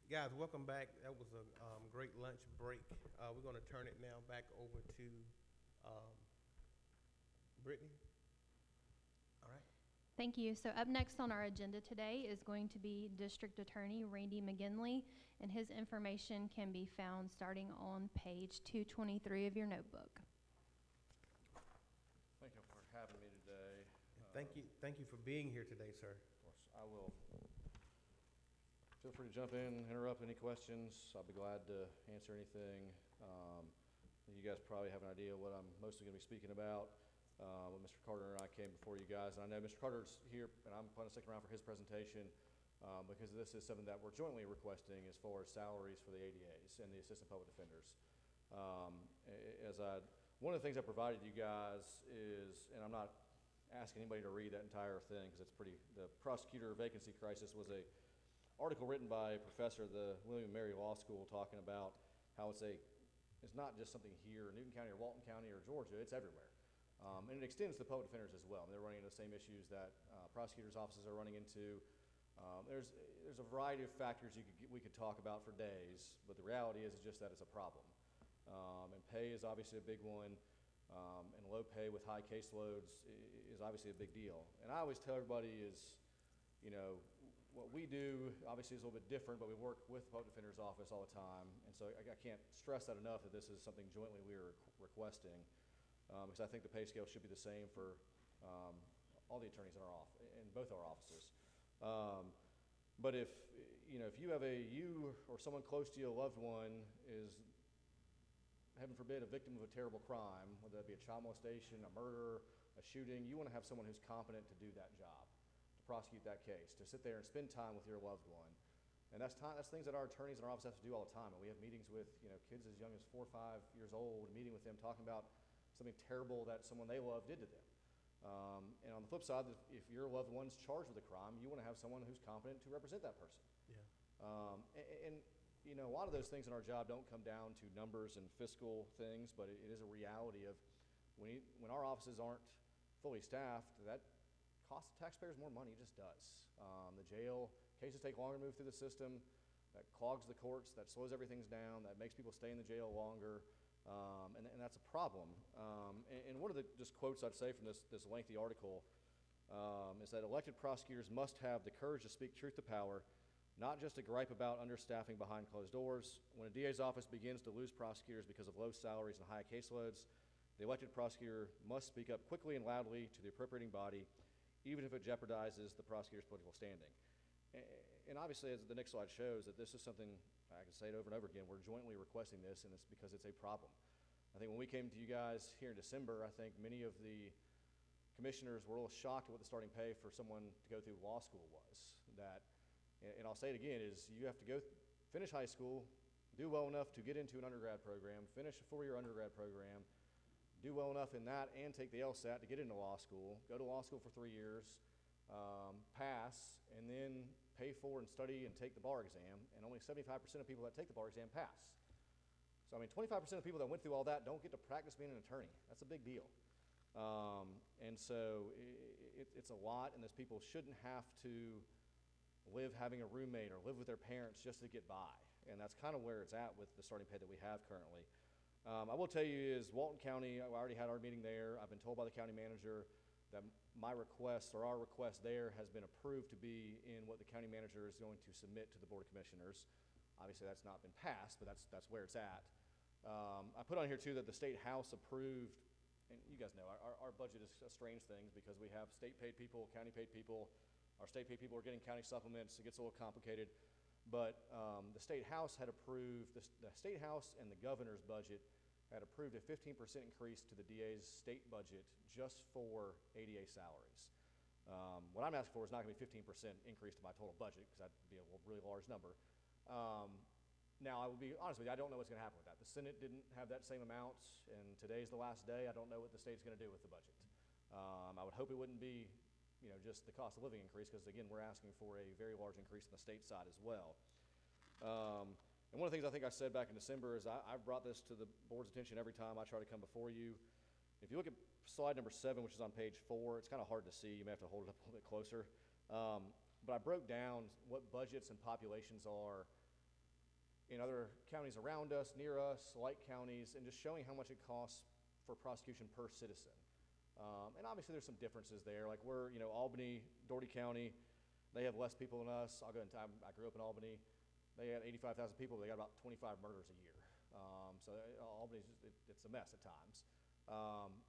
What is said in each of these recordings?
Guys, welcome back. That was a great lunch break. We're going to turn it now back over to um, Brittany. All right. Thank you. So up next on our agenda today is going to be District Attorney Randy McGinley, and his information can be found starting on page 223 of your notebook. Thank you for having me today. Thank you for being here today, sir. Of course, I will. Feel free to jump in, interrupt any questions. I'll be glad to answer anything. You guys probably have an idea what I'm mostly going to be speaking about. When Mr. Carter and I came before you guys, and I know Mr. Carter's here, and I'm planning to stick around for his presentation because this is something that we're jointly requesting as far as salaries for the ADAs and the assistant public defenders. One of the things I provided you guys is, and I'm not asking anybody to read that entire thing because it's the prosecutor vacancy crisis was a article written by a professor at the William & Mary Law School talking about how it's not just something here in Newton County or Walton County or Georgia, it's everywhere. And it extends to public defenders as well. They're running into the same issues that prosecutors' offices are running into. There's a variety of factors we could talk about for days, but the reality is just that it's a problem. And pay is obviously a big one, and low pay with high caseloads is obviously a big deal. And I always tell everybody what we do obviously is a little bit different, but we work with the public defender's office all the time. And so I can't stress that enough that this is something jointly we are requesting. Because I think the pay scale should be the same for all the attorneys in both our offices. But if you have you or someone close to you, a loved one, is, heaven forbid, a victim of a terrible crime, whether that be a child molestation, a murder, a shooting, you want to have someone who's competent to do that job, to prosecute that case, to sit there and spend time with your loved one. And that's things that our attorneys in our office have to do all the time. And we have meetings with kids as young as 4 or 5 years old, meeting with them, talking about something terrible that someone they love did to them. And on the flip side, if your loved one's charged with a crime, you want to have someone who's competent to represent that person. Yeah. And a lot of those things in our job don't come down to numbers and fiscal things, but it is a reality of when our offices aren't fully staffed, that costs the taxpayers more money. It just does. The jail cases take longer to move through the system. That clogs the courts. That slows everything down. That makes people stay in the jail longer. And that's a problem. And one of the just quotes I'd say from this lengthy article is that elected prosecutors must have the courage to speak truth to power, not just to gripe about understaffing behind closed doors. When a DA's office begins to lose prosecutors because of low salaries and high caseloads, the elected prosecutor must speak up quickly and loudly to the appropriating body, even if it jeopardizes the prosecutor's political standing. And obviously, as the next slide shows, that this is something, I can say it over and over again, we're jointly requesting this, and it's because it's a problem. I think when we came to you guys here in December, I think many of the commissioners were a little shocked at what the starting pay for someone to go through law school was. And I'll say it again, is you have to go finish high school, do well enough to get into an undergrad program, finish a 4-year undergrad program, do well enough in that and take the LSAT to get into law school, go to law school for 3 years, pass, and then pay for and study and take the bar exam, and only 75% of people that take the bar exam pass. So 25% of people that went through all that don't get to practice being an attorney. That's a big deal. And so it's a lot, and those people shouldn't have to live having a roommate or live with their parents just to get by. And that's kind of where it's at with the starting pay that we have currently. I will tell you is Walton County, I already had our meeting there. I've been told by the county manager that my request or our request there has been approved to be in what the county manager is going to submit to the Board of Commissioners. Obviously that's not been passed, but that's where it's at. I put on here too that the State House approved, and you guys know our budget is a strange thing because we have state paid people, county paid people. Our state paid people are getting county supplements. It gets a little complicated. But the State House had approved, the State House and the governor's budget had approved a 15% increase to the DA's state budget just for ADA salaries. What I'm asking for is not going to be 15% increase to my total budget because that'd be a really large number. Now, I will be honest with you, I don't know what's going to happen with that. The Senate didn't have that same amount, and today's the last day. I don't know what the state's going to do with the budget. I would hope it wouldn't be just the cost of living increase because, again, we're asking for a very large increase on the state side as well. And one of the things I think I said back in December is I've brought this to the board's attention every time I try to come before you. If you look at slide number 7, which is on page 4, it's kind of hard to see. You may have to hold it up a little bit closer. But I broke down what budgets and populations are in other counties around us, near us, like counties, and just showing how much it costs for prosecution per citizen. And obviously there's some differences there. Like we're, Albany, Doherty County, they have less people than us. I'll go into, I grew up in Albany. They had 85,000 people. They got about 25 murders a year. So Albany's, it's a mess at times.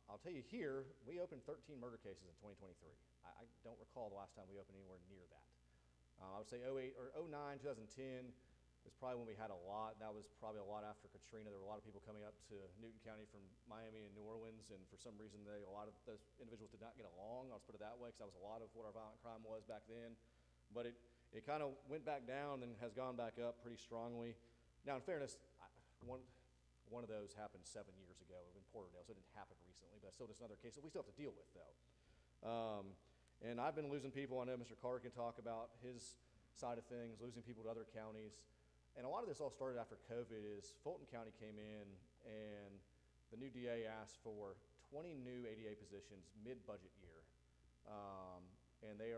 I'll tell you here, we opened 13 murder cases in 2023. I don't recall the last time we opened anywhere near that. I would say 08 or 09, 2010 is probably when we had a lot. That was probably a lot after Katrina. There were a lot of people coming up to Newton County from Miami and New Orleans, and for some reason, a lot of those individuals did not get along. I'll just put it that way, because that was a lot of what our violent crime was back then. But it kind of went back down and has gone back up pretty strongly. Now, in fairness, one of those happened 7 years ago in Porterdale, so it didn't happen recently, but still just another case that we still have to deal with, though. And I've been losing people. I know Mr. Carter can talk about his side of things, losing people to other counties. And a lot of this all started after COVID. Is Fulton County came in and the new DA asked for 20 new ADA positions mid-budget year. And they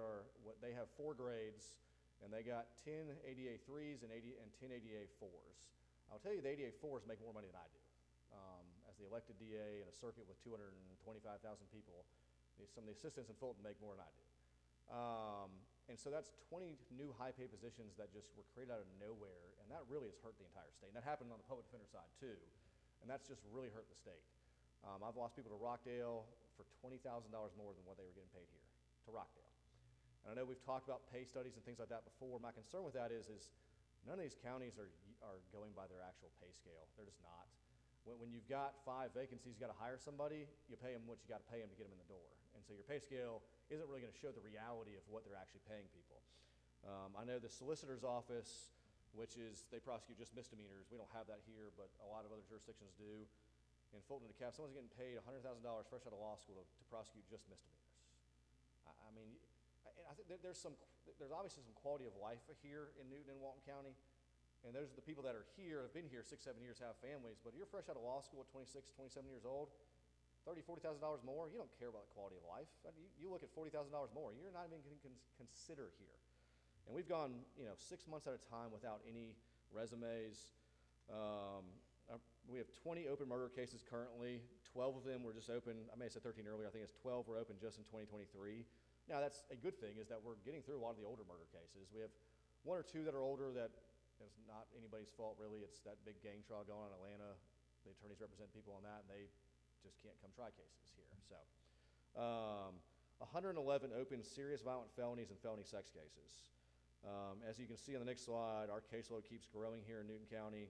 have 4 grades, and they got 10 ADA 3s and 10 ADA 4s. I'll tell you, the ADA 4s make more money than I do. As the elected DA in a circuit with 225,000 people, some of the assistants in Fulton make more than I do. And so that's 20 new high-paid positions that just were created out of nowhere, and that really has hurt the entire state. And that happened on the public defender side too, and that's just really hurt the state. I've lost people to Rockdale for $20,000 more than what they were getting paid here, to Rockdale. And I know we've talked about pay studies and things like that before. My concern with that is none of these counties are going by their actual pay scale. They're just not. When you've got 5 vacancies, you got to hire somebody, you pay them what you got to pay them to get them in the door. And so your pay scale isn't really going to show the reality of what they're actually paying people. I know the solicitor's office, which is, they prosecute just misdemeanors. We don't have that here, but a lot of other jurisdictions do. In Fulton and DeKalb, someone's getting paid $100,000 fresh out of law school to prosecute just misdemeanors. I mean, I think there's obviously some quality of life here in Newton and Walton County. And those are the people that are here, have been here 6, 7 years, have families. But you're fresh out of law school at 26, 27 years old, $30,000, $40,000 more, you don't care about the quality of life. You look at $40,000 more, you're not even going to consider here. And we've gone 6 months at a time without any resumes. We have 20 open murder cases currently. 12 of them were just open. I may have said 13 earlier. I think it's 12 were open just in 2023. Now, that's a good thing, is that we're getting through a lot of the older murder cases. We have 1 or 2 that are older that it's not anybody's fault, really. It's that big gang trial going on in Atlanta. The attorneys represent people on that, and they just can't come try cases here. So 111 open serious violent felonies and felony sex cases. As you can see on the next slide, our caseload keeps growing here in Newton County.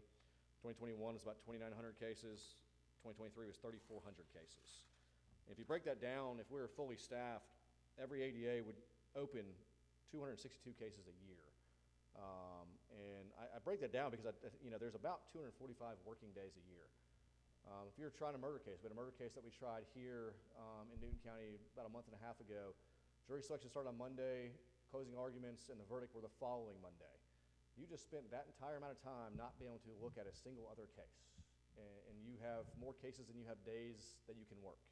2021 was about 2,900 cases. 2023 was 3,400 cases. If you break that down, if we were fully staffed, every ADA would open 262 cases a year. And I break that down because there's about 245 working days a year. If you're trying a murder case, we had a murder case that we tried here in Newton County about a month and a half ago. Jury selection started on Monday, closing arguments, and the verdict were the following Monday. You just spent that entire amount of time not being able to look at a single other case. And you have more cases than you have days that you can work.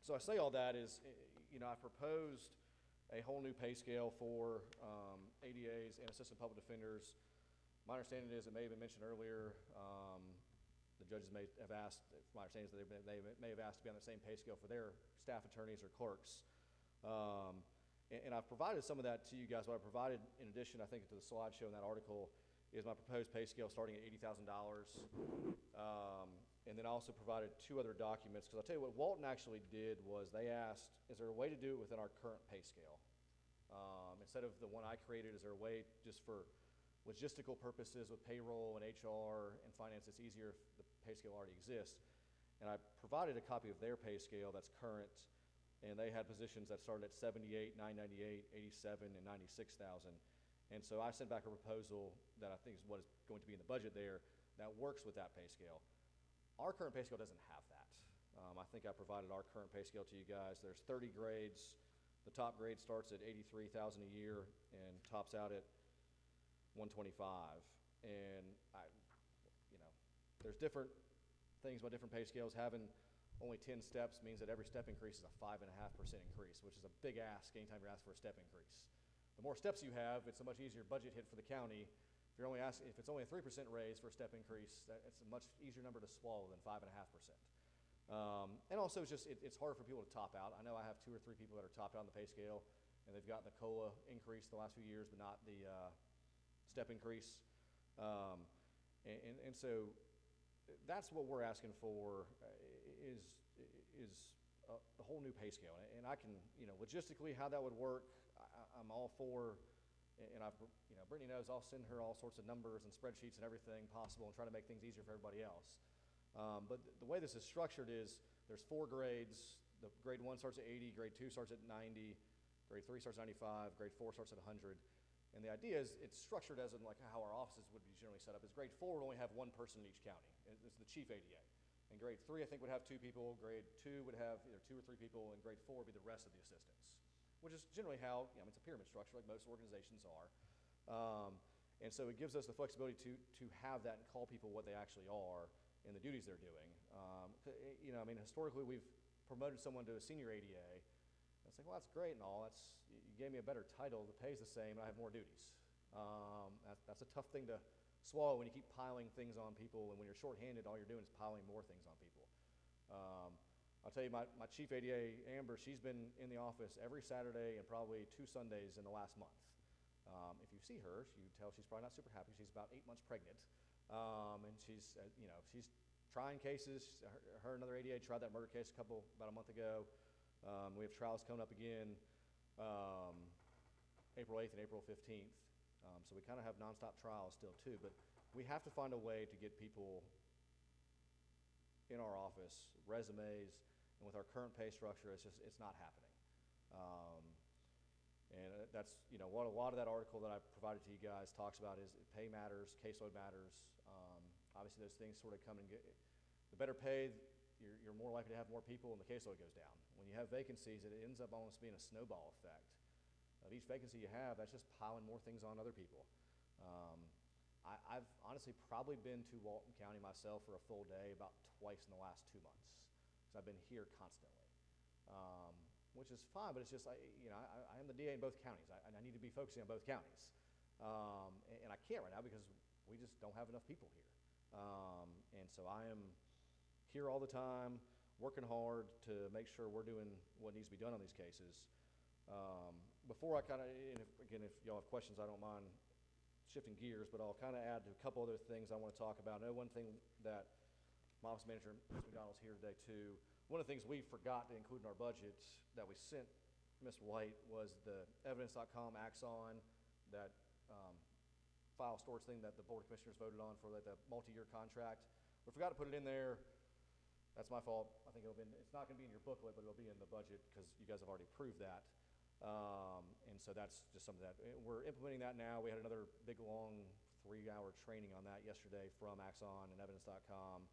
So I say all that is, I proposed a whole new pay scale for ADAs and assistant public defenders. My understanding is, it may have been mentioned earlier, the judges may have asked, my understanding is that they may have asked to be on the same pay scale for their staff attorneys or clerks. And I've provided some of that to you guys. What I provided in addition, I think, to the slideshow in that article is my proposed pay scale starting at $80,000. And then I also provided 2 other documents, because I'll tell you what Walton actually did was they asked, is there a way to do it within our current pay scale? Instead of the one I created, is there a way just for logistical purposes with payroll and HR and finance, it's easier if the pay scale already exists. And I provided a copy of their pay scale that's current, and they had positions that started at $78,000, $998,000, $87,000, and $96,000. And so I sent back a proposal that I think is what is going to be in the budget there that works with that pay scale. Our current pay scale doesn't have that. I think I provided our current pay scale to you guys. There's 30 grades. The top grade starts at $83,000 a year and tops out at $125,000. And there's different things about different pay scales. Having only 10 steps means that every step increase is a 5.5% increase, which is a big ask anytime you're asked for a step increase. The more steps you have, it's a much easier budget hit for the county. If you're only asking, if it's only a 3% raise for a step increase, it's a much easier number to swallow than 5.5%. And also, it's harder for people to top out. I know I have 2 or 3 people that are topped out on the pay scale, and they've gotten the COLA increase the last few years, but not the step increase. And so that's what we're asking for is the whole new pay scale. And I can, logistically how that would work, I'm all for. And Brittany knows I'll send her all sorts of numbers and spreadsheets and everything possible and try to make things easier for everybody else. But the way this is structured is there's 4 grades. The grade 1 starts at 80, grade 2 starts at 90, grade 3 starts at 95, grade 4 starts at 100. And the idea is it's structured as in like how our offices would be generally set up. Is grade 4 would only have 1 person in each county. It's the chief ADA. And grade 3 I think would have 2 people. Grade 2 would have either 2 or 3 people, and grade 4 would be the rest of the assistants, which is generally how, it's a pyramid structure like most organizations are. And so it gives us the flexibility to have that and call people what they actually are and the duties they're doing. Historically we've promoted someone to a senior ADA. It's like, well, that's great and all. You gave me a better title. The pay's the same, and I have more duties. That's a tough thing to swallow when you keep piling things on people, and when you're shorthanded, all you're doing is piling more things on people. I'll tell you, my chief ADA, Amber, she's been in the office every Saturday and probably 2 Sundays in the last month. If you see her, you can tell she's probably not super happy. She's about 8 months pregnant, and she's trying cases. Her and another ADA tried that murder case about a month ago. We have trials coming up again April 8th and April 15th. So we kind of have nonstop trials still too, but we have to find a way to get people in our office, resumes, and with our current pay structure, it's not happening. And that's, what a lot of that article that I provided to you guys talks about is pay matters, caseload matters. Obviously those things sort of come and get, the better pay, you're more likely to have more people and the caseload goes down. When you have vacancies, it ends up almost being a snowball effect. Of each vacancy you have, that's just piling more things on other people. I've honestly probably been to Walton County myself for a full day about twice in the last 2 months, because I've been here constantly, which is fine, but it's just, I am the DA in both counties. I need to be focusing on both counties. And I can't right now because we just don't have enough people here. And so I am here all the time, working hard to make sure we're doing what needs to be done on these cases. Before I if y'all have questions, I don't mind shifting gears, but I'll kind of add to a couple other things I want to talk about. I know one thing that my office manager, Ms. McDonald's here today too. One of the things we forgot to include in our budget that we sent Ms. White was the evidence.com Axon, that file storage thing that the Board of Commissioners voted on for the multi-year contract. We forgot to put it in there. That's my fault. I think it's not going to be in your booklet, but it'll be in the budget because you guys have already approved that. And so that's just something that we're implementing that now. We had another big, long 3-hour training on that yesterday from Axon and evidence.com.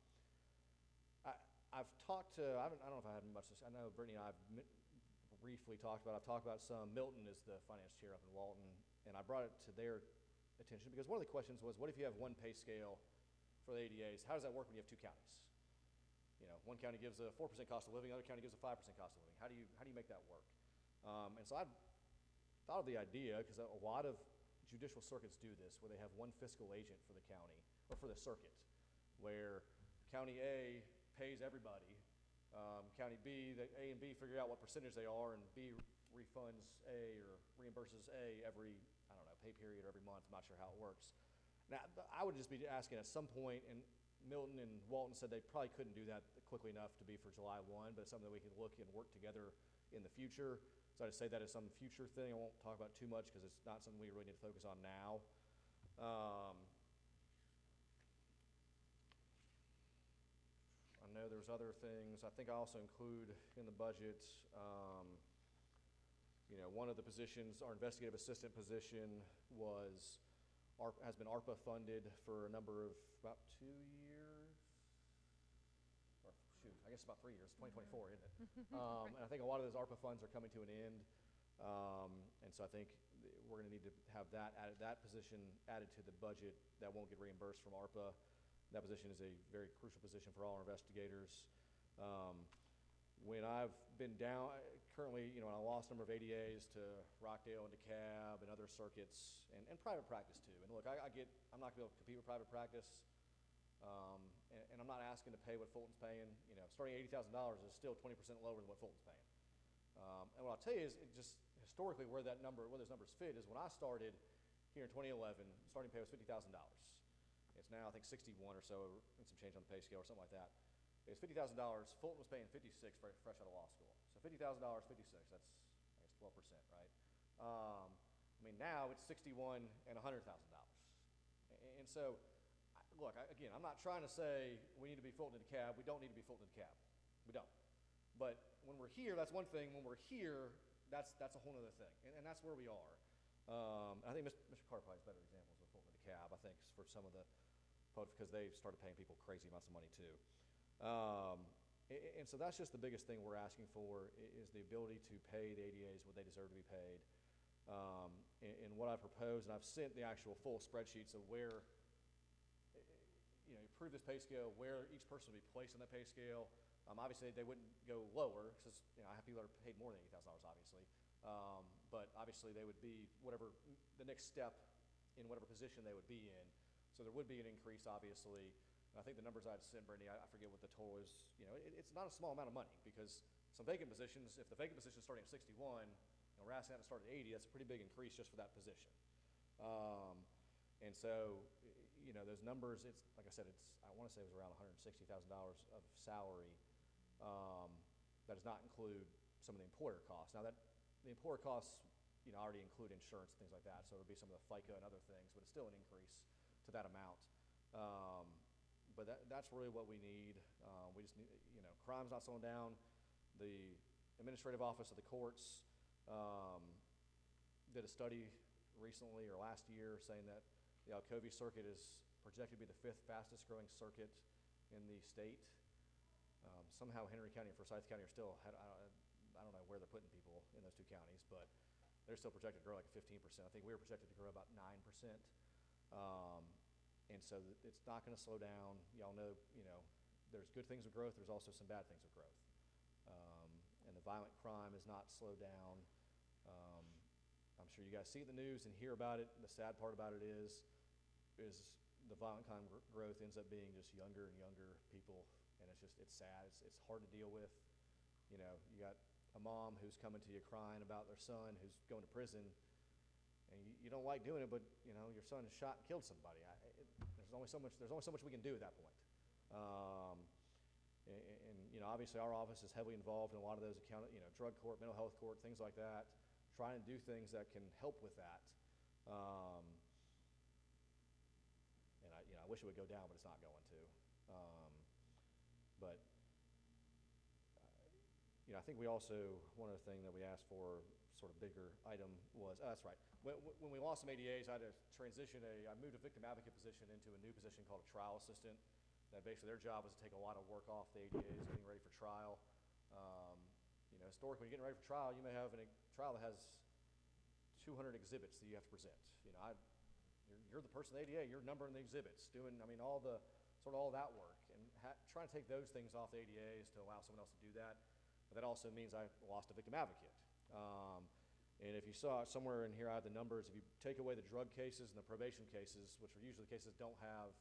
I've talked to, I don't know if I had much to say. I know Brittany and I have briefly talked about, I've talked about some. Milton is the finance chair up in Walton, and I brought it to their attention because one of the questions was, what if you have one pay scale for the ADAs? How does that work when you have 2 counties? One county gives a 4% cost of living, the other county gives a 5% cost of living. How do you make that work? And so I thought of the idea, because a lot of judicial circuits do this, where they have one fiscal agent for the county, or for the circuit, where County A pays everybody. County B, A and B figure out what percentage they are, and B refunds A or reimburses A every, pay period or every month. I'm not sure how it works. Now, I would just be asking at some point, and Milton and Walton said they probably couldn't do that quickly enough to be for July 1, but it's something that we can look and work together in the future. So I just say that as some future thing. I won't talk about it too much because it's not something we really need to focus on now. I know there's other things. I think I also include in the budget, one of the positions, our investigative assistant position has been ARPA funded for a number of about 2 years. Or shoot, I guess about 3 years, 2024, isn't it? And I think a lot of those ARPA funds are coming to an end. And so I think we're going to need to have that position added to the budget that won't get reimbursed from ARPA. That position is a very crucial position for all our investigators. When I've been down, currently, you know, on a lost number of ADAs to Rockdale and DeKalb and other circuits, and private practice too. And look, I'm not gonna be able to compete with private practice, and I'm not asking to pay what Fulton's paying. You know, starting at $80,000 is still 20% lower than what Fulton's paying. And what I'll tell you is, it just historically where those numbers fit is when I started here in 2011, starting pay was $50,000. It's now, I think, 61 or so, and some change on the pay scale or something like that. It was $50,000. Fulton was paying 56 fresh out of law school. So $50,000, 56. That's, I guess, 12%, right? I mean, now it's 61 and $100,000. And so, look, again, I'm not trying to say we need to be Fulton and DeKalb. We don't need to be Fulton and DeKalb. We don't. But when we're here, that's one thing. When we're here, that's a whole other thing. And that's where we are. I think Mr. Carter probably has better examples with Fulton and DeKalb, I think, for some of the folks, because they've started paying people crazy amounts of money too. And so that's just the biggest thing we're asking for, is the ability to pay the ADAs what they deserve to be paid. And what I've proposed, and I've sent the actual full spreadsheets of where, you know, you prove this pay scale, where each person will be placed on that pay scale. Obviously, they wouldn't go lower, because, you know, I have people that are paid more than $80,000, obviously. But obviously, they would be whatever the next step in whatever position they would be in. So there would be an increase, obviously. And I think the numbers I'd sent, Brittany, I forget what the total is. You know, it's not a small amount of money, because some vacant positions, if the vacant position is starting at 61, and we're asking that to start at 80, that's a pretty big increase just for that position. And so, you know, those numbers, it's, like I said, I want to say it was around $160,000 of salary. That does not include some of the employer costs. Now, the employer costs, you know, already include insurance and things like that, so it would be some of the FICA and other things, but it's still an increase to that amount. But that's really what we need. We just need, you know, crime's not slowing down. The administrative office of the courts did a study recently or last year saying that the Alcovy circuit is projected to be the 5th fastest growing circuit in the state. Somehow Henry County and Forsyth County are still, I don't know where they're putting people in those two counties, but they're still projected to grow like 15%. I think we were projected to grow about 9%. And so it's not going to slow down. Y'all know, you know, there's good things with growth. There's also some bad things with growth. And the violent crime is not slowed down. I'm sure you guys see the news and hear about it. The sad part about it is the violent crime growth ends up being just younger and younger people, and it's sad. It's hard to deal with. You know, you got a mom who's coming to you crying about their son who's going to prison, and you don't like doing it, but you know your son has shot and killed somebody. There's only so much we can do at that point. And you know, obviously our office is heavily involved in a lot of those drug court, mental health court, things like that, trying to do things that can help with that. And I wish it would go down, but it's not going to. But you know, I think we also, one other thing that we asked for, sort of bigger item was, that's right, when we lost some ADAs, I had to transition I moved a victim advocate position into a new position called a trial assistant. That basically their job was to take a lot of work off the ADAs getting ready for trial. You know, historically, when you're getting ready for trial, you may have a trial that has 200 exhibits that you have to present. You know, you're the person at the ADA, you're numbering the exhibits, doing, I mean, all that work, and trying to take those things off the ADAs to allow someone else to do that. But that also means I lost a victim advocate. And if you saw somewhere in here, I have the numbers. If you take away the drug cases and the probation cases, which are usually the cases that don't have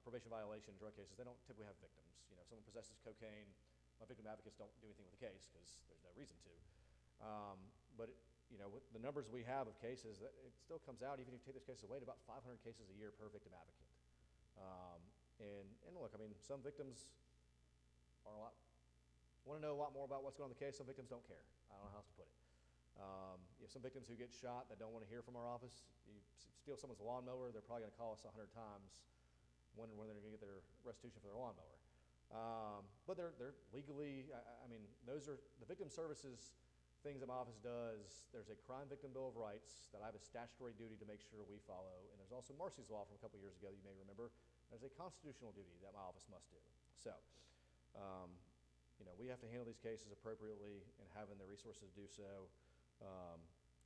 probation violation drug cases, they don't typically have victims. You know, if someone possesses cocaine, my victim advocates don't do anything with the case because there's no reason to. But you know, with the numbers we have of cases, it still comes out, even if you take those cases away, to about 500 cases a year per victim advocate. And look, I mean, some victims want to know a lot more about what's going on in the case. Some victims don't care. I don't know how else to put it. You have some victims who get shot that don't want to hear from our office. You steal someone's lawnmower, they're probably going to call us 100 times, wondering when they're going to get their restitution for their lawnmower. But they're legally, I mean, those are the victim services things that my office does. There's a crime victim bill of rights that I have a statutory duty to make sure we follow, and there's also Marcy's law from a couple years ago that you may remember. There's a constitutional duty that my office must do. So, you know, we have to handle these cases appropriately, and having the resources to do so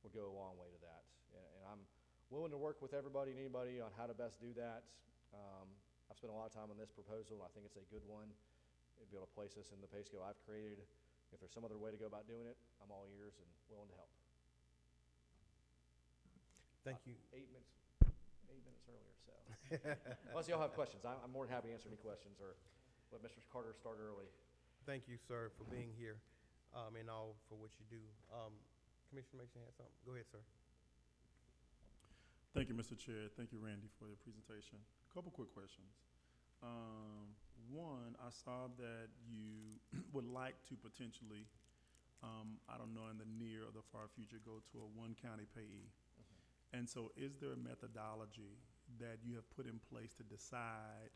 would go a long way to that. And I'm willing to work with everybody and anybody on how to best do that. I've spent a lot of time on this proposal, and I think it's a good one. It'd be able to place us in the pay scale I've created If there's some other way to go about doing it, I'm all ears and willing to help. Thank you. 8 minutes earlier, so. Unless y'all have questions, I'm more than happy to answer any questions or let Mr. Carter start early. Thank you, sir, for being here, and all for what you do. Commissioner Mason had something. Go ahead, sir. Thank you, Mr. Chair. Thank you, Randy, for your presentation. A couple quick questions. One, I saw that you would like to potentially, I don't know, in the near or the far future, go to a one-county payee. And so is there a methodology that you have put in place to decide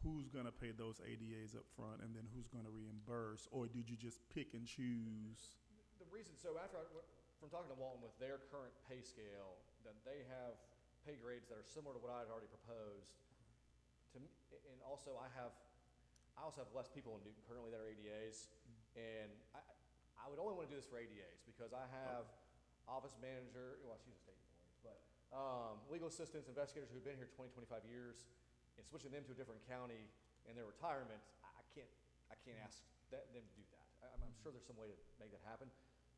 who's going to pay those ADAs up front and then who's going to reimburse, or did you just pick and choose? The reason, so from talking to Walton with their current pay scale, that they have pay grades that are similar to what I had already proposed. And also I also have less people in Newton currently that are ADAs, and I would only want to do this for ADAs because I have office manager, well, she's a state employee, but legal assistants, investigators who've been here 20, 25 years, and switching them to a different county in their retirement, I can't ask them to do that. I'm sure there's some way to make that happen,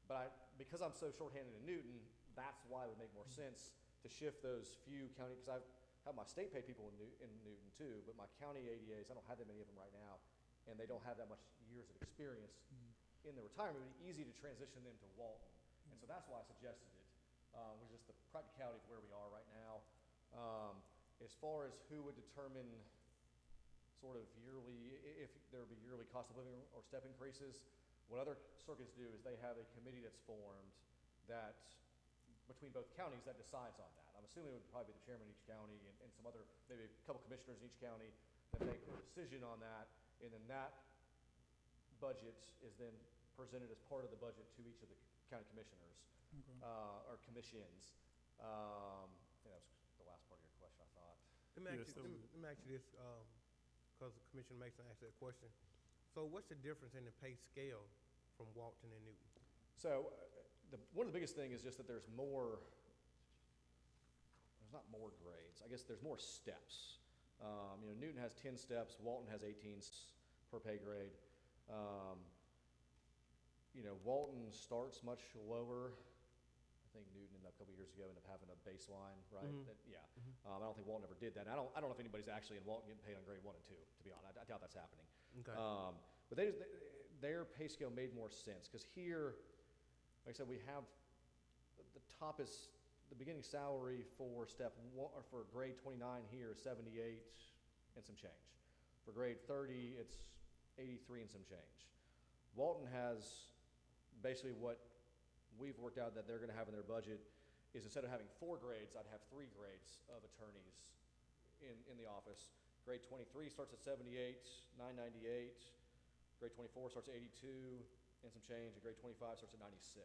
but because I'm so shorthanded in Newton, that's why it would make more sense to shift those few county, because I have my state pay people in Newton too, but my county ADAs, I don't have that many of them right now, and they don't have that much years of experience in the retirement. It would be easy to transition them to Walton, and so that's why I suggested it. Was just the practicality of where we are right now. As far as who would determine sort of yearly, if there would be yearly cost of living or step increases, what other circuits do is they have a committee that's formed that, between both counties, that decides on that. I'm assuming it would probably be the chairman of each county and some other, maybe a couple commissioners in each county that make a decision on that, and then that budget is then presented as part of the budget to each of the county commissioners. Okay. Or commissions. I think that was the last part of your question, I thought. Let me Yes, ask you this, because Commissioner Mason asked that question. So what's the difference in the pay scale from Walton and Newton? So one of the biggest things is just that there's not more grades. I guess there's more steps. Newton has 10 steps, Walton has 18 per pay grade. Walton starts much lower. I think Newton, a couple years ago, ended up having a baseline, right? I don't think Walton ever did that. And I don't know if anybody's actually in Walton getting paid on grade 1 and 2, to be honest. I doubt that's happening. Okay. But their pay scale made more sense, because here, like I said, we have the top is the beginning salary for for grade 29 here is 78 and some change. For grade 30, it's 83 and some change. Walton has basically what we've worked out that they're going to have in their budget is, instead of having 4 grades, I'd have 3 grades of attorneys in the office. Grade 23 starts at 78, 998. Grade 24 starts at 82 and some change, and grade 25 starts at 96.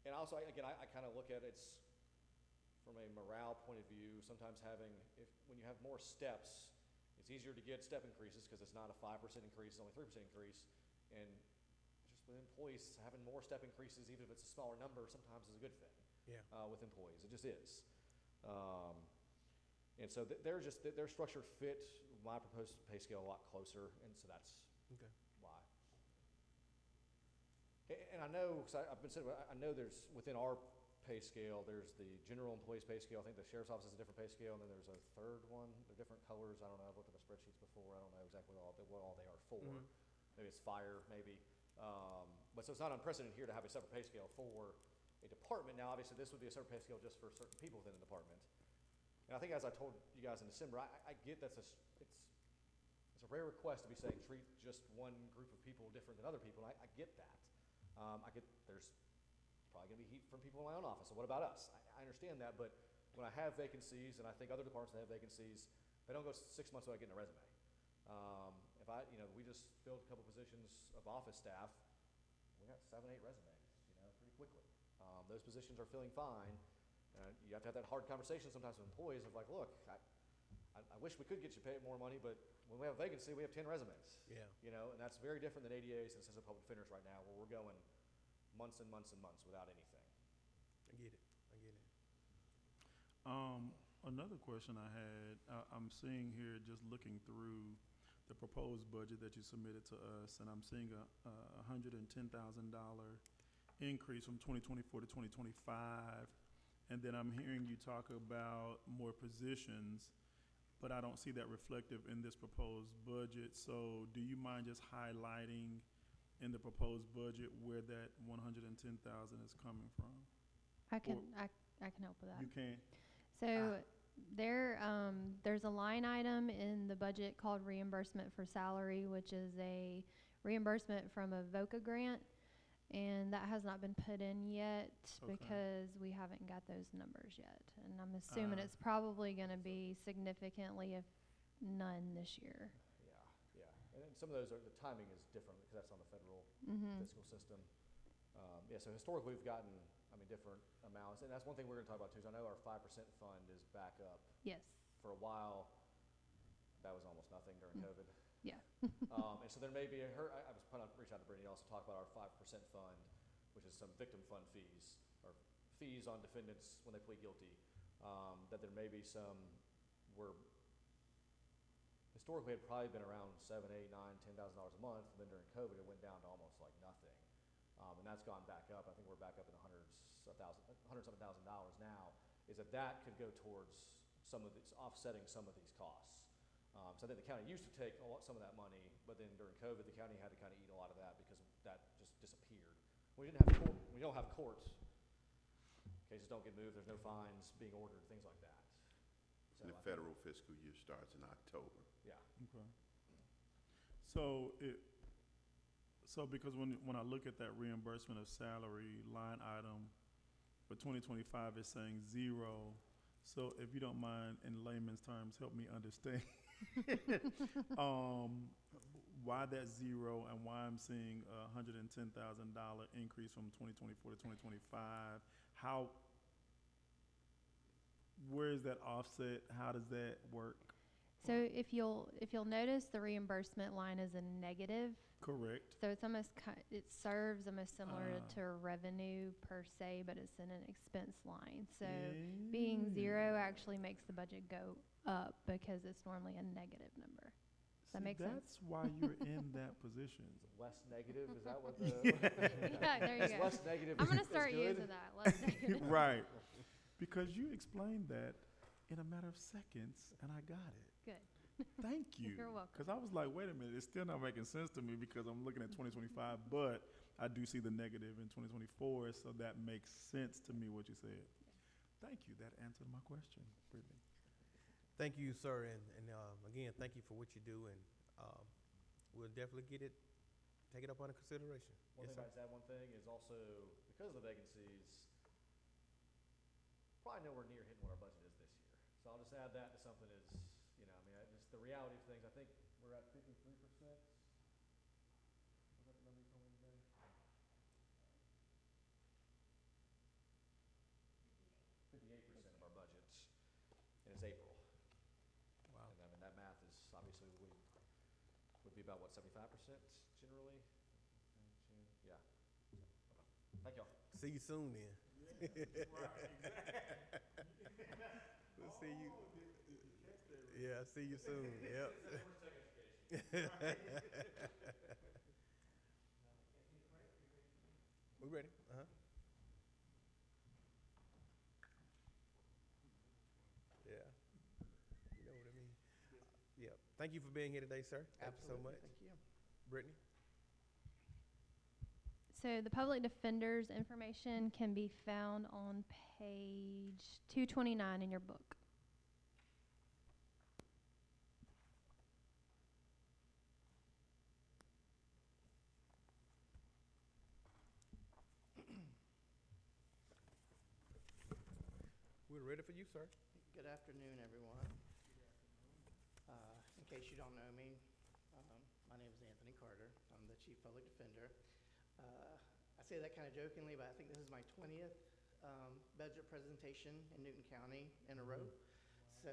And also, again, I kind of look at it from a morale point of view. Sometimes when you have more steps, it's easier to get step increases because it's not a 5% increase, it's only 3% increase. And just with employees, having more step increases, even if it's a smaller number, sometimes is a good thing. Yeah. With employees, it just is. And so their structure fit my proposed pay scale a lot closer, and so that's Okay. why. And I know, because I've been saying, I know there's, within our pay scale, there's the general employees pay scale. I think the sheriff's office is a different pay scale, and then there's a third one. They're different colors. I don't know. I've looked at the spreadsheets before. I don't know exactly what all they are for. Maybe it's fire, maybe. But so it's not unprecedented here to have a separate pay scale for a department. Now, obviously, this would be a separate pay scale just for certain people within the department. And I think, as I told you guys in December, I get it's a rare request to be saying treat just one group of people different than other people. And I get that. I get there's probably going to be heat from people in my own office. So what about us? I understand that, but when I have vacancies, and I think other departments that have vacancies, they don't go 6 months without getting a resume. We just filled a couple positions of office staff. We got 7, 8 resumes, pretty quickly. Those positions are filling fine. You have to have that hard conversation sometimes with employees of like, look, I wish we could get you paid more money, but when we have a vacancy, we have 10 resumes. Yeah. And that's very different than ADAs and Assistant Public Defenders right now, where we're going months and months and months without anything. I get it. Another question I had, I'm seeing here, just looking through the proposed budget that you submitted to us, and I'm seeing a $110,000 increase from 2024 to 2025. And then I'm hearing you talk about more positions, but I don't see that reflective in this proposed budget. So do you mind just highlighting in the proposed budget where that 110,000 is coming from? I can help with that. You can. So there's a line item in the budget called reimbursement for salary, which is a reimbursement from a VOCA grant, and that has not been put in yet because we haven't got those numbers yet. And I'm assuming it's probably going to be significantly, if none, this year. Yeah. And then some of those the timing is different because that's on the federal fiscal system. So historically we've gotten, different amounts. And that's one thing we're going to talk about too, is I know our 5% fund is back up. Yes. For a while, that was almost nothing during COVID. Yeah. And so there may be I was planning on reaching out to Brittany also talk about our 5% fund, which is some victim fund fees, or fees on defendants when they plead guilty. That there may be some, where historically it had probably been around $7,000, $8,000, $9,000, $10,000 a month, and then during COVID it went down to almost like nothing. And that's gone back up. I think we're back up in $100,000 now, is that could go towards some of these, offsetting some of these costs. So I think the county used to take some of that money, but then during COVID, the county had to kind of eat a lot of that because that just disappeared. We don't have courts. Cases don't get moved. There's no fines being ordered, things like that. So The federal fiscal year starts in October. Yeah. Okay. So because when I look at that reimbursement of salary line item for 2025, it's saying 0. So if you don't mind, in layman's terms, help me understand why that's 0 and why I'm seeing a $110,000 increase from 2024 to 2025. Where is that offset? How does that work? So if you'll notice, the reimbursement line is a negative. Correct. So it's almost it serves almost similar to revenue per se, but it's in an expense line. So being 0 actually makes the budget go up because it's normally a negative number. Does that make sense? That's why you're in that position. Less negative, is that what the... Yeah, there you go. Less negative I'm going to is start good? using that. Less negative. Right. Because you explained that in a matter of seconds, and I got it. Good. Thank you. You're welcome. Because I was like, wait a minute, it's still not making sense to me because I'm looking at 2025, but I do see the negative in 2024, so that makes sense to me what you said. Thank you. That answered my question, Brittany. Thank you, sir, and again, thank you for what you do, and we'll definitely take it up under consideration. One Yes, thing sir. I'd add, one thing is also, because of the vacancies, probably nowhere near hitting what our budget is this year. So I'll just add that to something is, just the reality of things. I think we're at 53%. Was that the number you told me today? 58% of our budget, and it's April. Wow. And that math is obviously would be about what, 75% generally? Yeah. Thank y'all. See you soon, then. We'll see you. Yeah, see you soon. Yep. We ready? Yeah. You know what I mean? Yeah. Thank you for being here today, sir. Thank you so much. Thank you. Brittany? So the public defender's information can be found on page 229 in your book. We're ready for you, sir. Good afternoon, everyone. In case you don't know me, my name is Anthony Carter. I'm the Chief Public Defender. I say that kind of jokingly, but I think this is my 20th budget presentation in Newton County in a row. So,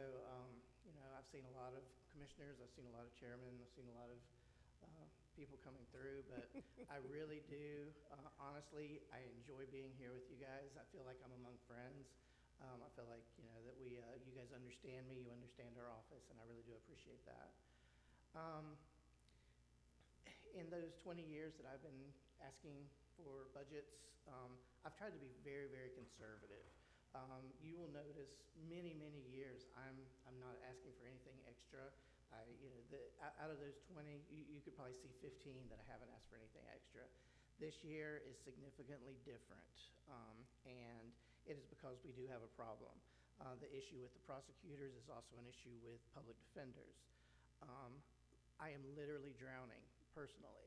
I've seen a lot of commissioners, I've seen a lot of chairmen, I've seen a lot of people coming through, but I really do, honestly, I enjoy being here with you guys. I feel like I'm among friends. I feel like, that you guys understand me, you understand our office, and I really do appreciate that. In those 20 years that I've been asking for budgets, I've tried to be very, very conservative. You will notice many, many years I'm not asking for anything extra. Out of those 20, you could probably see 15 that I haven't asked for anything extra. This year is significantly different, and it is because we do have a problem. The issue with the prosecutors is also an issue with public defenders. I am literally drowning personally.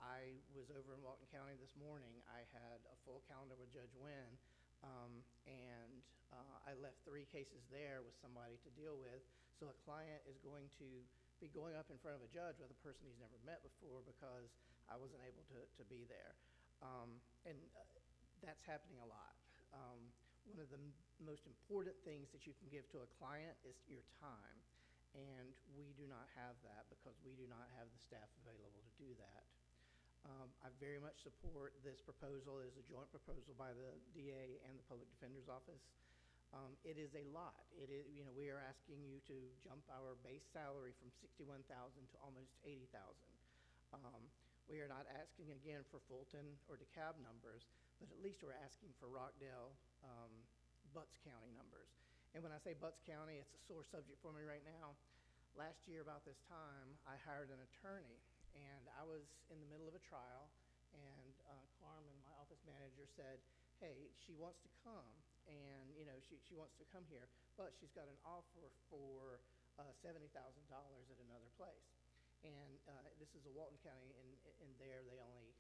I was over in Walton County this morning. I had a full calendar with Judge Wynn, and I left 3 cases there with somebody to deal with. So a client is going to be going up in front of a judge with a person he's never met before because I wasn't able to be there. That's happening a lot. One of the most important things that you can give to a client is your time. And we do not have that because we do not have the staff available to do that. I very much support this proposal. It is a joint proposal by the DA and the Public Defender's Office. It is a lot. We are asking you to jump our base salary from $61,000 to almost $80,000. We are not asking again for Fulton or DeKalb numbers, but at least we're asking for Rockdale, Butts County numbers. And when I say Butts County, it's a sore subject for me right now. Last year about this time, I hired an attorney, and I was in the middle of a trial, and Carmen, my office manager, said, hey, she wants to come, and she wants to come here, but she's got an offer for $70,000 at another place. And this is a Walton County, and there they only,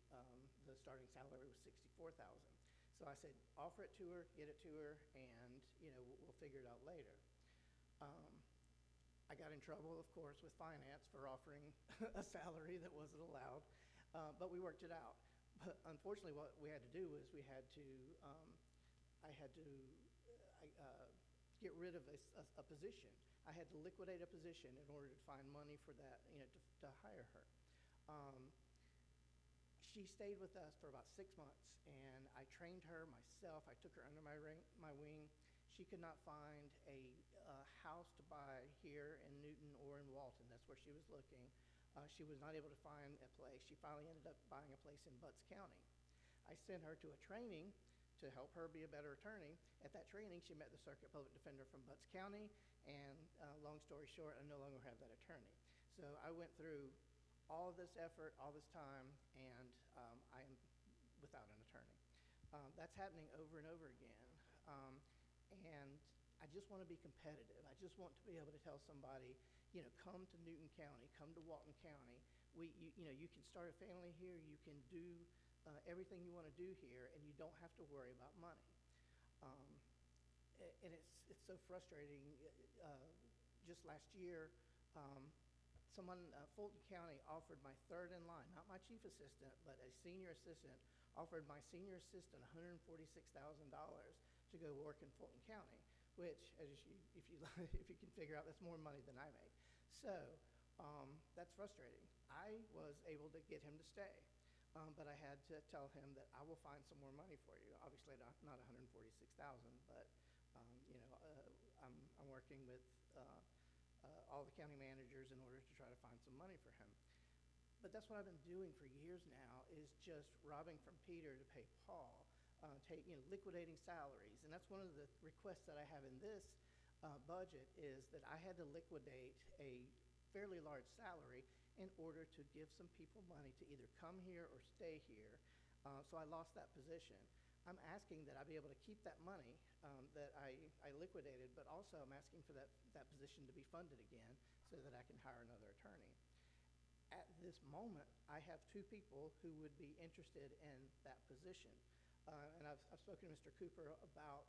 the starting salary was $64,000. So I said, offer it to her, get it to her, and we'll figure it out later. I got in trouble, of course, with finance for offering a salary that wasn't allowed, but we worked it out. But unfortunately, what we had to do was I had to get rid of a position. I had to liquidate a position in order to find money for that, to hire her. She stayed with us for about 6 months, and I trained her myself. I took her under my wing. She could not find a house to buy here in Newton or in Walton. That's where she was looking. She was not able to find a place. She finally ended up buying a place in Butts County. I sent her to a training to help her be a better attorney. At that training, she met the Circuit Public Defender from Butts County, and long story short, I no longer have that attorney. So I went through all of this effort, all this time, and I am without an attorney. That's happening over and over again. And I just want to be competitive. I just want to be able to tell somebody, come to Newton County, come to Walton County. You can start a family here. You can do everything you want to do here, and you don't have to worry about money. And it's so frustrating. Just last year, Fulton County offered my third in line, not my chief assistant, but a senior assistant, offered my senior assistant $146,000 to go work in Fulton County, which, if you can figure out, that's more money than I make. So that's frustrating. I was able to get him to stay, but I had to tell him that I will find some more money for you. Obviously, not $146,000, but I'm working with all the county managers in order to try to find some money for him. But that's what I've been doing for years now, is just robbing from Peter to pay Paul, liquidating salaries. And that's one of the requests that I have in this budget, is that I had to liquidate a fairly large salary in order to give some people money to either come here or stay here. So I lost that position. I'm asking that I be able to keep that money that I liquidated, but also I'm asking for that position to be funded again so that I can hire another attorney. At this moment, I have 2 people who would be interested in that position. And I've spoken to Mr. Cooper about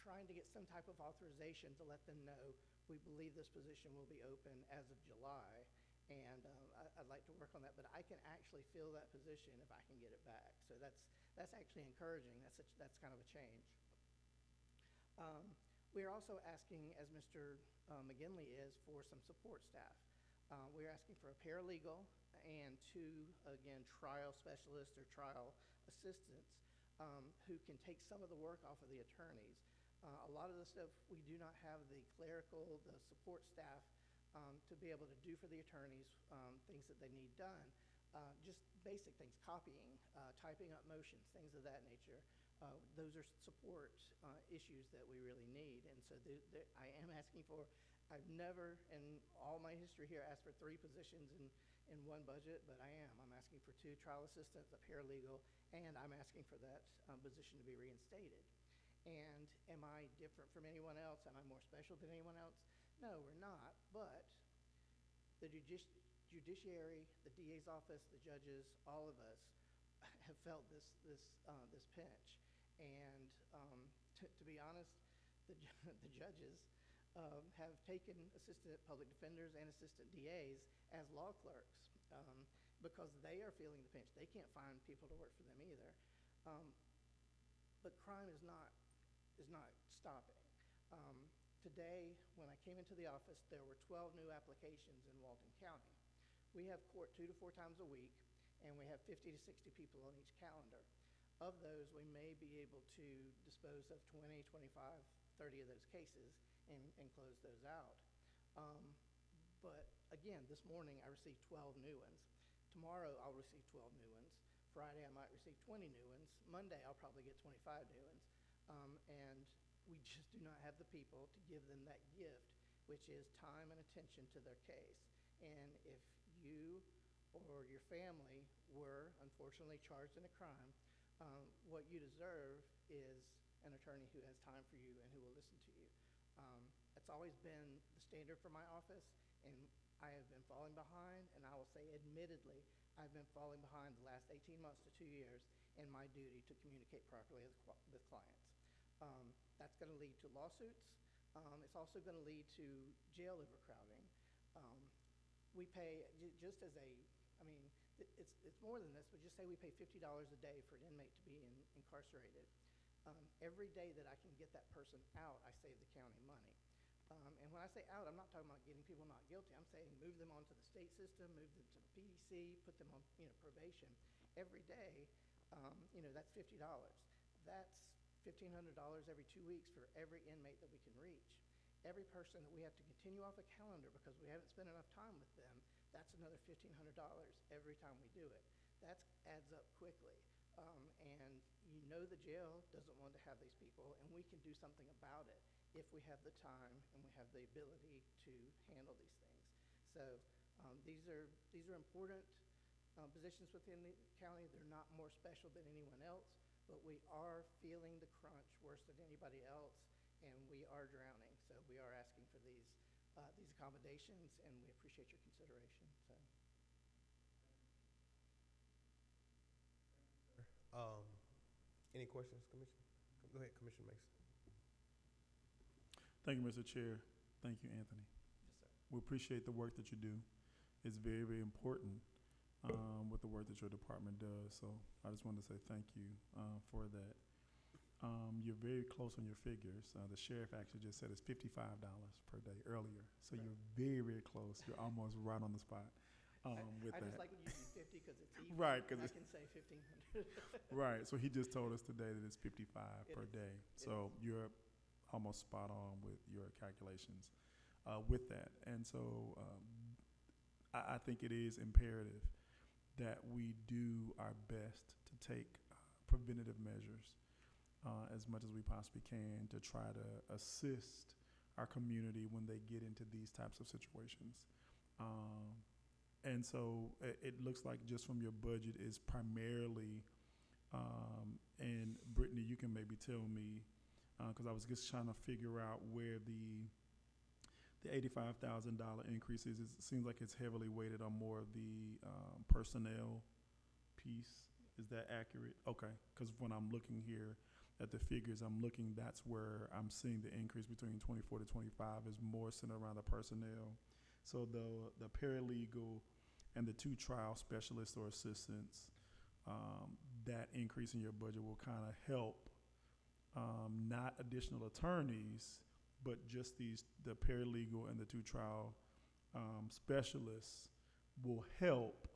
trying to get some type of authorization to let them know we believe this position will be open as of July. And I'd like to work on that, but I can actually fill that position if I can get it back. So that's actually encouraging. That's kind of a change. We are also asking, as Mr. McGinley is, for some support staff. We're asking for a paralegal and 2, again, trial specialists or trial assistants who can take some of the work off of the attorneys. A lot of the stuff, we do not have the clerical, the support staff to be able to do for the attorneys things that they need done. Just basic things, copying, typing up motions, things of that nature. Those are support issues that we really need. And so I am asking for, I've never in all my history here asked for 3 positions in one budget, but I am. I'm asking for 2 trial assistants, a paralegal, and I'm asking for that position to be reinstated. And am I different from anyone else? Am I more special than anyone else? No, we're not. But the judiciary, the DA's office, the judges, all of us have felt this pinch. And to be honest, the judges have taken assistant public defenders and assistant DAs as law clerks because they are feeling the pinch. They can't find people to work for them either. But crime is not stopping. Today, when I came into the office, there were 12 new applications in Walton County. We have court 2 to 4 times a week, and we have 50 to 60 people on each calendar. Of those, we may be able to dispose of 20, 25, 30 of those cases and close those out. But again, this morning I received 12 new ones. Tomorrow I'll receive 12 new ones. Friday I might receive 20 new ones. Monday I'll probably get 25 new ones. And we just do not have the people to give them that gift, which is time and attention to their case. And if you or your family were unfortunately charged in a crime, what you deserve is an attorney who has time for you and who will listen to you. That's always been the standard for my office, and I have been falling behind, and I will say admittedly, I've been falling behind the last 18 months to 2 years in my duty to communicate properly with clients. That's going to lead to lawsuits. It's also going to lead to jail overcrowding. We pay, just as a, I mean, it's more than this, but just say we pay $50 a day for an inmate to be incarcerated. Every day that I can get that person out, I save the county money. And when I say out, I'm not talking about getting people not guilty. I'm saying move them onto the state system, move them to the PDC, put them on probation. Every day, that's $50. That's $1,500 every 2 weeks for every inmate that we can reach. Every person that we have to continue off a calendar because we haven't spent enough time with them, that's another $1,500 every time we do it. That adds up quickly. And the jail doesn't want to have these people, and we can do something about it if we have the time and we have the ability to handle these things. So these are important positions within the county. They're not more special than anyone else, but we are feeling the crunch worse than anybody else, and we are drowning. So we are asking for these accommodations, and we appreciate your consideration. So. Any questions, Commissioner? Go ahead, Commissioner Mason. Thank you, Mr. Chair. Thank you, Anthony. Yes, sir. We appreciate the work that you do. It's very, very important with the work that your department does. So I just wanted to say thank you for that. You're very close on your figures. The sheriff actually just said it's $55 per day earlier. So Right. You're very, very close. You're almost right on the spot with I that. just like when you do 50 because it's even. Right, 'cause I it's- can say 1,500. Right. So he just told us today that it's 55 It per is. day. It So you're almost spot on with your calculations with that. And so I think it is imperative that we do our best to take preventative measures as much as we possibly can to try to assist our community when they get into these types of situations. And so it looks like just from your budget is primarily, and Brittany, you can maybe tell me, because I was just trying to figure out where the $85,000 increase is. It seems like it's heavily weighted on more of the personnel piece. Is that accurate? Okay, because when I'm looking here at the figures, that's where I'm seeing the increase between 24 to 25 is more centered around the personnel. So the paralegal and the 2 trial specialists or assistants, that increase in your budget will kind of help, not additional attorneys, but just the paralegal and the 2 trial specialists will help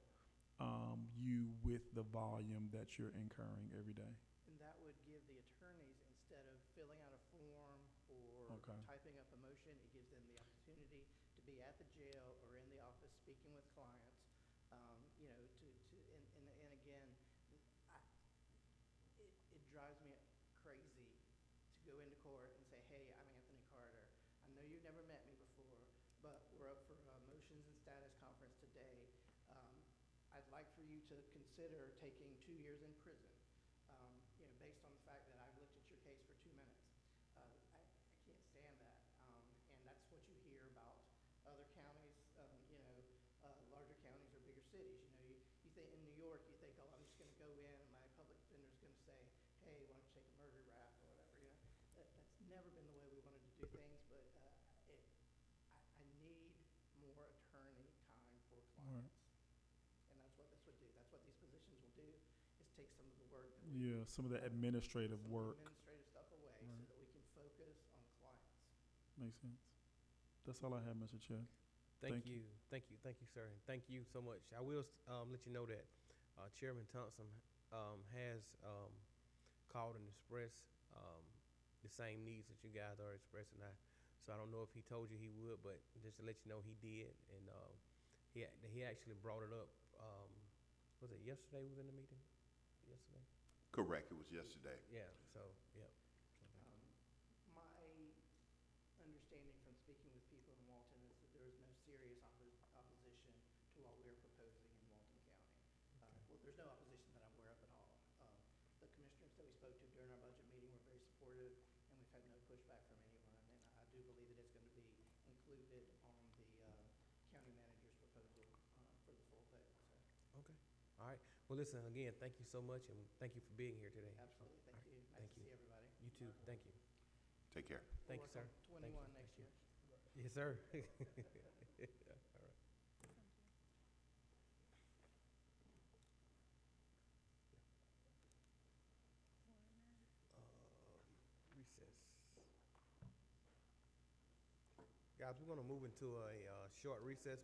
you with the volume that you're incurring every day. And that would give the attorneys, instead of filling out a form or Okay. typing up a motion, it gives them the opportunity to be at the jail or in the office speaking with clients, you know, and again, I, it drives me crazy to go into court and say, hey, I'm Anthony Carter. I know you've never met me before, but we're up for a motions and status conference today. I'd like for you to consider taking 2 years in prison, you know, based on the fact that I've looked at your case for 2 minutes. I can't stand that. And that's what you hear about other counties, you know, larger counties or bigger cities. You know, you think in New York, you think, oh, I'm just going to go in and my public defender is going to say, hey, why don't you take a murder rap or whatever, you know. That's never been the way we wanted to do things, but I need more attorney time for clients. And that's what this would do. That's what these positions will do, is take some of the work that we Yeah, some of the administrative some of the work. administrative stuff away so Right. that we can focus on clients. Makes sense. That's all I have, Mr. Chair. Thank Thank you. you, thank you, thank you, sir, and thank you so much. I will let you know that Chairman Thompson has called and expressed the same needs that you guys are expressing. So I don't know if he told you he would, but just to let you know, he did, and he actually brought it up. Was it yesterday? We was in the meeting yesterday. Correct, it was yesterday. Yeah. So yeah. My understanding from speaking with people in Walton is that there is no serious opposition to what we are proposing in Walton County. Well, there's no opposition that I'm aware of at all. The commissioners that we spoke to during our budget meeting were very supportive, and we've had no pushback from anyone. And I do believe that it's going to be included on the county manager's proposal for the full pay. So. Okay. All right. Well, listen, again, thank you so much, and thank you for being here today. Absolutely, thank you. Nice Thank to you. see everybody. You too. Thank you. Take care. Thank We'll you, sir. work on Thank 21 you. next Thank year. you. Yes, sir. All right. Recess. Guys, we're going to move into a short recess.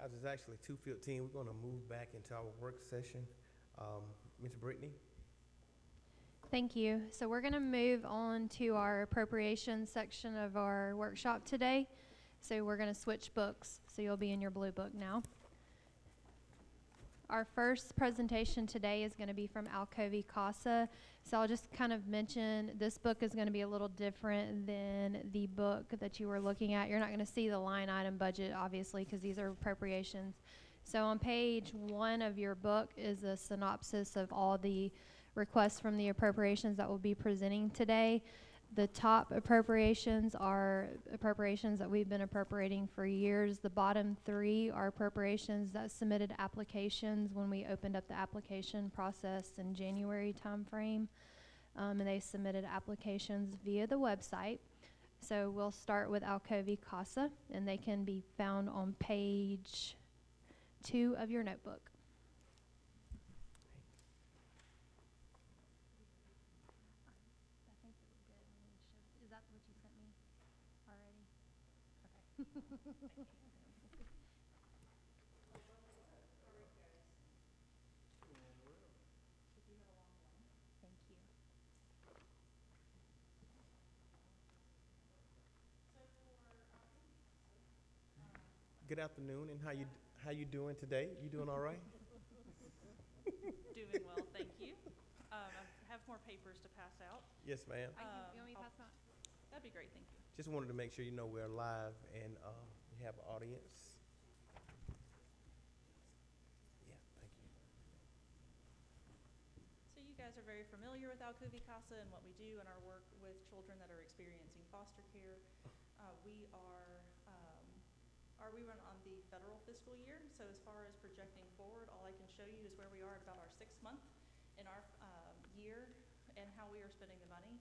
Guys, it's actually 2:15. We're going to move back into our work session. Ms. Brittany? Thank you. So we're going to move on to our appropriations section of our workshop today. So we're going to switch books. So you'll be in your blue book now. Our first presentation today is going to be from Alcovy Casa. So I'll just kind of mention this book is going to be a little different than the book that you were looking at. You're not going to see the line item budget, obviously, because these are appropriations. So on page 1 of your book is a synopsis of all the requests from the appropriations that we'll be presenting today. The top appropriations are appropriations that we've been appropriating for years. The bottom 3 are appropriations that submitted applications when we opened up the application process in January timeframe. And they submitted applications via the website. So we'll start with Alcovy Casa, and they can be found on page 2 of your notebook. Is that what you sent me already? Okay. Thank you. Good afternoon, and how you doing today? You doing all right? Doing well, thank you. I have more papers to pass out. Yes, ma'am. You want me to pass them out? That'd be great, thank you. Just wanted to make sure you know we're live and we have an audience. Yeah, thank you. So you guys are very familiar with Alcovy Casa and what we do in our work with children that are experiencing foster care. We run on the federal fiscal year, so as far as projecting forward, all I can show you is where we are at about our 6th month in our year and how we are spending the money.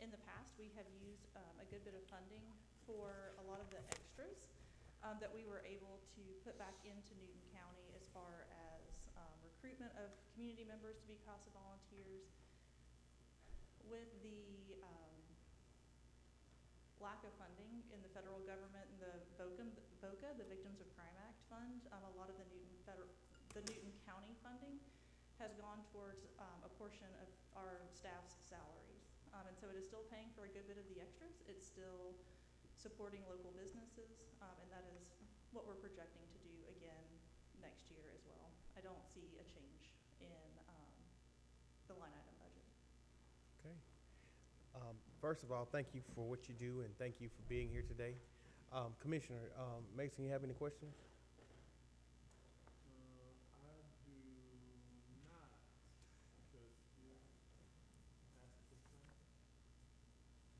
In the past, we have used a good bit of funding for a lot of the extras that we were able to put back into Newton County as far as recruitment of community members to be CASA volunteers. With the lack of funding in the federal government and the BOCA, the Victims of Crime Act fund, a lot of the Newton County funding has gone towards a portion of our staff's salaries. And so it is still paying for a good bit of the extras. It's still supporting local businesses, and that is what we're projecting to do again next year as well. I don't see a change in the line item budget. Okay. First of all, thank you for what you do, and thank you for being here today. Commissioner Mason, you have any questions? I do not, because you asked the question.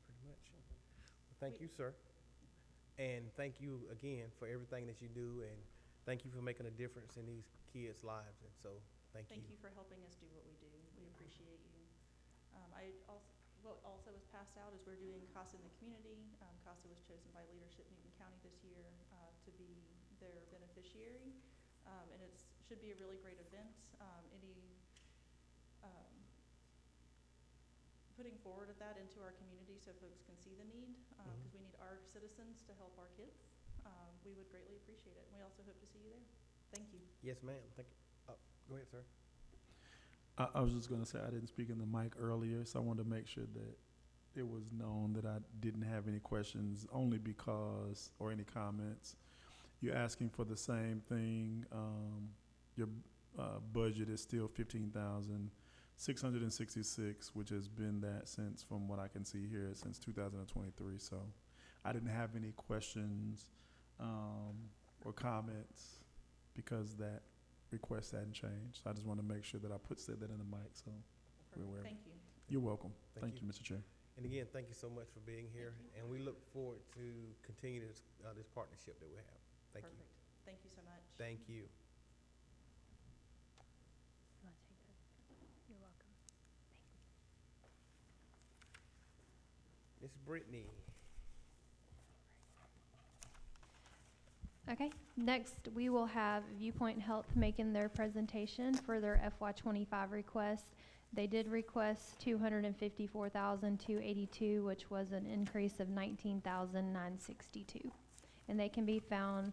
Pretty much. Well, thank you, sir. And thank you again for everything that you do, and thank you for making a difference in these kids' lives. And so, thank you. Thank you for helping us do what we do. We appreciate you. What also was passed out is we're doing CASA in the community. CASA was chosen by Leadership Newton County this year to be their beneficiary. And it should be a really great event. Putting forward of that into our community so folks can see the need, because we need our citizens to help our kids. We would greatly appreciate it. And we also hope to see you there. Thank you. Yes, ma'am. Thank you. Go ahead, sir. I was just going to say I didn't speak in the mic earlier, so I wanted to make sure that it was known that I didn't have any questions, only because, or any comments. You're asking for the same thing. Your budget is still $15,666, which has been that since, from what I can see here, since 2023. So I didn't have any questions or comments because that request hadn't changed. So I just want to make sure that I said that in the mic, so we're aware. Thank you. You're welcome. Thank Thank you, Mr. Chair. And again, thank you so much for being here, and we look forward to continue this partnership that we have. Thank you. Perfect. Thank you so much. Thank you. You want to take this? You're welcome. Miss Brittany. Okay, next we will have Viewpoint Health making their presentation for their FY25 request. They did request $254,282, which was an increase of $19,962. And they can be found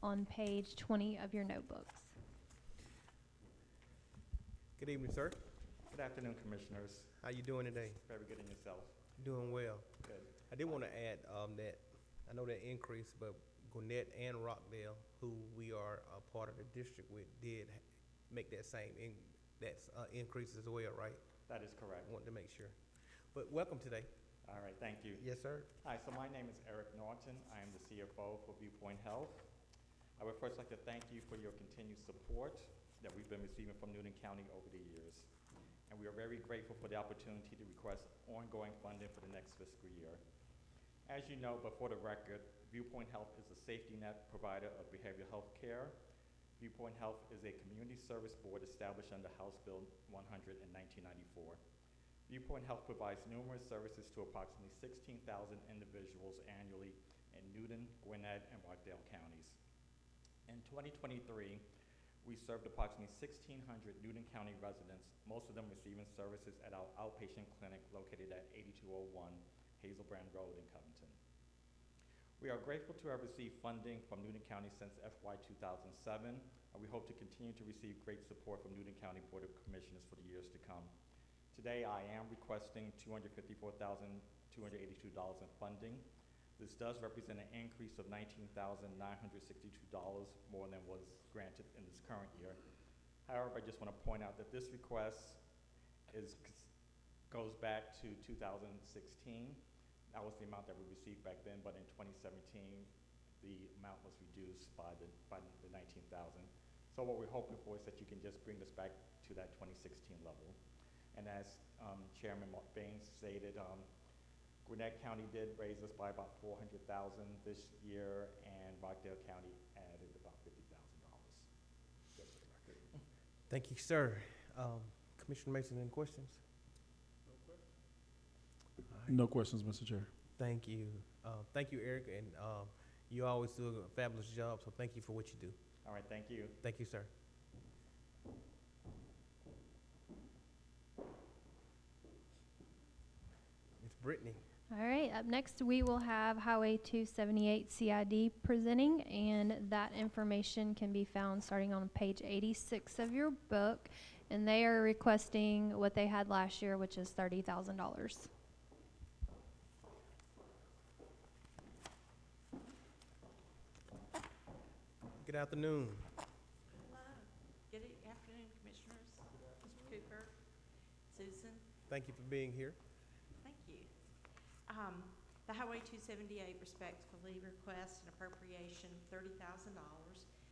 on page 20 of your notebooks. Good evening, sir. Good afternoon, Commissioners. How you doing today? Very good in yourself. Doing well. Good. I did want to add that I know that increase, but Gwinnett and Rockdale, who we are a part of the district with, did make that same increase as well, right? That is correct. I wanted to make sure. But welcome today. All right, thank you. Yes, sir. Hi, so my name is Eric Norton. I am the CFO for Viewpoint Health. I would first like to thank you for your continued support that we've been receiving from Newton County over the years. And we are very grateful for the opportunity to request ongoing funding for the next fiscal year. As you know, but for the record, Viewpoint Health is a safety net provider of behavioral health care. Viewpoint Health is a community service board established under House Bill 100 in 1994. Viewpoint Health provides numerous services to approximately 16,000 individuals annually in Newton, Gwinnett, and Rockdale counties. In 2023, we served approximately 1,600 Newton County residents, most of them receiving services at our outpatient clinic located at 8201 Hazelbrand Road in Covington. We are grateful to have received funding from Newton County since FY 2007, and we hope to continue to receive great support from Newton County Board of Commissioners for the years to come. Today, I am requesting $254,282 in funding. This does represent an increase of $19,962 more than was granted in this current year. However, I just want to point out that this request goes back to 2016. That was the amount that we received back then, but in 2017, the amount was reduced by the 19,000. So what we're hoping for is that you can just bring this back to that 2016 level. And as Chairman Baines stated, Gwinnett County did raise us by about $400,000 this year, and Rockdale County added about $50,000. Just for the record. Thank you, sir. Commissioner Mason, any questions? No questions, Mr. Chair. Thank you. Thank you, Eric, and you always do a fabulous job, so thank you for what you do. All right, thank you. Thank you, sir. Ms. Brittany. All right, up next we will have Highway 278 CID presenting, and that information can be found starting on page 86 of your book, and they are requesting what they had last year, which is $30,000. Good afternoon. Hello. Good afternoon, Commissioners. Mr. Cooper, Susan. Thank you for being here. Thank you. The Highway 278 respectfully requests an appropriation of $30,000.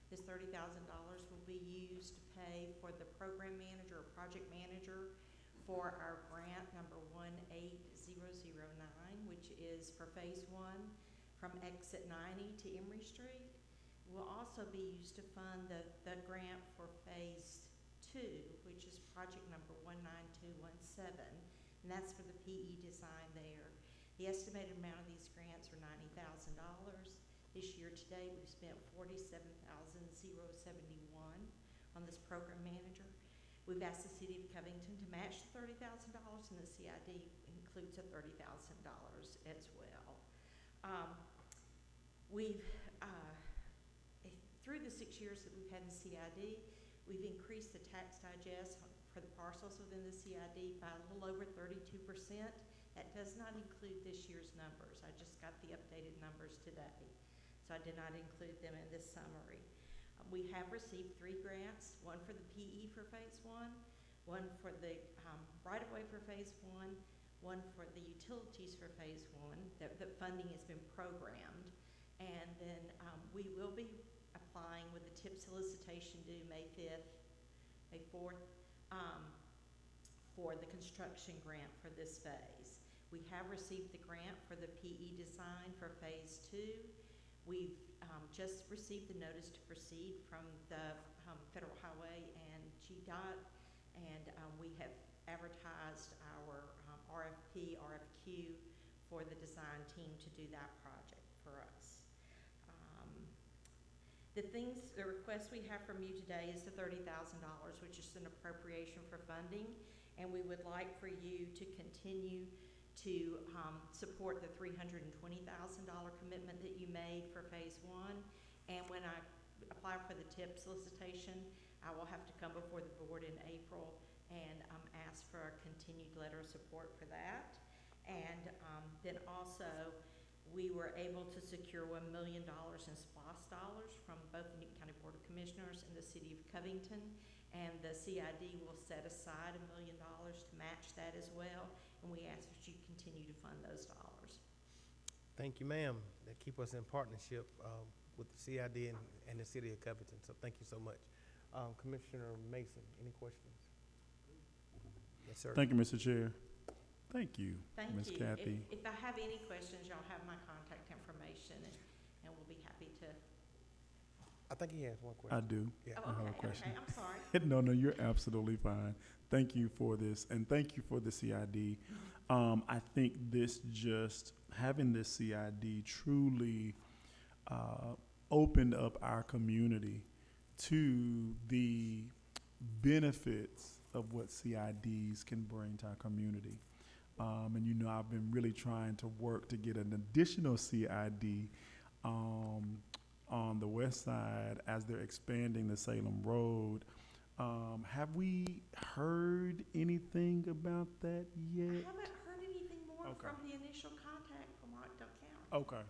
This $30,000 will be used to pay for the program manager or project manager for our grant number 18009, which is for phase 1 from exit 90 to Emory Street. Will also be used to fund the grant for phase 2, which is project number 19217, and that's for the PE design there. The estimated amount of these grants are $90,000. This year to date, we've spent $47,071 on this program manager. We've asked the City of Covington to match the $30,000, and the CID includes a $30,000 as well. Through the 6 years that we've had the CID, we've increased the tax digest for the parcels within the CID by a little over 32%. That does not include this year's numbers. I just got the updated numbers today, so I did not include them in this summary. We have received 3 grants, one for the PE for phase 1, one for the right-of-way for phase 1, one for the utilities for phase 1. The funding has been programmed, and then we will be applying with the tip solicitation due May 4th, for the construction grant for this phase. We have received the grant for the PE design for phase 2. We've just received the notice to proceed from the Federal Highway and GDOT, and we have advertised our RFQ for the design team to do that project for us. The request we have from you today is the $30,000, which is an appropriation for funding, and we would like for you to continue to support the $320,000 commitment that you made for phase 1, And when I apply for the tip solicitation, I will have to come before the board in April and ask for a continued letter of support for that. And then also, we were able to secure $1 million in SPOS dollars from both the Newton County Board of Commissioners and the City of Covington. And the CID will set aside $1 million to match that as well. And we ask that you continue to fund those dollars. Thank you, ma'am. That keep us in partnership with the CID and the City of Covington. So thank you so much. Commissioner Mason, any questions? Yes, sir. Thank you, Mr. Chair. Thank you, Thank Ms. you. Kathy. If I have any questions, y'all have my contact information, and we'll be happy to. I think he has one I question. do. Yeah. Oh, I have a okay, question. okay, I'm sorry. No, you're absolutely fine. Thank you for this, and thank you for the CID. I think having this CID truly opened up our community to the benefits of what CIDs can bring to our community. And you know, I've been really trying to work to get an additional CID on the west side as they're expanding the Salem Road. Have we heard anything about that yet? I haven't heard anything more Okay. from the initial contact from Rockdale County. Okay.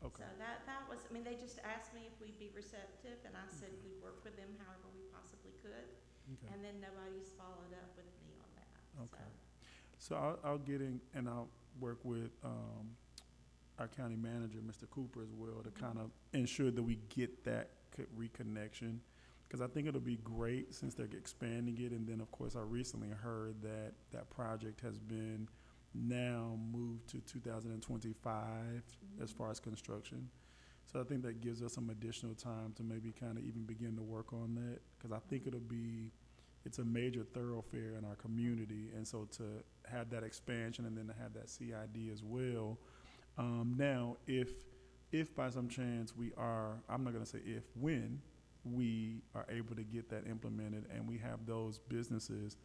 Okay. So that was, I mean, they just asked me if we'd be receptive, and I said we'd work with them however we possibly could. Okay. And then nobody's followed up with me on that. Okay. So I'll get in and I'll work with our county manager, Mr. Cooper, as well, to kind of ensure that we get that reconnection. Because I think it'll be great since they're expanding it. And then, of course, I recently heard that that project has been now moved to 2025 as far as construction. So I think that gives us some additional time to maybe kind of even begin to work on that. Because I think it's a major thoroughfare in our community. And so to have that expansion and then to have that CID as well. Now, if by some chance I'm not going to say if, when we are able to get that implemented and we have those businesses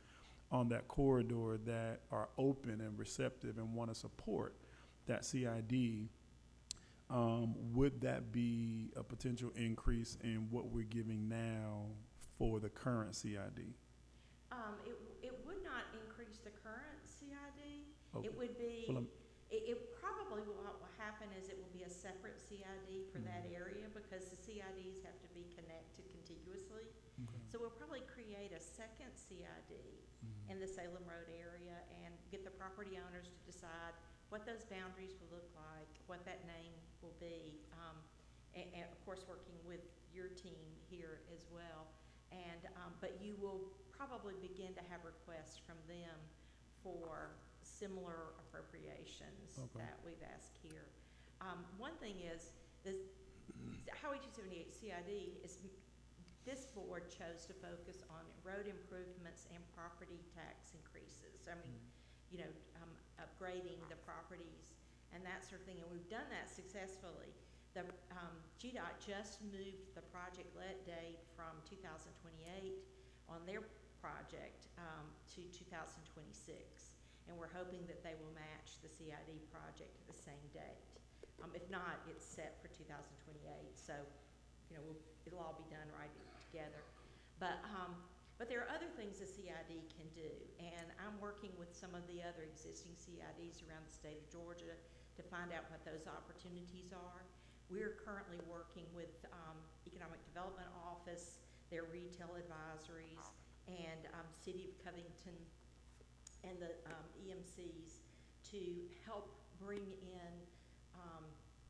on that corridor that are open and receptive and want to support that CID, would that be a potential increase in what we're giving now for the current CID? It would not increase the current CID. Okay. It would be, Well, it probably what will happen is it will be a separate CID for that area because the CIDs have to be connected contiguously. Okay. So we'll probably create a second CID in the Salem Road area and get the property owners to decide what those boundaries will look like, what that name will be, and of course working with your team here as well. And but you will probably begin to have requests from them for similar appropriations that we've asked here. One thing is the Highway 278 CID is this board chose to focus on road improvements and property tax increases. I mean, you know, upgrading the properties and that sort of thing, and we've done that successfully. The GDOT just moved the project let date from 2028 on their project to 2026, and we're hoping that they will match the CID project at the same date. If not, it's set for 2028, so you know it'll all be done right together. But there are other things the CID can do, and I'm working with some of the other existing CIDs around the state of Georgia to find out what those opportunities are. We're currently working with Economic Development Office, their retail advisories, and City of Covington and the EMCs to help bring in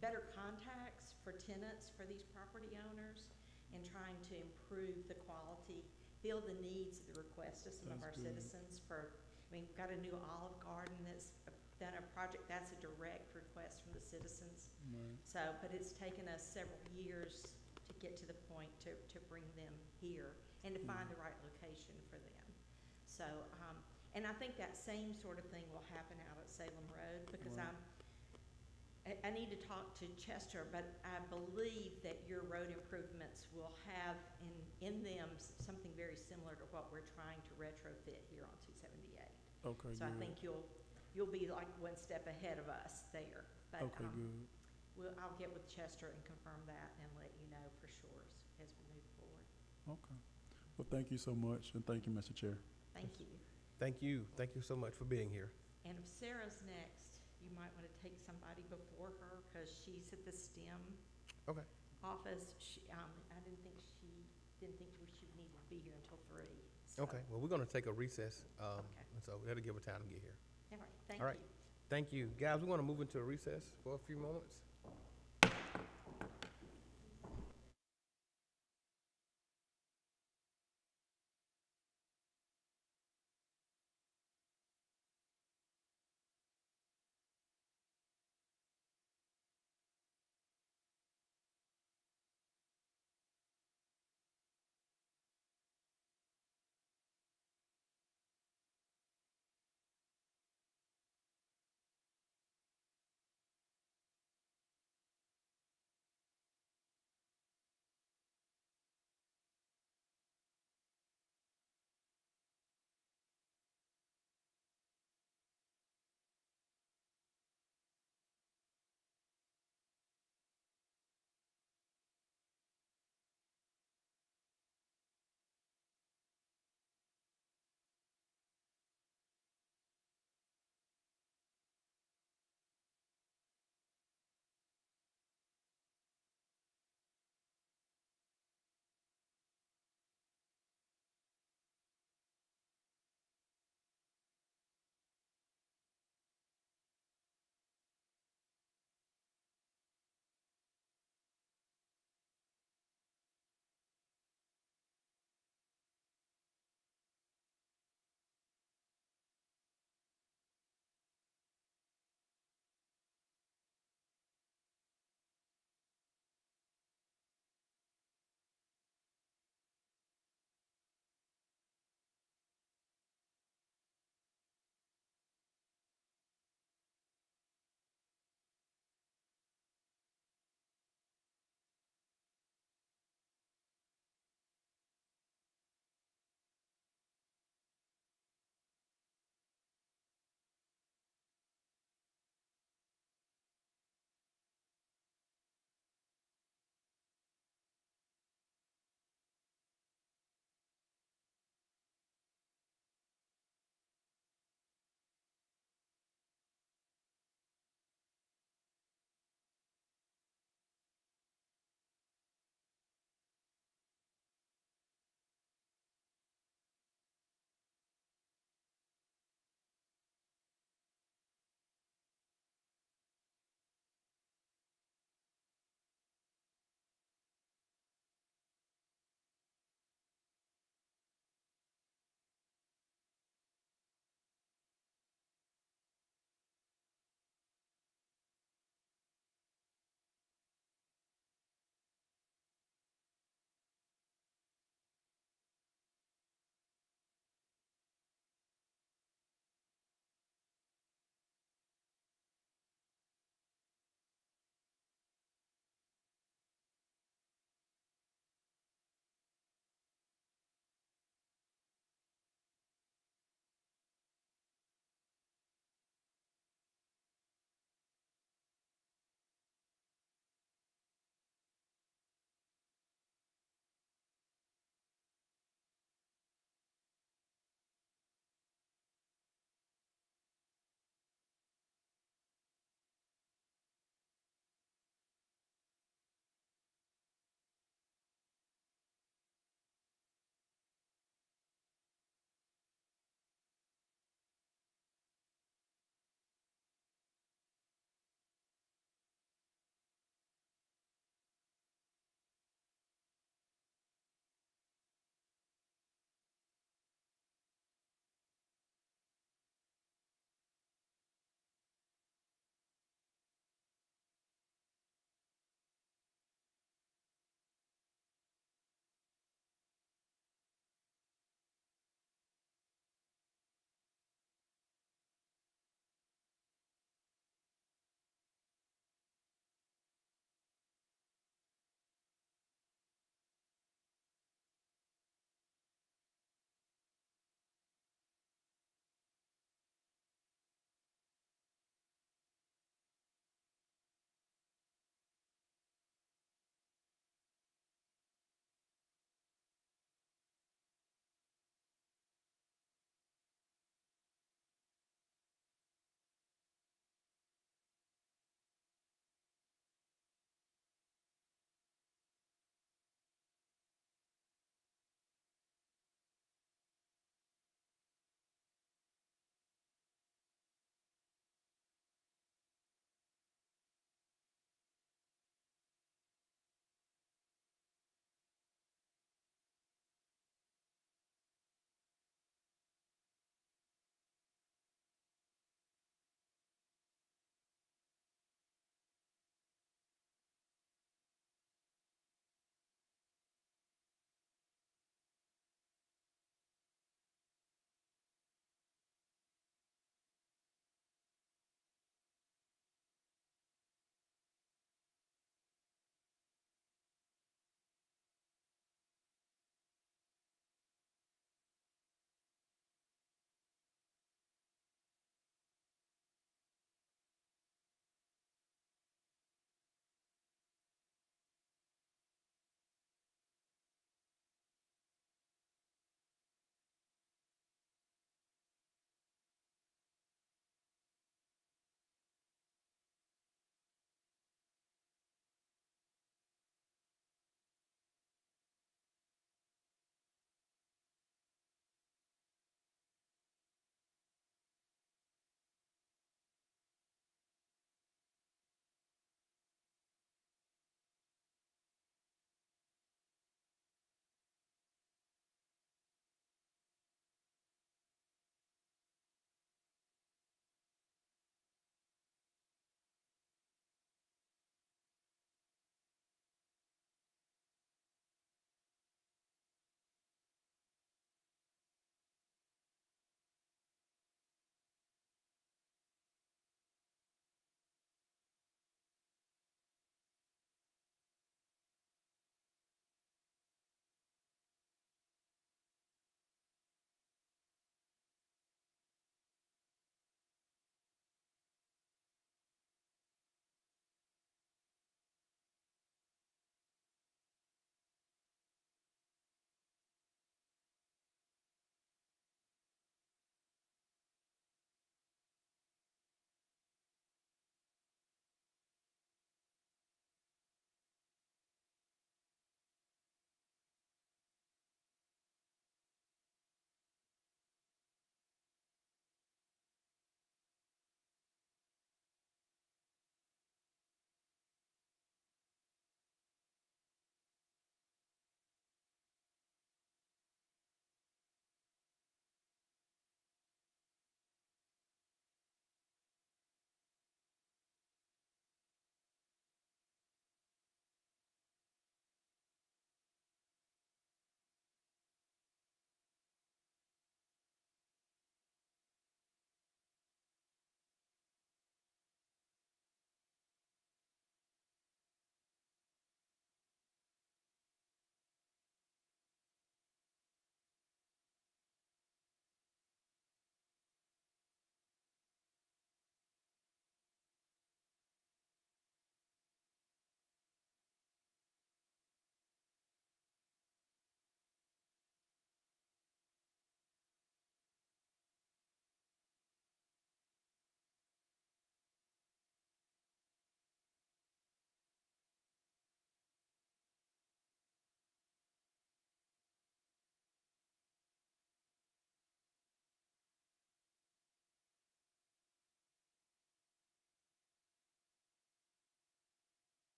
better contacts for tenants for these property owners and trying to improve the quality, fill the needs of the request of some of our citizens for, I mean, we've got a new Olive Garden that's done a project, that's a direct request from the citizens. So, but it's taken us several years to get to the point to bring them here and to find the right location for them. So, and I think that same sort of thing will happen out at Salem Road because I need to talk to Chester, but I believe that your road improvements will have in them something very similar to what we're trying to retrofit here on 278. Okay, so good. I think you'll be like one step ahead of us there. But, okay, good. I'll get with Chester and confirm that and let you know for sure as we move forward. Okay. Well, thank you so much, and thank you, Mr. Chair. Thank you. Thank you. Thank you so much for being here. And if Sarah's next, you might want to take somebody before her because she's at the STEM Okay. office. I didn't think she needed to be here until 3. So. Okay. Well, we're going to take a recess. Okay. And so we got to give her time to get here. All right. Thank All right. you. Thank you. Guys, we want to move into a recess for a few moments.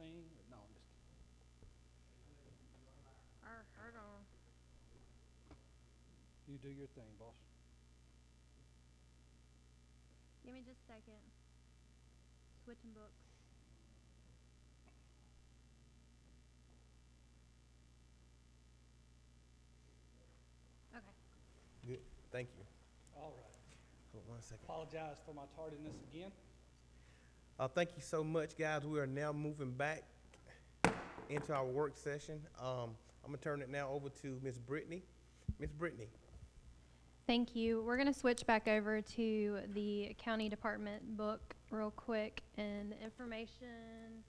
sing? No, I'm just kidding. You do your thing, boss. Give me just a second. Switching books. Okay. Good, thank you. All right. Hold on one second. Apologize for my tardiness again. Thank you so much, guys. We are now moving back into our work session. I'm gonna turn it now over to Miss Brittany. Miss Brittany. Thank you. We're going to switch back over to the county department book real quick, and the information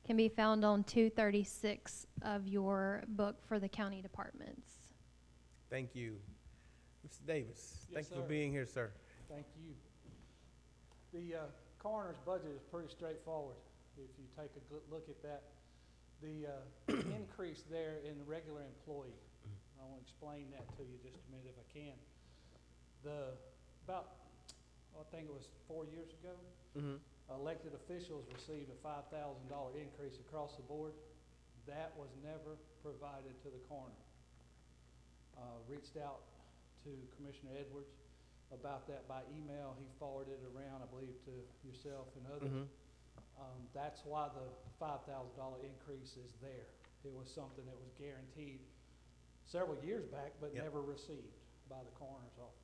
can be found on 236 of your book for the county departments. Thank you. Mr. Davis, Yes, thank you for sir. being here, sir. Thank you. The coroner's budget is pretty straightforward. If you take a good look at that, the increase there in the regular employee, I want to explain that to you just a minute if I can. I think it was 4 years ago, elected officials received a $5,000 increase across the board. That was never provided to the coroner. Reached out to Commissioner Edwards about that by email. He forwarded it around, I believe, to yourself and others. That's why the $5,000 increase is there. It was something that was guaranteed several years back, but Yep. never received by the coroner's office.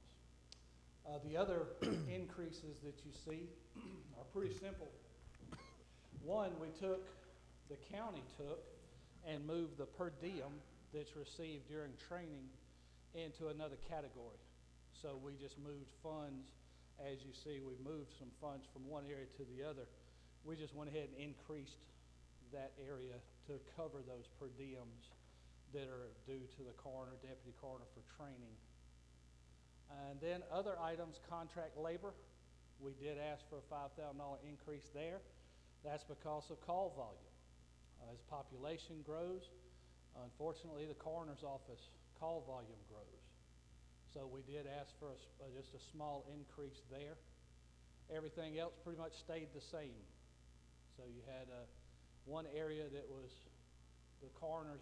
The other increases that you see are pretty simple. One, the county took and moved the per diem that's received during training into another category. So we just moved funds. As you see, we moved some funds from one area to the other. We just went ahead and increased that area to cover those per diems that are due to the coroner, deputy coroner for training. And then other items, contract labor, we did ask for a $5,000 increase there. That's because of call volume. As population grows, unfortunately, the coroner's office call volume grows. So we did ask for just a small increase there. Everything else pretty much stayed the same. So you had one area that was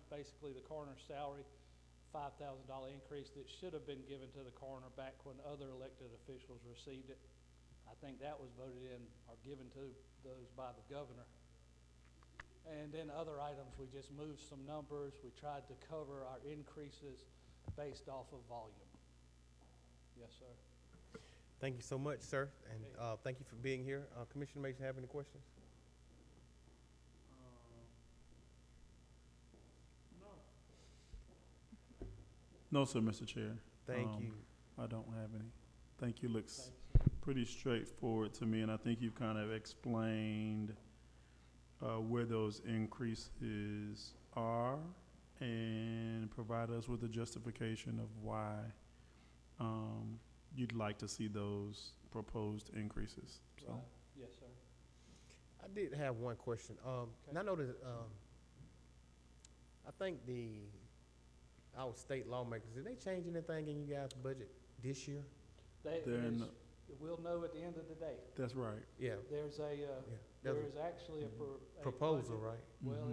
basically the coroner's salary, $5,000 increase that should have been given to the coroner back when other elected officials received it. I think that was voted in or given to those by the governor. And then other items, we just moved some numbers. We tried to cover our increases based off of volume. Yes, sir. Thank you so much, sir, and thank you for being here. Commissioner Mason, have any questions? No, sir, Mr. Chair. Thank you. I don't have any. Thank you. Looks pretty straightforward to me, and I think you've kind of explained where those increases are and provide us with a justification of why you'd like to see those proposed increases. So. Right. Yes, sir. I did have one question. And I know that I think our state lawmakers, did they change anything in you guys' budget this year? We'll know at the end of the day. That's right. Yeah. There's there is actually a proposal, budget. right? Well,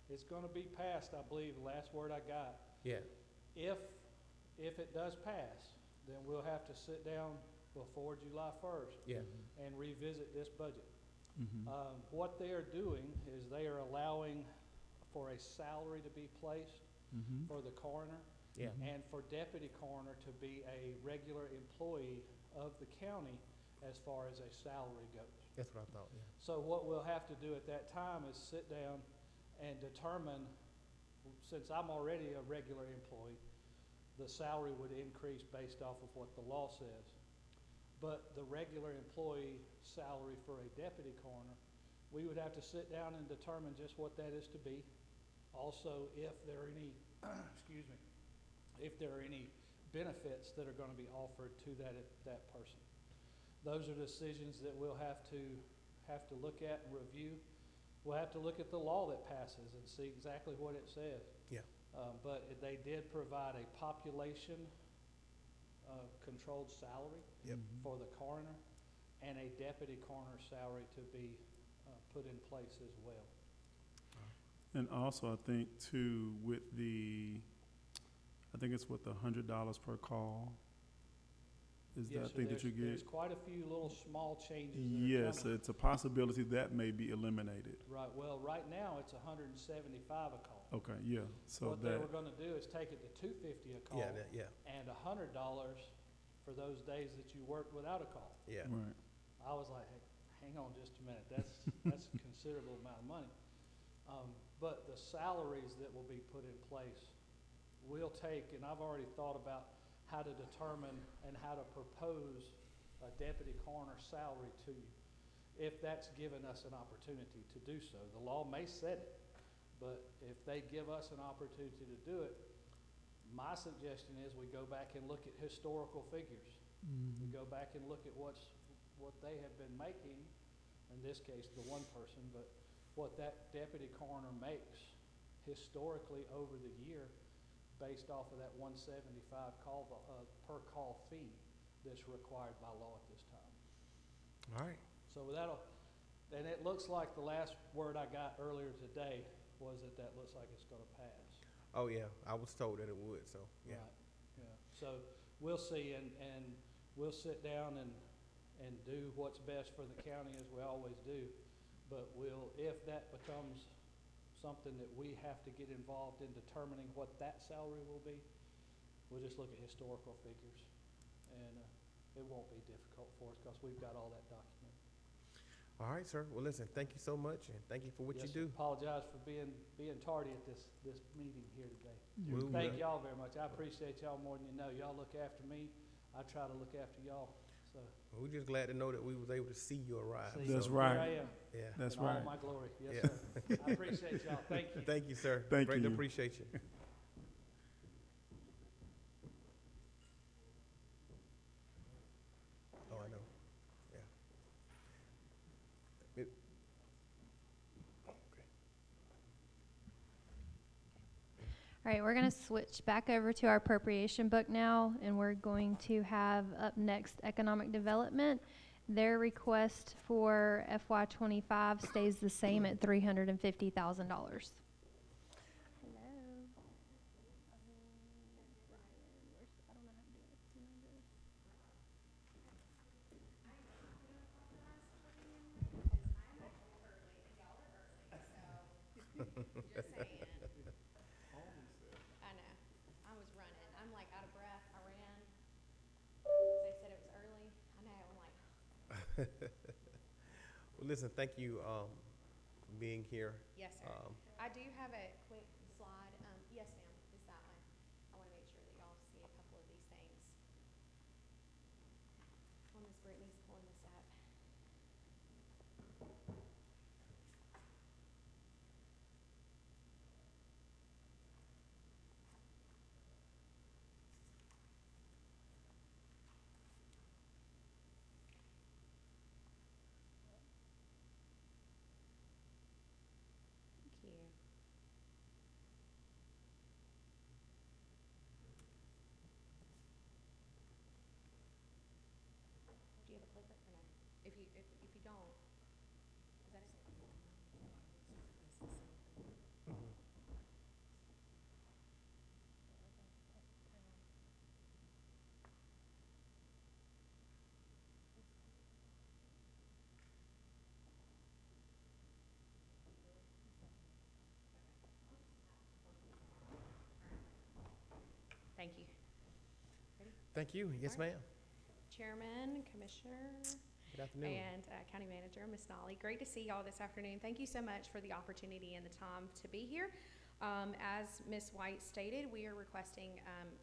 it's going to be passed, I believe. The last word I got. Yeah. If it does pass, then we'll have to sit down before July 1st and revisit this budget. What they are doing is they are allowing for a salary to be placed for the coroner and for deputy coroner to be a regular employee of the county as far as a salary goes. That's what I thought, yeah. So what we'll have to do at that time is sit down and determine, since I'm already a regular employee, the salary would increase based off of what the law says. But the regular employee salary for a deputy coroner, we would have to sit down and determine just what that is to be. Also, if there are any, if there are any benefits that are going to be offered to that person. Those are decisions that we'll have to look at and review. We'll have to look at the law that passes and see exactly what it says. Yeah. But they did provide a population controlled salary for the coroner and a deputy coroner salary to be put in place as well. And also, I think too, with I think it's with the $100 per call. Is Yes, that sir, thing that you there's get? quite a few little small changes that are Yes, coming. it's a possibility that may be eliminated. Right, well, right now, it's 175 a call. Okay, yeah, so What they that, were gonna do is take it to 250 a call. Yeah, And $100 for those days that you worked without a call. yeah. right, I was like, hey, hang on just a minute, that's a considerable amount of money. But the salaries that will be put in place will take, and I've already thought about how to determine and how to propose a deputy coroner's salary to you, if that's given us an opportunity to do so. The law may set it, but if they give us an opportunity to do it, my suggestion is we go back and look at historical figures. We go back and look at what they have been making, in this case, the one person, but what that deputy coroner makes historically over the year based off of that 175 per call fee that's required by law at this time. All right. So and it looks like the last word I got earlier today was that looks like it's gonna pass. Oh, yeah, I was told that it would, so, yeah. Right, yeah. So we'll see, and we'll sit down and do what's best for the county as we always do. But if that becomes something that we have to get involved in determining what that salary will be, we'll just look at historical figures. And it won't be difficult for us because we've got all that documented. All right, sir. Well, listen, thank you so much, and thank you for what Yes, you sir. do. Apologize for being tardy at this meeting here today. We'll, Thank y'all very much. I appreciate y'all more than you know. Y'all look after me. I try to look after y'all. So We're just glad to know that we was able to see you arrive. see, That's here right. I am. Yeah. that's in right. all my glory. Yes, Yeah. sir. I appreciate y'all. Thank you. Thank you, sir. Thank Greatly you. appreciate you. Oh, I know. Yeah. All right, we're going to switch back over to our appropriation book now, and we're going to have up next economic development. Their request for FY25 stays the same at $350,000. Just saying. I know. I was running. I'm like out of breath. I ran. They said it was early. I know. I'm like, Well, listen, thank you for being here. yes, sir. I do have a quick slide. Yes, ma'am. Is that one? I want to make sure that y'all see a couple of these things. While Miss Brittany's pulling this up. Thank you. Do you have a clicker or no? If you don't, is that it? Thank you. Ready? Thank you. Yes, All right. ma'am. Chairman, Commissioner, Good afternoon. and County Manager, Ms. Nolly. Great to see y'all this afternoon. Thank you so much for the opportunity and the time to be here. As Ms. White stated, we are requesting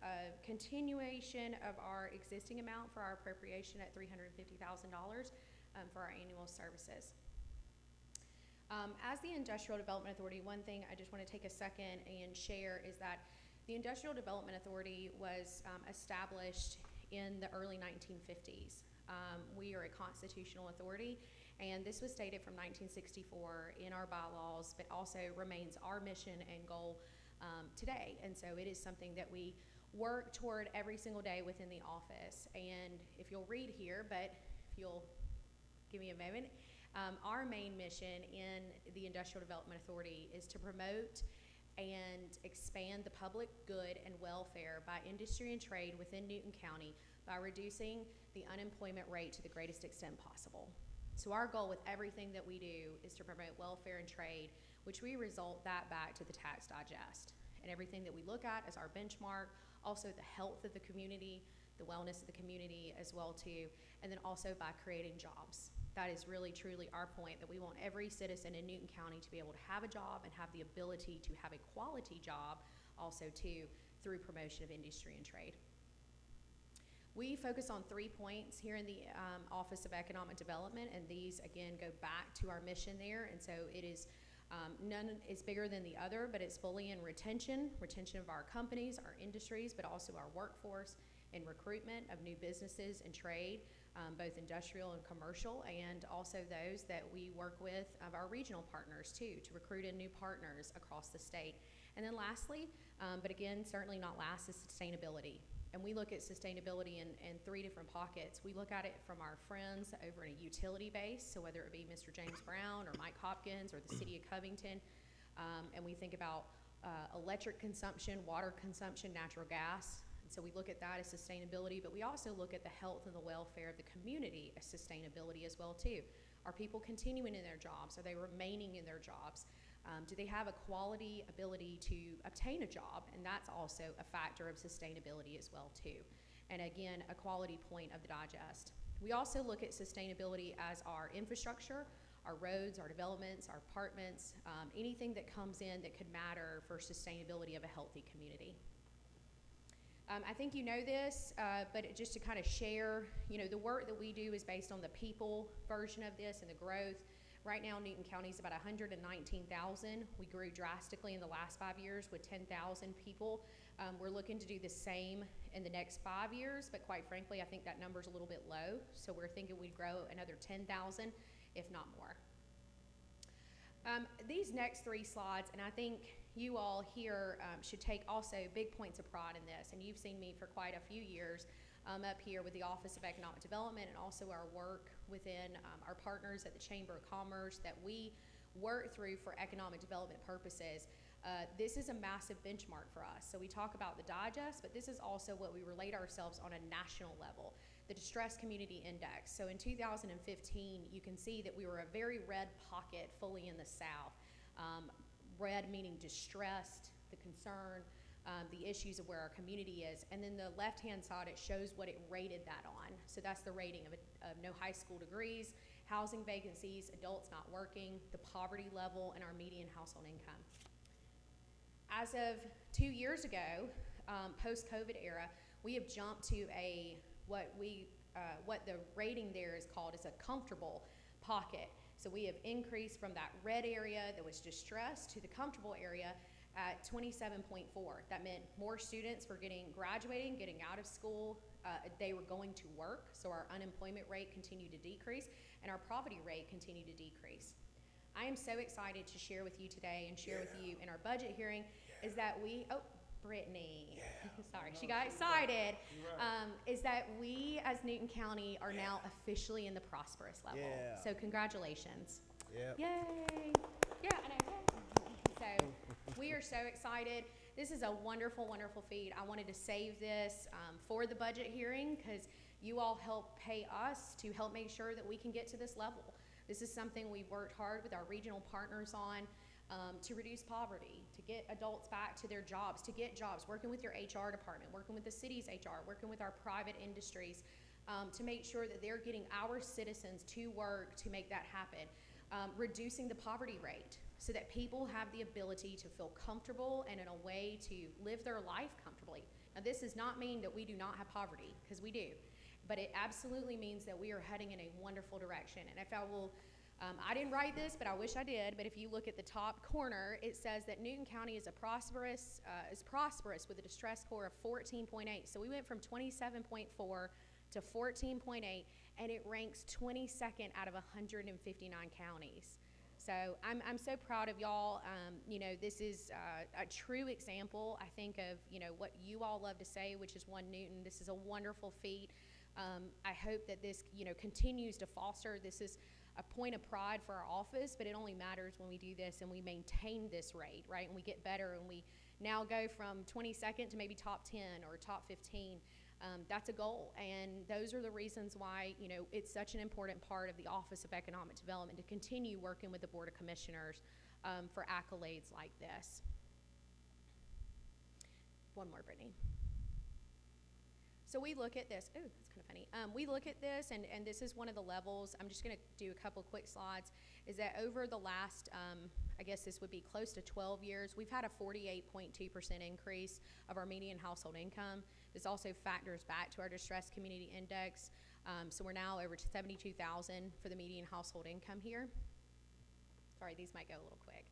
a continuation of our existing amount for our appropriation at $350,000 for our annual services. As the Industrial Development Authority, one thing I just want to take a second and share is that the Industrial Development Authority was established in the early 1950s. We are a constitutional authority, and this was stated from 1964 in our bylaws, but also remains our mission and goal today. And so it is something that we work toward every single day within the office. And if you'll read here, but if you'll give me a moment, Our main mission in the Industrial Development Authority is to promote and expand the public good and welfare by industry and trade within Newton County by reducing the unemployment rate to the greatest extent possible. So our goal with everything that we do is to promote welfare and trade, which we result that back to the tax digest. And everything that we look at as our benchmark, also the health of the community, the wellness of the community as well too, and then also by creating jobs. That is really truly our point, that we want every citizen in Newton County to be able to have a job and have the ability to have a quality job also too through promotion of industry and trade. We focus on 3 points here in the Office of Economic Development, and these again go back to our mission there, and so it is none is bigger than the other, but it's fully in retention of our companies, our industries, but also our workforce, and recruitment of new businesses and trade, both industrial and commercial, and also those that we work with of our regional partners too, to recruit in new partners across the state. And then lastly, but again, certainly not last, is sustainability. And we look at sustainability in 3 different pockets. We look at it from our friends over in a utility base, so whether it be Mr. James Brown or Mike Hopkins or the city of Covington, and we think about electric consumption, water consumption, natural gas. And so we look at that as sustainability, but we also look at the health and the welfare of the community as sustainability as well too. Are people continuing in their jobs? Are they remaining in their jobs? Do they have a quality ability to obtain a job? And that's also a factor of sustainability as well too. And again, a quality point of the digest. We also look at sustainability as our infrastructure, our roads, our developments, our apartments, anything that comes in that could matter for sustainability of a healthy community. I think you know this, but just to kind of share, the work that we do is based on the people version of this and the growth. Right now, Newton County is about 119,000. We grew drastically in the last 5 years with 10,000 people. We're looking to do the same in the next 5 years, but quite frankly, I think that number's a little bit low. So we're thinking we'd grow another 10,000, if not more. These next 3 slides, and I think you all here should take also big points of pride in this, and you've seen me for quite a few years up here with the Office of Economic Development and also our work within our partners at the Chamber of Commerce that we work through for economic development purposes. This is a massive benchmark for us. So we talk about the digest, but this is also what we relate ourselves on a national level, the Distressed Community Index. So in 2015, you can see that we were a very red pocket fully in the South. Red meaning distressed, the concern, the issues of where our community is. And then the left-hand side, it shows what it rated that on. So that's the rating of no high school degrees, housing vacancies, adults not working, the poverty level, and our median household income. As of 2 years ago, post-COVID era, we have jumped to what the rating there is called is a comfortable pocket. So we have increased from that red area that was distressed to the comfortable area at 27.4. That meant more students were graduating, getting out of school. They were going to work, so our unemployment rate continued to decrease, and our poverty rate continued to decrease. I am so excited to share with you today and share with you in our budget hearing is that Brittany, sorry, she got excited, is that we as Newton County are now officially in the prosperous level. Yeah. So congratulations. Yep. Yay. Yeah, I know. So we are so excited. This is a wonderful, wonderful feat. I wanted to save this for the budget hearing because you all help pay us to help make sure that we can get to this level. This is something we've worked hard with our regional partners on to reduce poverty, to get adults back to their jobs, to get jobs, working with your HR department, working with the city's HR, working with our private industries to make sure that they're getting our citizens to work to make that happen. Reducing the poverty rate so that people have the ability to feel comfortable and in a way to live their life comfortably. Now, this does not mean that we do not have poverty, because we do, but it absolutely means that we are heading in a wonderful direction. And if I will, I didn't write this, but I wish I did, but if you look at the top corner, it says that Newton County is prosperous with a distress score of 14.8. So we went from 27.4 to 14.8, and it ranks 22nd out of 159 counties. So I'm so proud of y'all. This is a true example, I think, of, what you all love to say, which is One Newton. This is a wonderful feat. I hope that this, continues to foster. This is a point of pride for our office, but it only matters when we do this and we maintain this rate, right? And we get better and we now go from 22nd to maybe top 10 or top 15. That's a goal, and those are the reasons why, you know, it's such an important part of the Office of Economic Development to continue working with the Board of Commissioners for accolades like this. One more, Brittany. So we look at this. Oh, that's kind of funny. We look at this, and this is one of the levels. I'm just going to do a couple quick slides. Is that over the last, I guess this would be close to 12 years, we've had a 48.2% increase of our median household income. This also factors back to our distressed community index. So we're now over 72,000 for the median household income here. Sorry, these might go a little quick.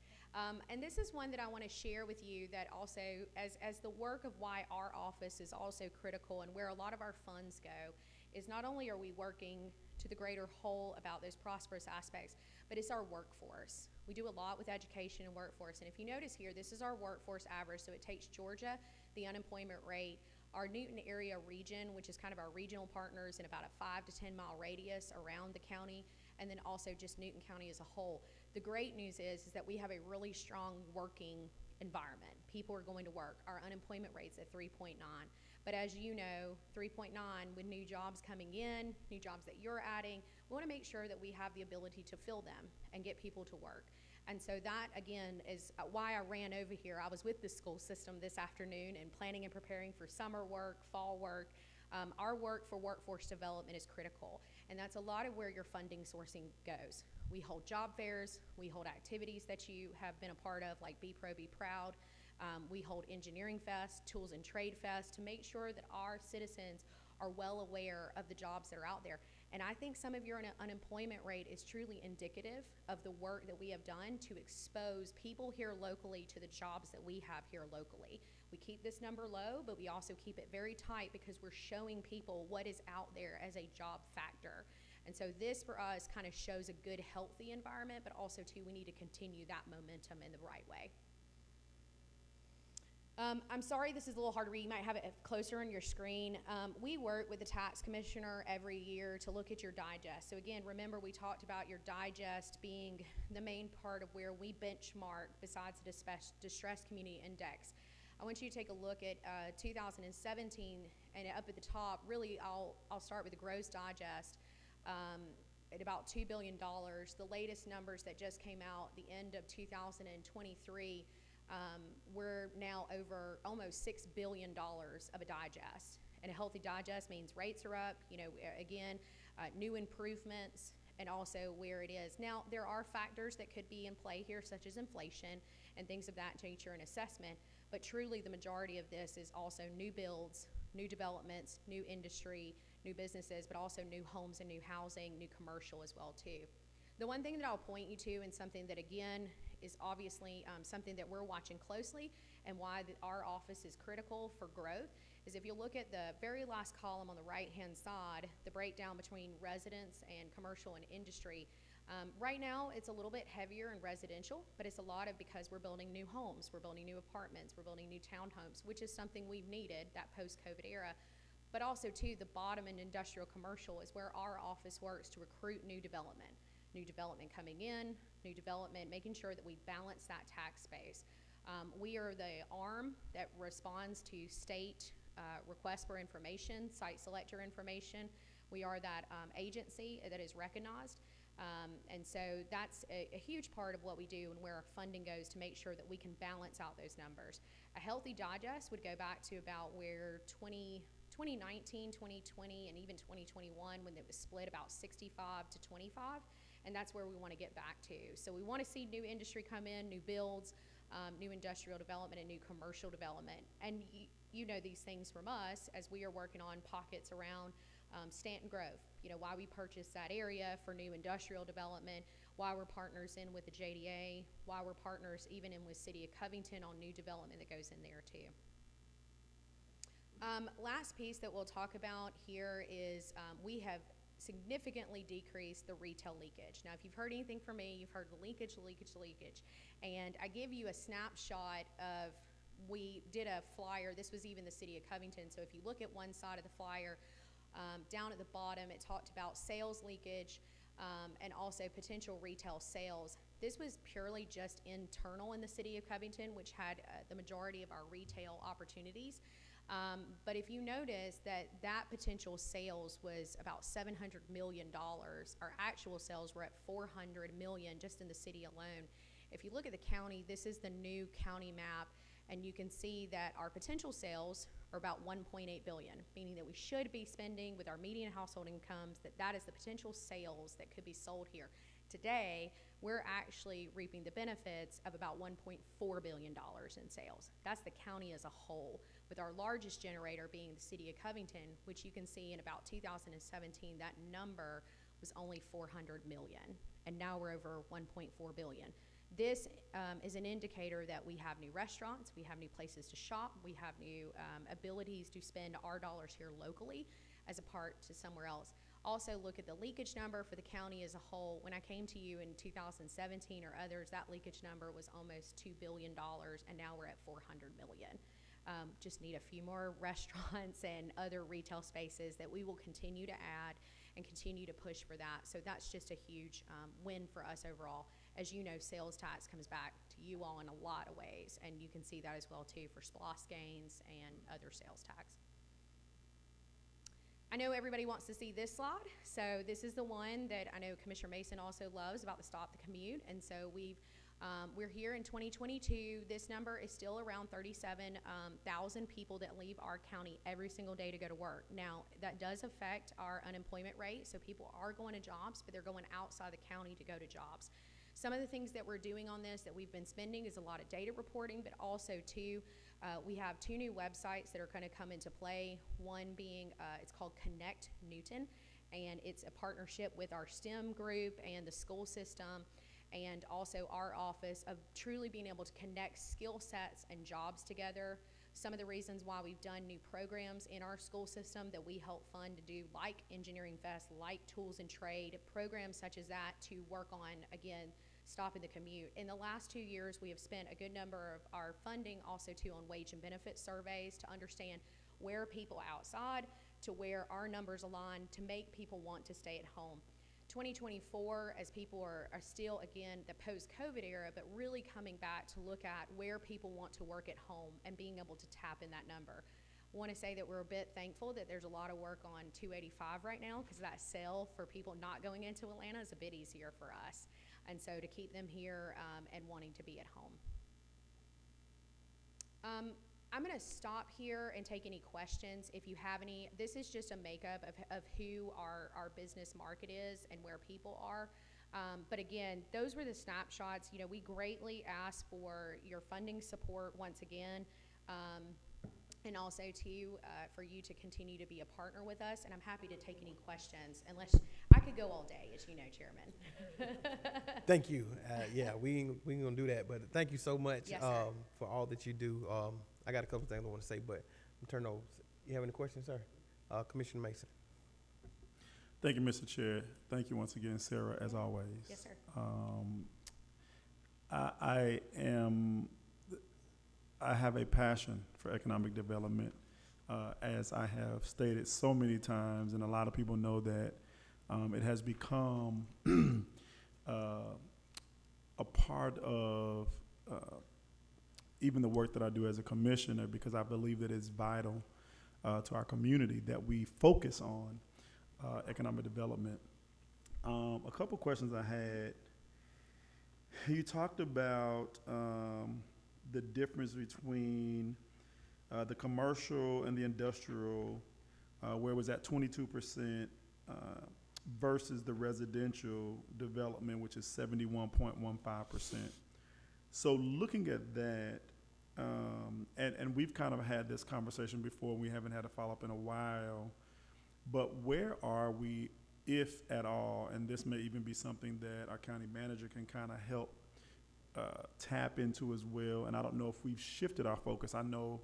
And this is one that I want to share with you that also, as the work of why our office is also critical and where a lot of our funds go, is not only are we working to the greater whole about those prosperous aspects, but it's our workforce. We do a lot with education and workforce. And if you notice here, this is our workforce average. So it takes Georgia, the unemployment rate, our Newton area region, which is kind of our regional partners in about a 5 to 10 mile radius around the county, and then also just Newton County as a whole. The great news is that we have a really strong working environment. People are going to work. Our unemployment rate's at 3.9. But as you know, 3.9 with new jobs coming in, new jobs that you're adding, we want to make sure that we have the ability to fill them and get people to work. And so that, again, is why I ran over here. I was with the school system this afternoon and planning and preparing for summer work, fall work. Our work for workforce development is critical, and that's a lot of where your funding sourcing goes. We hold job fairs, we hold activities that you have been a part of, like Be Pro, Be Proud. We hold Engineering Fest, Tools and Trade Fest, to make sure that our citizens are well aware of the jobs that are out there. And I think some of your unemployment rate is truly indicative of the work that we have done to expose people here locally to the jobs that we have here locally. We keep this number low, but we also keep it very tight because we're showing people what is out there as a job factor. And so this for us kind of shows a good, healthy environment, but also too, we need to continue that momentum in the right way. I'm sorry this is a little hard to read. You might have it closer on your screen. We work with the tax commissioner every year to look at your digest. So again, remember we talked about your digest being the main part of where we benchmark besides the distressed community index. I want you to take a look at 2017, and up at the top, really I'll start with the gross digest at about $2 billion. The latest numbers that just came out, the end of 2023, we're now over almost $6 billion of a digest. And a healthy digest means rates are up, you know, again, new improvements, and also where it is. Now, there are factors that could be in play here, such as inflation and things of that nature and assessment, but truly the majority of this is also new builds, new developments, new industry, new businesses, but also new homes and new housing, new commercial as well too. The one thing that I'll point you to, and something that again is obviously something that we're watching closely and why our office is critical for growth, is if you look at the very last column on the right-hand side, the breakdown between residents and commercial and industry. Right now, it's a little bit heavier in residential, but it's a lot of because we're building new homes, we're building new apartments, we're building new townhomes, which is something we've needed, that post-COVID era. But also, too, the bottom in industrial commercial is where our office works to recruit new development. New development coming in, new development, making sure that we balance that tax base. We are the arm that responds to state requests for information, site selector information. We are that agency that is recognized. And so that's a huge part of what we do and where our funding goes to make sure that we can balance out those numbers. A healthy digest would go back to about where 2019, 2020, and even 2021, when it was split about 65 to 25. And that's where we want to get back to. So we want to see new industry come in, new builds, new industrial development, and new commercial development. And you know these things from us as we are working on pockets around Stanton Grove. You know, why we purchased that area for new industrial development, why we're partners in with the JDA, why we're partners even in with City of Covington on new development that goes in there too. Last piece that we'll talk about here is we have significantly decreased the retail leakage. Now, if you've heard anything from me, you've heard leakage. And I give you a snapshot of, we did a flyer. This was even the City of Covington. So if you look at one side of the flyer, down at the bottom, it talked about sales leakage, and also potential retail sales. This was purely just internal in the city of Covington, which had the majority of our retail opportunities. But if you notice that potential sales was about $700 million, our actual sales were at $400 million just in the city alone. If you look at the county, this is the new county map, and you can see that our potential sales are about $1.8 billion, meaning that we should be spending with our median household incomes, that is the potential sales that could be sold here. Today, we're actually reaping the benefits of about $1.4 billion in sales. That's the county as a whole, with our largest generator being the city of Covington, which you can see in about 2017, that number was only $400 million, and now we're over $1.4 billion. This is an indicator that we have new restaurants, we have new places to shop, we have new abilities to spend our dollars here locally as a part to somewhere else. Also look at the leakage number for the county as a whole. When I came to you in 2017 or others, that leakage number was almost $2 billion, and now we're at $400 million. Just need a few more restaurants and other retail spaces that we will continue to add and continue to push for that. So that's just a huge win for us overall. As you know, sales tax comes back to you all in a lot of ways, and you can see that as well too for SPLOST gains and other sales tax. I know everybody wants to see this slide, so this is the one that I know Commissioner Mason also loves about the Stop the Commute, and so we're here in 2022. This number is still around 37,000 people that leave our county every single day to go to work. Now, that does affect our unemployment rate, so people are going to jobs, but they're going outside the county to go to jobs. Some of the things that we're doing on this that we've been spending is a lot of data reporting, but also too, we have 2 new websites that are going to come into play. One being, it's called Connect Newton, and it's a partnership with our STEM group and the school system, and also our office of truly being able to connect skill sets and jobs together. Some of the reasons why we've done new programs in our school system that we help fund to do, like Engineering Fest, like Tools and Trade, programs such as that to work on, again, stopping the commute. In the last 2 years, we have spent a good number of our funding also too on wage and benefit surveys to understand where are people outside to where our numbers align to make people want to stay at home. 2024, as people are still, again, the post-COVID era, but really coming back to look at where people want to work at home and being able to tap in that number. I want to say that we're a bit thankful that there's a lot of work on 285 right now, because that sale for people not going into Atlanta is a bit easier for us. And so to keep them here and wanting to be at home. I'm going to stop here and take any questions if you have any. This is just a makeup of who our business market is and where people are. But again, those were the snapshots. You know, we greatly ask for your funding support once again. And also too, for you to continue to be a partner with us. And I'm happy to take any questions, unless I could go all day, as you know, Chairman. Thank you. Yeah, we ain't gonna do that, but thank you so much Yes, sir. for all that you do. I got a couple things I want to say, but I'm turning over. You have any questions, sir? Commissioner Mason. Thank you, Mr. Chair. Thank you once again, Sarah, as always. Yes, sir. I have a passion for economic development, as I have stated so many times, and a lot of people know that it has become a part of even the work that I do as a commissioner, because I believe that it's vital to our community that we focus on economic development. A couple questions I had. You talked about the difference between the commercial and the industrial, where it was at 22%, versus the residential development, which is 71.15%. So looking at that, and we've kind of had this conversation before, we haven't had a follow-up in a while, but where are we, if at all, and this may even be something that our county manager can kind of help tap into as well, and I don't know if we've shifted our focus. I know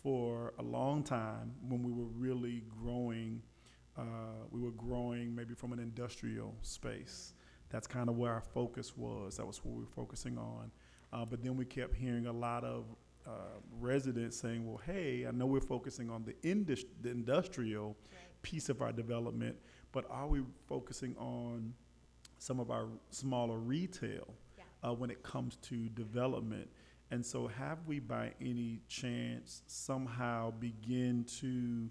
for a long time when we were really growing, maybe from an industrial space. That's kind of where our focus was. That was what we were focusing on. But then we kept hearing a lot of residents saying, well, hey, I know we're focusing on the industrial piece of our development, but are we focusing on some of our smaller retail when it comes to development. And so have we by any chance somehow begin to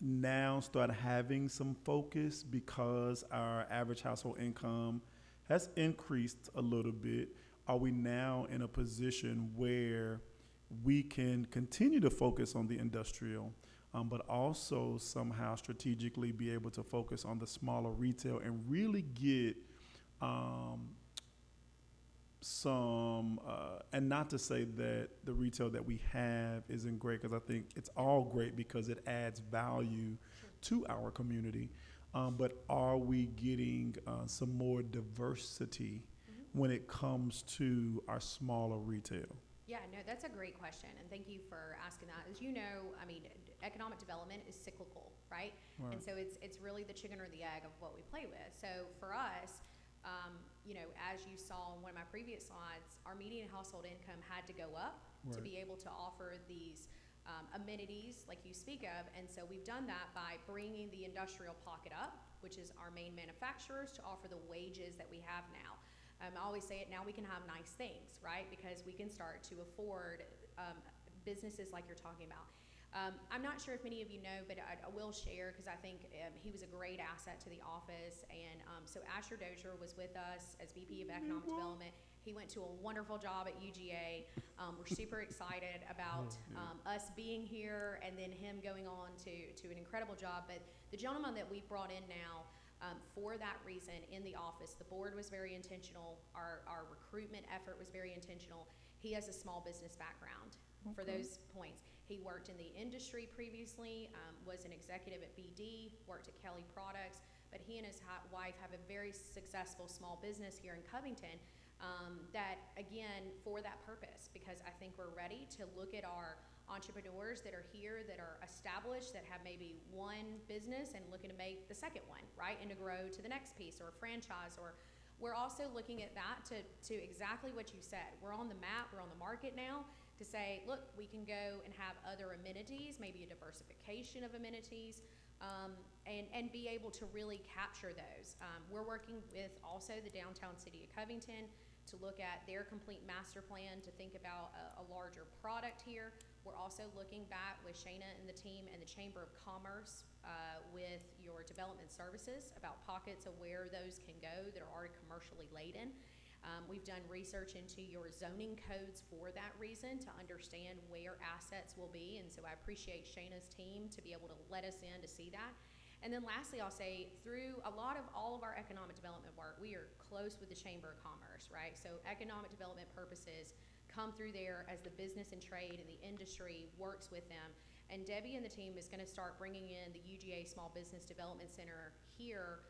now start having some focus because our average household income has increased a little bit? Are we now in a position where we can continue to focus on the industrial, but also somehow strategically be able to focus on the smaller retail and really get and not to say that the retail that we have isn't great, because I think it's all great because it adds value to our community, but are we getting some more diversity when it comes to our smaller retail? Yeah, no, that's a great question, and thank you for asking that. As you know, I mean, economic development is cyclical, right? And so it's really the chicken or the egg of what we play with. So for us, you know, as you saw in one of my previous slides, our median household income had to go up to be able to offer these amenities like you speak of. And so we've done that by bringing the industrial pocket up, which is our main manufacturers, to offer the wages that we have now. I always say it, now we can have nice things, right? Because we can start to afford businesses like you're talking about. I'm not sure if many of you know, but I will share, because I think he was a great asset to the office. And so Asher Dozier was with us as VP of Economic Development. He went to a wonderful job at UGA. We're super excited about us being here and then him going on to an incredible job. But the gentleman that we've brought in now, for that reason, in the office, the board was very intentional. Our recruitment effort was very intentional. He has a small business background for those points. He worked in the industry previously, was an executive at BD, worked at Kelly Products, but he and his wife have a very successful small business here in Covington that, again, for that purpose, because I think we're ready to look at our entrepreneurs that are here, that are established, that have maybe one business and looking to make the second one, right, and to grow to the next piece or a franchise. Or we're also looking at that to exactly what you said. We're on the map, we're on the market now to say, look, we can go and have other amenities, maybe a diversification of amenities, and be able to really capture those. We're working with also the downtown city of Covington to look at their complete master plan, to think about a larger product here. We're also looking back with Shana and the team and the Chamber of Commerce with your development services about pockets of where those can go that are already commercially laden. We've done research into your zoning codes for that reason, to understand where assets will be. And so I appreciate Shana's team to be able to let us in to see that. And then lastly, I'll say, through a lot of all of our economic development work, we are close with the Chamber of Commerce, right? So economic development purposes come through there as the business and trade and the industry works with them. And Debbie and the team is going to start bringing in the UGA Small Business Development Center here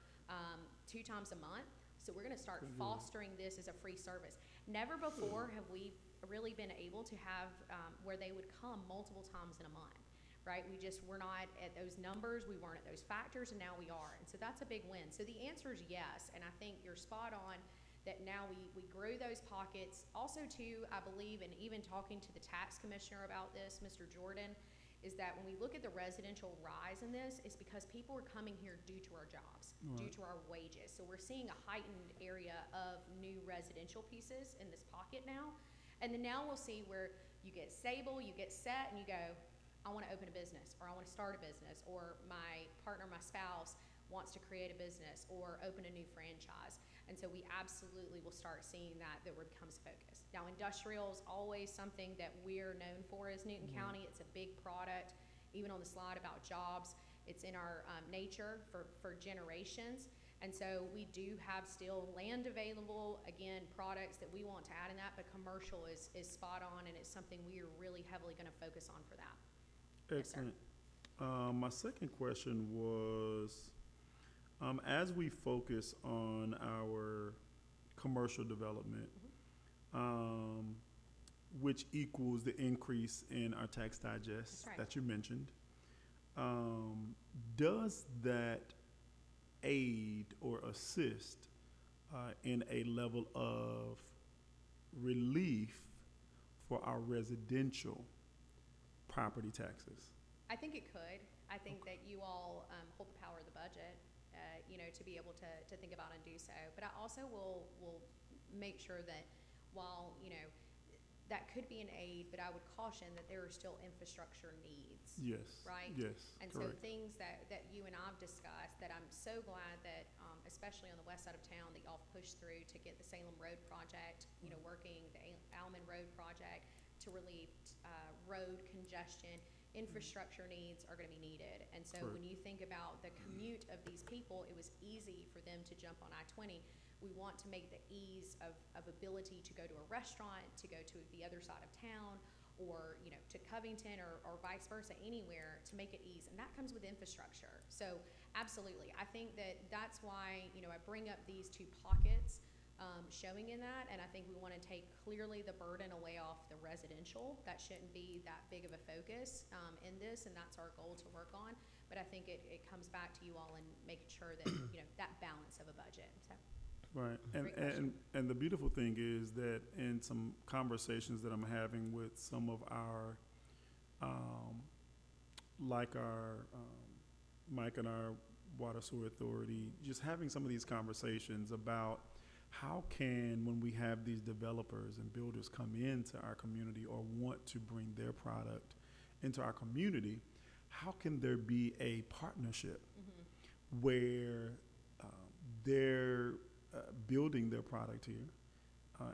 2 times a month. So we're going to start fostering this as a free service. Never before have we really been able to have where they would come multiple times in a month, right? We're not at those numbers, we weren't at those factors, and now we are. And so that's a big win. So the answer is yes, and I think you're spot on that now we grew those pockets. Also too, I believe, and even talking to the tax commissioner about this, Mr. Jordan, is that when we look at the residential rise in this, is because people are coming here due to our jobs, due to our wages. So we're seeing a heightened area of new residential pieces in this pocket now. And then now we'll see where you get stable, you get set, and you go, I want to open a business, or I want to start a business, or my partner, my spouse wants to create a business or open a new franchise. And so we absolutely will start seeing that becomes focus. Now, industrial is always something that we're known for as Newton County. It's a big product. Even on the slide about jobs, it's in our nature for generations. And so we do have still land available, again, products that we want to add in that, but commercial is spot on, and it's something we are really heavily going to focus on for that. Excellent. Yes, my second question was, as we focus on our commercial development, which equals the increase in our tax digest that you mentioned, does that aid or assist in a level of relief for our residential property taxes? I think it could. I think that you all hold the power of the budget. to be able to think about and do so. But I also will make sure that while, that could be an aid, but I would caution that there are still infrastructure needs. Yes. Right? Yes. And correct. so things that you and I've discussed that I'm so glad that, especially on the west side of town, that y'all pushed through to get the Salem Road project, working the Alman Road project to relieve road congestion. Infrastructure needs are going to be needed. And so Correct. when you think about the commute of these people, it was easy for them to jump on I-20. We want to make the ease of ability to go to a restaurant, to go to the other side of town, or to Covington or vice versa, anywhere, to make it ease. And that comes with infrastructure. So absolutely, I think that's why I bring up these two pockets showing in that, and I think we want to take clearly the burden away off the residential. That shouldn't be that big of a focus in this, and that's our goal to work on. But I think it comes back to you all and making sure that that balance of a budget. So. Right, Great question. and the beautiful thing is that in some conversations that I'm having with some of our, like our Mike and our Water Sewer Authority, just having some of these conversations about how can, when we have these developers and builders come into our community or want to bring their product into our community, how can there be a partnership where they're building their product here,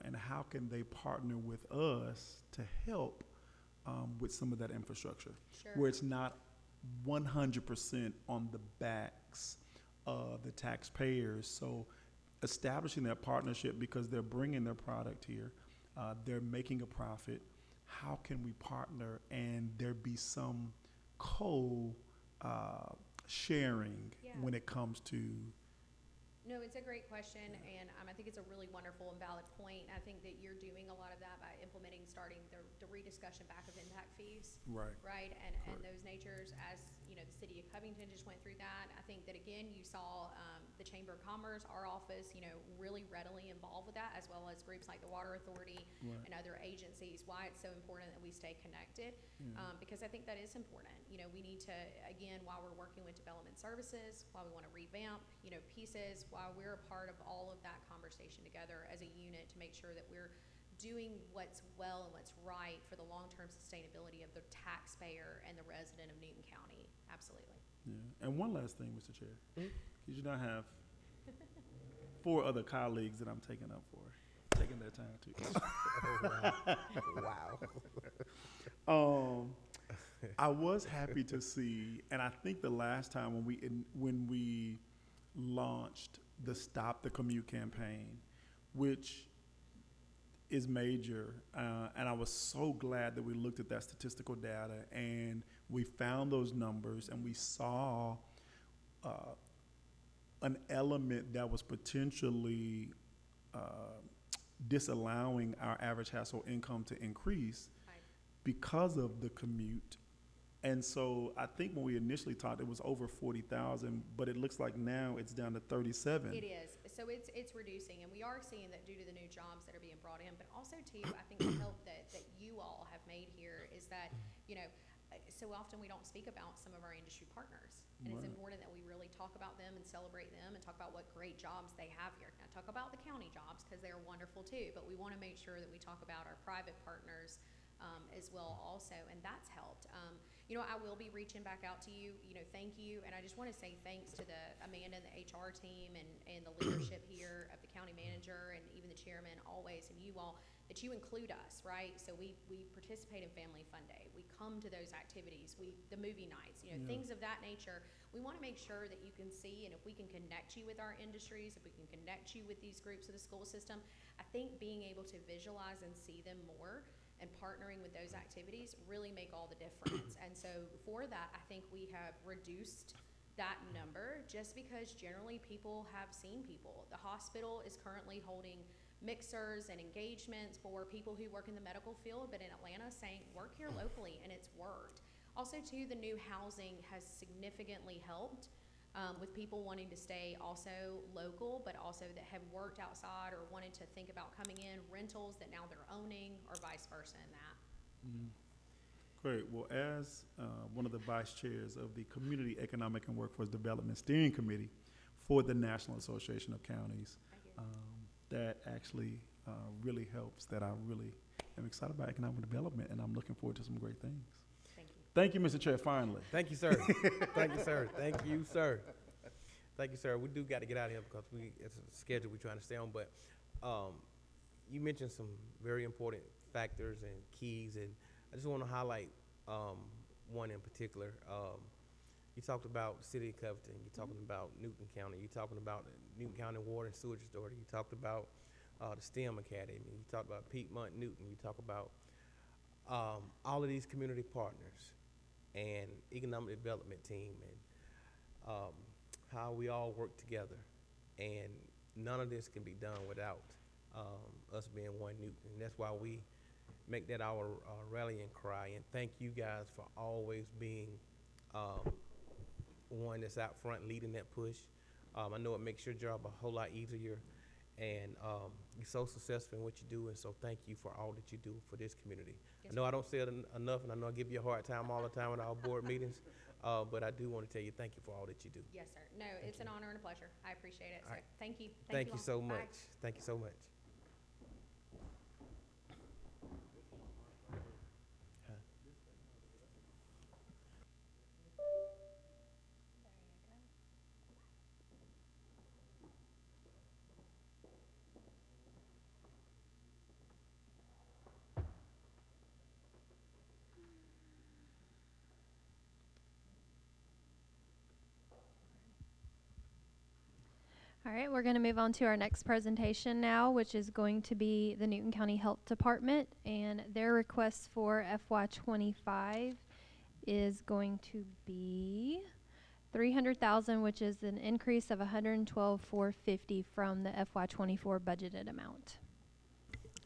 and how can they partner with us to help with some of that infrastructure, Sure. where it's not 100% on the backs of the taxpayers. So establishing that partnership, because they're bringing their product here, they're making a profit. How can we partner and there be some sharing Yeah. when it comes to? No, it's a great question, and I think it's a really wonderful and valid point. I think that you're doing a lot of that by starting the rediscussion back of impact fees. Right. Right, and Correct. those natures, as the city of Covington just went through that. I think that, again, you saw the Chamber of Commerce, our office, really readily involved with that, as well as groups like the Water Authority Right. and other agencies. Why it's so important that we stay connected, because I think that is important. We need to, again, while we're working with development services, while we want to revamp, pieces, while we're a part of all of that conversation together as a unit to make sure that we're doing what's well and what's right for the long-term sustainability of the taxpayer and the resident of Newton County. Absolutely. Yeah. And one last thing, Mr. Chair, because you now have 4 other colleagues that I'm taking up for taking their time too. Wow. I was happy to see, and I think the last time when we launched the Stop the Commute campaign, which is major, and I was so glad that we looked at that statistical data and we found those numbers and we saw an element that was potentially disallowing our average household income to increase because of the commute. And so I think when we initially talked, it was over 40,000, but it looks like now it's down to 37. It is. So it's reducing, and we are seeing that due to the new jobs that are being brought in, but also too, I think the help that you all have made here is that, so often we don't speak about some of our industry partners. And it's important that we really talk about them and celebrate them and talk about what great jobs they have here. Now, talk about the county jobs because they're wonderful too, but we want to make sure that we talk about our private partners as well also, and that's helped. I will be reaching back out to you, thank you, and I just want to say thanks to Amanda and the HR team and the leadership here of the county manager and even the chairman always, and you all, that you include us, right? So we participate in Family Fun Day. We come to those activities, the movie nights, things of that nature. We want to make sure that you can see, and if we can connect you with our industries, if we can connect you with these groups of the school system, I think being able to visualize and see them more and partnering with those activities really make all the difference. And so for that, I think we have reduced that number just because generally people have seen people. The hospital is currently holding mixers and engagements for people who work in the medical field, but in Atlanta saying work here locally, and it's worked. Also too, the new housing has significantly helped with people wanting to stay also local, but also that have worked outside or wanted to think about coming in, rentals that now they're owning, or vice versa in that. Great. Well, as one of the vice chairs of the Community Economic and Workforce Development Steering Committee for the National Association of Counties. That actually really helps, that I really am excited about economic development, and I'm looking forward to some great things. Thank you. Thank you, Mr. Chair, finally. Thank you, sir. Thank you, sir. Thank you, sir. Thank you, sir. We do got to get out of here because it's a schedule we're trying to stay on. But you mentioned some very important factors and keys, and I just want to highlight one in particular. You talked about the city of Covington. You're talking about Newton County. You're talking about the Newton County Water and Sewage Authority. You talked about the STEM Academy. You talked about Piedmont Newton. You talk about all of these community partners and economic development team, and how we all work together. And none of this can be done without us being one Newton. And that's why we make that our rallying cry. And thank you guys for always being one that's out front leading that push. I know it makes your job a whole lot easier, and you're so successful in what you do, and so thank you for all that you do for this community. Yes, I know I don't say it enough, and I know I give you a hard time all the time in our board meetings, but I do want to tell you thank you for all that you do. Yes, sir. No, it's an honor and a pleasure. I appreciate it. All So right. thank you. Thank you all. so Bye. much. Thank you so much. All right, we're going to move on to our next presentation now, which is going to be the Newton County Health Department, and their request for FY25 is going to be $300,000, which is an increase of $112,450 from the FY24 budgeted amount.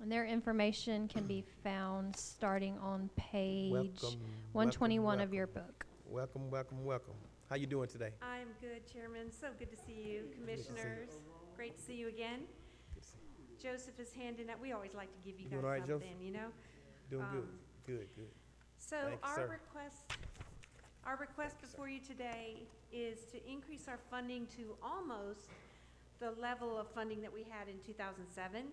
And their information can be found starting on page Welcome, 121 welcome, of your book. Welcome, welcome, welcome. How you doing today? I'm good, Chairman. So good to see you, Commissioners. Great to see you again. Good to see you. Joseph is handing out. We always like to give you Doing guys all right, something, Joseph? you know. Doing good. Um, Good, good. So Thank you, sir. our request before you today is to increase our funding to almost the level of funding that we had in 2007.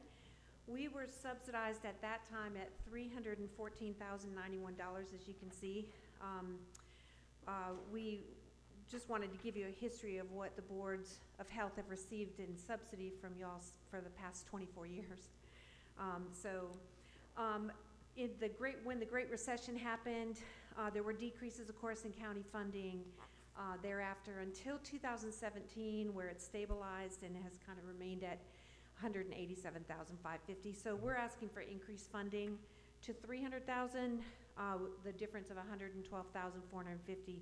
We were subsidized at that time at $314,091, as you can see. We just wanted to give you a history of what the boards of health have received in subsidy from y'all for the past 24 years. When the Great Recession happened, there were decreases, of course, in county funding thereafter until 2017, where it stabilized and has kind of remained at $187,550. So we're asking for increased funding to $300,000, the difference of $112,450,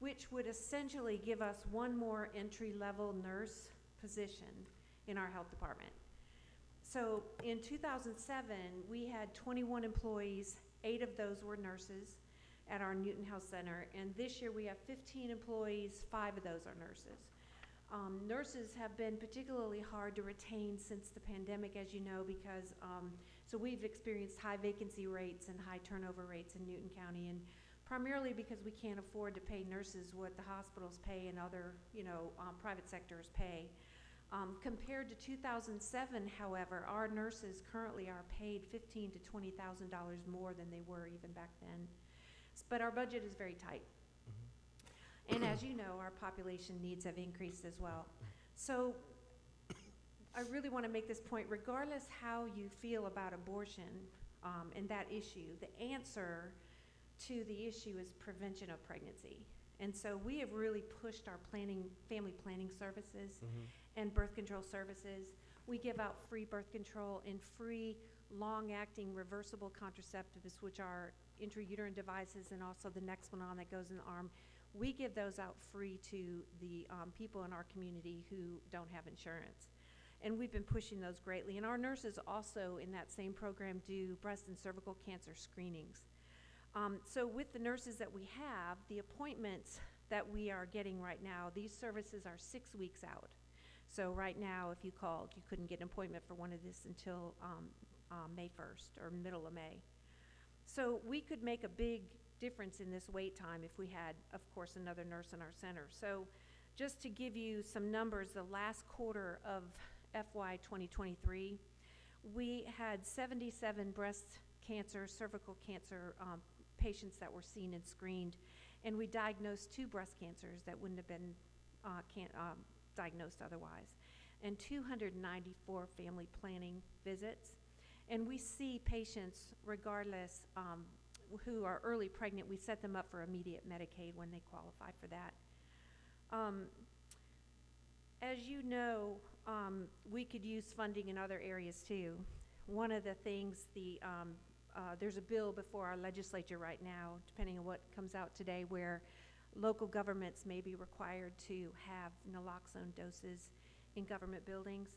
which would essentially give us one more entry-level nurse position in our health department. So in 2007, we had 21 employees, 8 of those were nurses at our Newton Health Center, and this year we have 15 employees, 5 of those are nurses. Nurses have been particularly hard to retain since the pandemic, as you know, because so we've experienced high vacancy rates and high turnover rates in Newton County, and primarily because we can't afford to pay nurses what the hospitals pay and other, private sectors pay. Compared to 2007, however, our nurses currently are paid $15,000 to $20,000 more than they were even back then. But our budget is very tight. And as you know, our population needs have increased as well. So I really want to make this point, regardless how you feel about abortion and that issue, the answer to the issue is prevention of pregnancy. And so we have really pushed our family planning services and birth control services. We give out free birth control and free long-acting reversible contraceptives, which are intrauterine devices, and also the next one on that goes in the arm. We give those out free to the people in our community who don't have insurance. And we've been pushing those greatly. And our nurses also in that same program do breast and cervical cancer screenings. So with the nurses that we have, the appointments that we are getting right now, these services are 6 weeks out. So right now, if you called, you couldn't get an appointment for one of this until May 1st or middle of May. So we could make a big difference in this wait time if we had, of course, another nurse in our center. So Just to give you some numbers, the last quarter of FY 2023, we had 77 breast cancer, cervical cancer patients that were seen and screened, and we diagnosed 2 breast cancers that wouldn't have been diagnosed otherwise, and 294 family planning visits. And we see patients, regardless, who are early pregnant, we set them up for immediate Medicaid when they qualify for that. As you know, we could use funding in other areas too. One of the things, there's a bill before our legislature right now, depending on what comes out today, where local governments may be required to have naloxone doses in government buildings.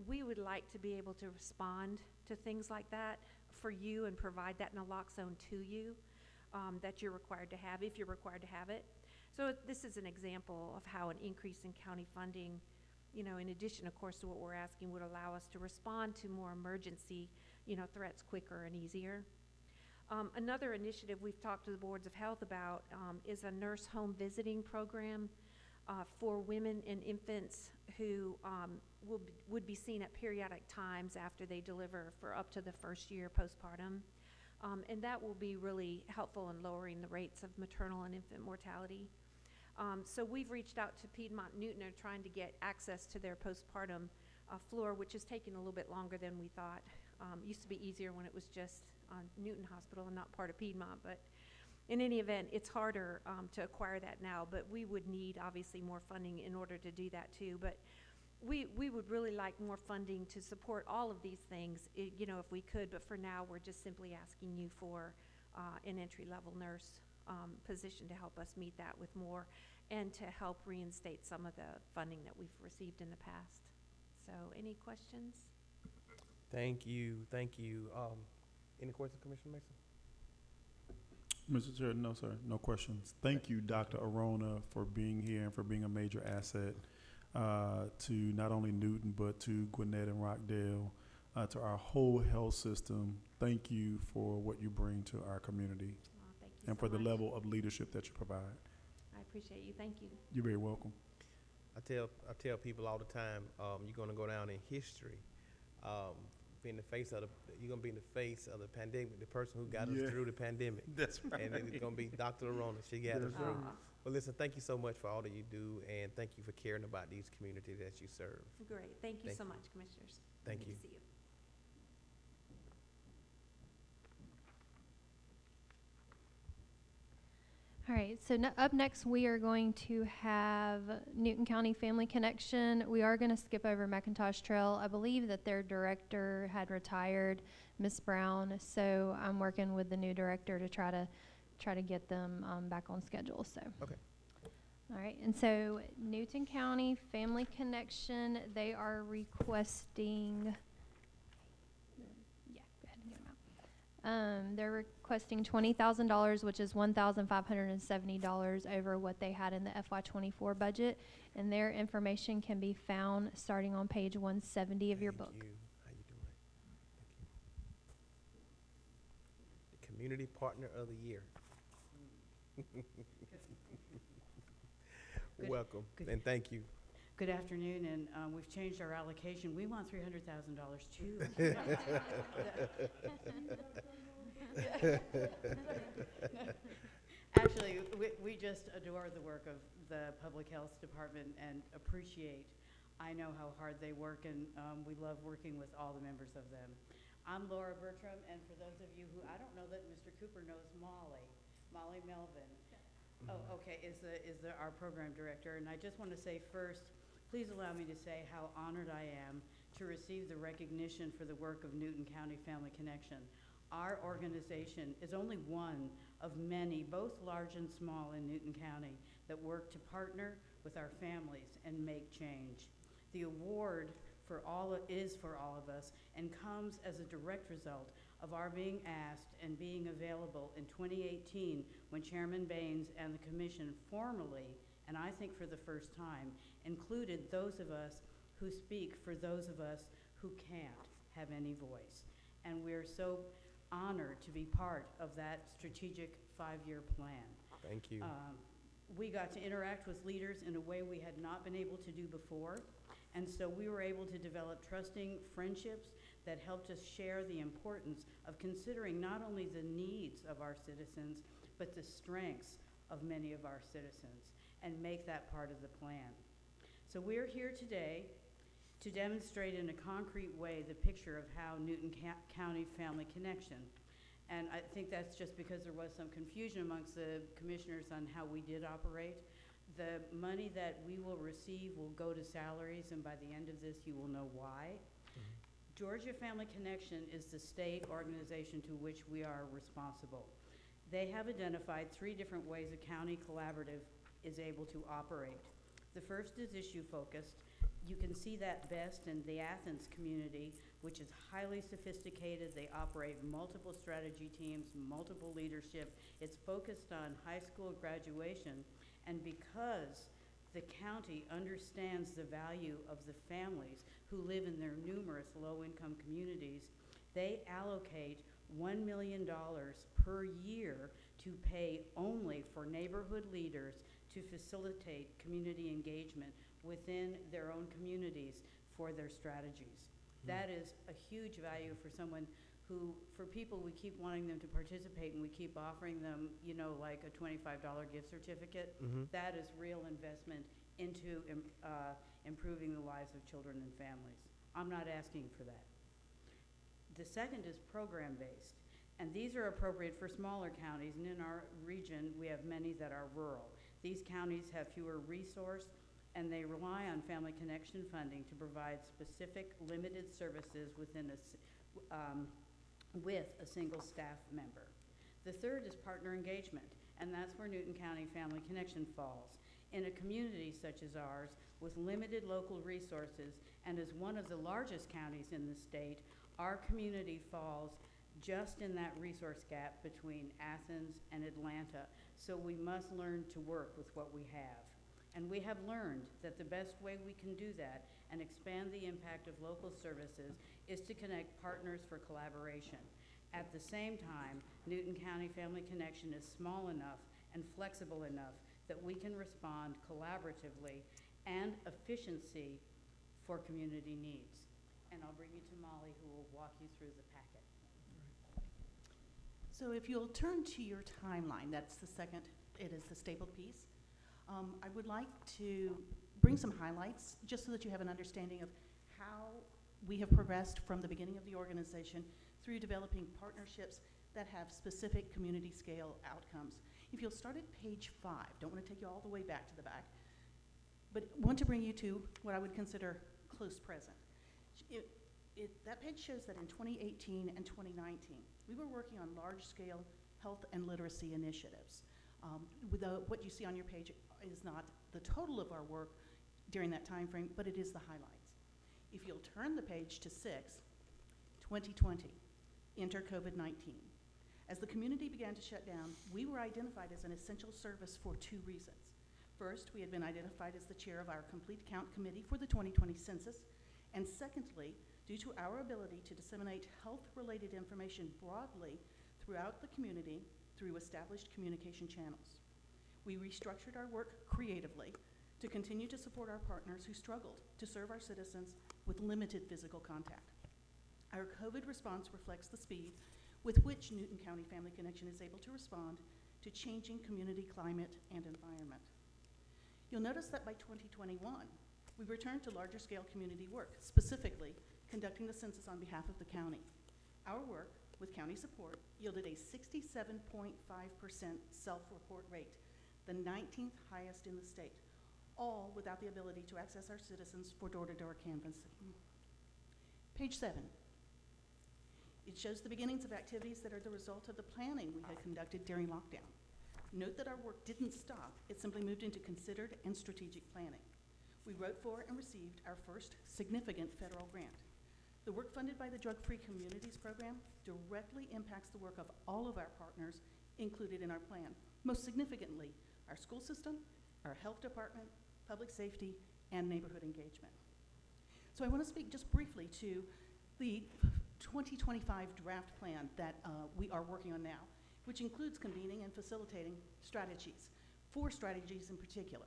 We would like to be able to respond to things like that for you and provide that naloxone to you that you're required to have, if you're required to have it. So this is an example of how an increase in county funding, you know, in addition, of course, to what we're asking, would allow us to respond to more emergency, you know, threats quicker and easier. Another initiative we've talked to the boards of health about is a nurse home visiting program for women and infants who would be seen at periodic times after they deliver for up to the first year postpartum. And that will be really helpful in lowering the rates of maternal and infant mortality. So we've reached out to Piedmont Newton and trying to get access to their postpartum floor, which is taking a little bit longer than we thought. Used to be easier when it was just Newton Hospital and not part of Piedmont, but in any event, it's harder to acquire that now, but we would need obviously more funding in order to do that too. But we would really like more funding to support all of these things, you know, if we could, but for now, we're just simply asking you for an entry-level nurse position to help us meet that with more and to help reinstate some of the funding that we've received in the past. So any questions? Thank you, thank you. Any questions, Commissioner Mason? Mr. Chair, no, sir, no questions. Thank you, Dr. Arona, for being here and for being a major asset to not only Newton, but to Gwinnett and Rockdale, to our whole health system. Thank you for what you bring to our community. Thank you and so for the much. level of leadership that you provide. I appreciate you. Thank you. You're very welcome. I tell people all the time, you're gonna go down in history. Be in the face of you're gonna be in the face of the pandemic, the person who got us through the pandemic. That's right. And it's gonna be Dr. Arona. She got us through. Well, listen, thank you so much for all that you do, and thank you for caring about these communities that you serve. Great. Thank you Thank so you. much, Commissioners. Thank Good you. to see you. All right, so up next we are going to have Newton County Family Connection. We are going to skip over McIntosh Trail. I believe that their director had retired, Miss Brown, so I'm working with the new director to try to get them back on schedule. So. Okay. All right, and so Newton County Family Connection, they are requesting. They're requesting $20,000, which is $1,570 over what they had in the FY24 budget, and their information can be found starting on page 170 of your book. Thank you. How you doing? Thank you. The Community Partner of the Year. Good. Welcome, Good. and thank you. Good afternoon, and we've changed our allocation. We want $300,000 too. Actually, we just adore the work of the Public Health Department and appreciate. I know how hard they work, and we love working with all the members of them. I'm Laura Bertram, and for those of you who, I don't know that Mr. Cooper knows Molly Melvin. Oh, okay, is our program director, and I just want to say first, please allow me to say how honored I am to receive the recognition for the work of Newton County Family Connection. Our organization is only one of many, both large and small in Newton County, that work to partner with our families and make change. The award is for all of us and comes as a direct result of our being asked and being available in 2018 when Chairman Baines and the Commission formally, and I think for the first time, included those of us who speak for those of us who can't have any voice. And we're so honored to be part of that strategic 5-year plan. Thank you. we got to interact with leaders in a way we had not been able to do before. And so we were able to develop trusting friendships that helped us share the importance of considering not only the needs of our citizens, but the strengths of many of our citizens, and make that part of the plan. So we're here today to demonstrate in a concrete way the picture of how Newton County Family Connection. And I think that's just because there was some confusion amongst the commissioners on how we did operate. The money that we will receive will go to salaries, and by the end of this, you will know why. Georgia Family Connection is the state organization to which we are responsible. They have identified 3 different ways a county collaborative is able to operate. The first is issue focused. You can see that best in the Athens community, which is highly sophisticated. They operate multiple strategy teams, multiple leadership. It's focused on high school graduation, and because the county understands the value of the families who live in their numerous low-income communities, they allocate $1 million per year to pay only for neighborhood leaders to facilitate community engagement within their own communities for their strategies. That is a huge value for someone who, for people, we keep wanting them to participate and we keep offering them, you know, like a $25 gift certificate. That is real investment into improving the lives of children and families. I'm not asking for that. The second is program-based, and these are appropriate for smaller counties, and in our region, we have many that are rural. These counties have fewer resources, and they rely on Family Connection funding to provide specific limited services within with a single staff member. The third is partner engagement, and that's where Newton County Family Connection falls. In a community such as ours, with limited local resources, and as one of the largest counties in the state, our community falls just in that resource gap between Athens and Atlanta. So we must learn to work with what we have. And we have learned that the best way we can do that and expand the impact of local services is to connect partners for collaboration. At the same time, Newton County Family Connection is small enough and flexible enough that we can respond collaboratively and efficiency for community needs. And I'll bring you to Molly, who will walk you through the packet. So if you'll turn to your timeline, that's the second, it is the stapled piece. I would like to bring some highlights just so that you have an understanding of how we have progressed from the beginning of the organization through developing partnerships that have specific community scale outcomes. If you'll start at page 5, don't want to take you all the way back to the back, but want to bring you to what I would consider close present. That page shows that in 2018 and 2019, we were working on large-scale health and literacy initiatives. What you see on your page is not the total of our work during that time frame, but it is the highlights. If you'll turn the page to 6, 2020, enter COVID-19. As the community began to shut down, we were identified as an essential service for 2 reasons. First, we had been identified as the chair of our Complete Count Committee for the 2020 census, and secondly, due to our ability to disseminate health-related information broadly throughout the community through established communication channels. We restructured our work creatively to continue to support our partners who struggled to serve our citizens with limited physical contact. Our COVID response reflects the speed with which Newton County Family Connection is able to respond to changing community climate and environment. You'll notice that by 2021, we returned to larger scale community work, specifically conducting the census on behalf of the county. Our work, with county support, yielded a 67.5% self-report rate, the 19th highest in the state, all without the ability to access our citizens for door-to-door canvassing. Page 7. It shows the beginnings of activities that are the result of the planning we had conducted during lockdown. Note that our work didn't stop, it simply moved into considered and strategic planning. We wrote for and received our first significant federal grant. The work funded by the Drug-Free Communities Program directly impacts the work of all of our partners included in our plan. Most significantly, our school system, our health department, public safety, and neighborhood engagement. So I want to speak just briefly to the 2025 draft plan that we are working on now, which includes convening and facilitating strategies 4 strategies in particular.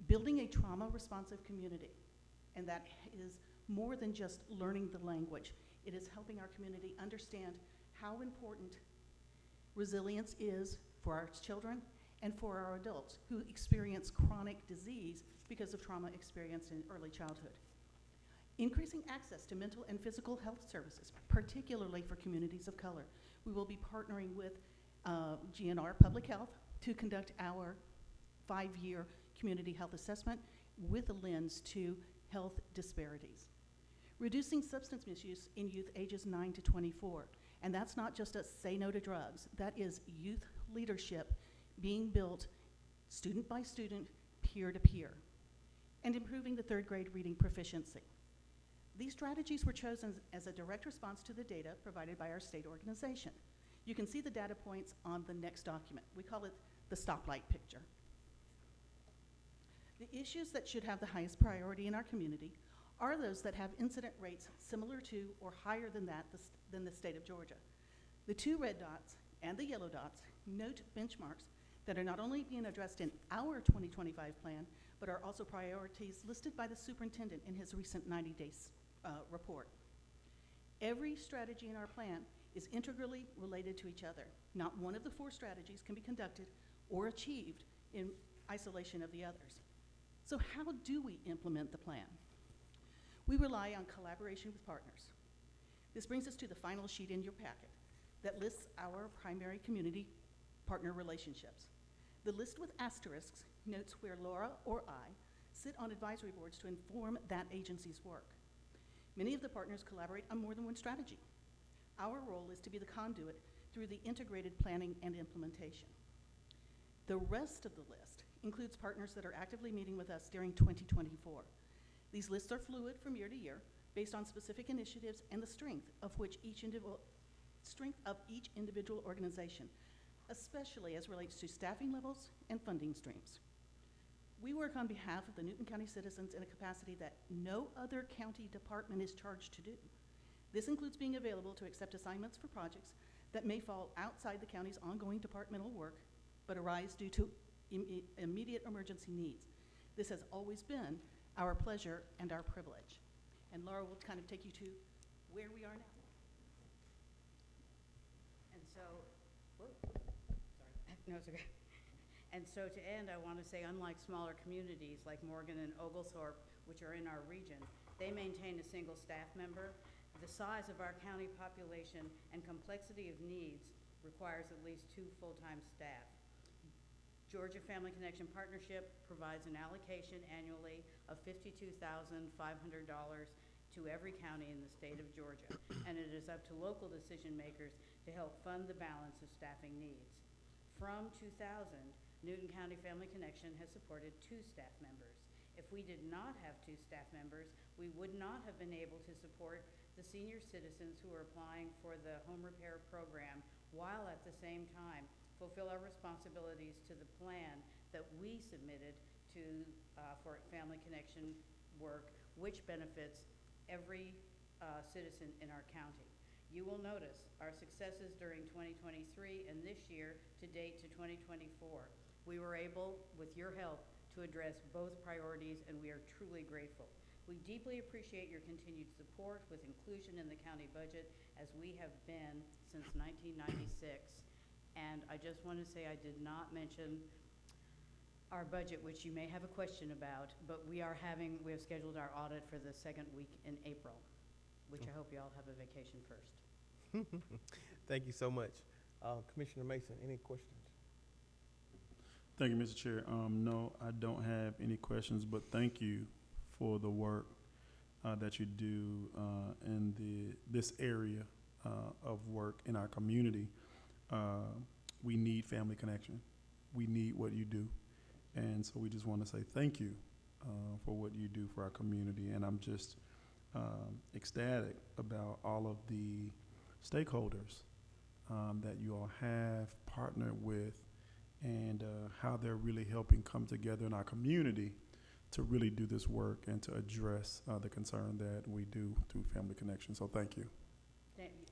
Building a trauma-responsive community, and that is more than just learning the language. It is helping our community understand how important resilience is for our children and for our adults who experience chronic disease because of trauma experienced in early childhood. Increasing access to mental and physical health services, particularly for communities of color. We will be partnering with GNR Public Health to conduct our 5-year community health assessment with a lens to health disparities. Reducing substance misuse in youth ages 9 to 24. And that's not just a say no to drugs. That is youth leadership being built student by student, peer to peer. And improving the 3rd grade reading proficiency. These strategies were chosen as a direct response to the data provided by our state organization. You can see the data points on the next document. We call it the stoplight picture. The issues that should have the highest priority in our community are those that have incident rates similar to or higher than the state of Georgia. The 2 red dots and the yellow dots note benchmarks that are not only being addressed in our 2025 plan, but are also priorities listed by the superintendent in his recent 90-day report. Every strategy in our plan is integrally related to each other. Not one of the 4 strategies can be conducted or achieved in isolation of the others. So how do we implement the plan? We rely on collaboration with partners. This brings us to the final sheet in your packet that lists our primary community partner relationships. The list with asterisks notes where Laura or I sit on advisory boards to inform that agency's work. Many of the partners collaborate on more than one strategy. Our role is to be the conduit through the integrated planning and implementation. The rest of the list includes partners that are actively meeting with us during 2024. These lists are fluid from year to year based on specific initiatives and the strength of each individual organization, especially as relates to staffing levels and funding streams. We work on behalf of the Newton County citizens in a capacity that no other county department is charged to do. This includes being available to accept assignments for projects that may fall outside the county's ongoing departmental work, but arise due to immediate emergency needs. This has always been our pleasure and our privilege. And Laura will kind of take you to where we are now. And so, sorry, no, it's okay. And so to end, I want to say, unlike smaller communities like Morgan and Oglethorpe, which are in our region, they maintain a single staff member. The size of our county population and complexity of needs requires at least 2 full-time staff. Georgia Family Connection Partnership provides an allocation annually of $52,500 to every county in the state of Georgia, and it is up to local decision makers to help fund the balance of staffing needs. From 2000, Newton County Family Connection has supported 2 staff members. If we did not have 2 staff members, we would not have been able to support the senior citizens who are applying for the home repair program, while at the same time fulfill our responsibilities to the plan that we submitted to for Family Connection work, which benefits every citizen in our county. You will notice our successes during 2023 and this year to date to 2024. We were able, with your help, to address both priorities, and we are truly grateful. We deeply appreciate your continued support with inclusion in the county budget, as we have been since 1996. And I just want to say I did not mention our budget, which you may have a question about, but we have scheduled our audit for the 2nd week in April, which I hope you all have a vacation first. Thank you so much. Commissioner Mason, any questions? Thank you, Mr. Chair. No, I don't have any questions, but thank you for the work that you do in this area of work in our community. We need Family Connection. We need what you do. And so we just want to say thank you for what you do for our community. And I'm just ecstatic about all of the stakeholders that you all have partnered with, and how they're really helping come together in our community to really do this work and to address the concern that we do through Family Connection. So thank you.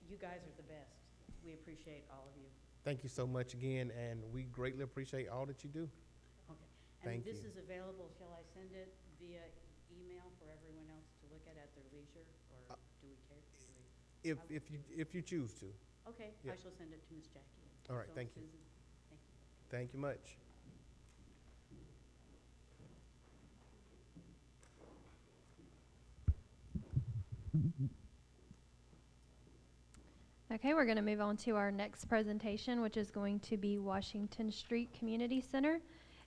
You guys are the best. We appreciate all of you. Thank you so much again, and we greatly appreciate all that you do. And Thank this you. is available, shall I send it via email for everyone else to look at their leisure, or do we care? If you choose to. Okay, Yeah. I shall send it to Miss Jackie. and All right, so thank you. Susan. Thank you. Thank you much. Okay, we're going to move on to our next presentation, which is going to be Washington Street Community Center.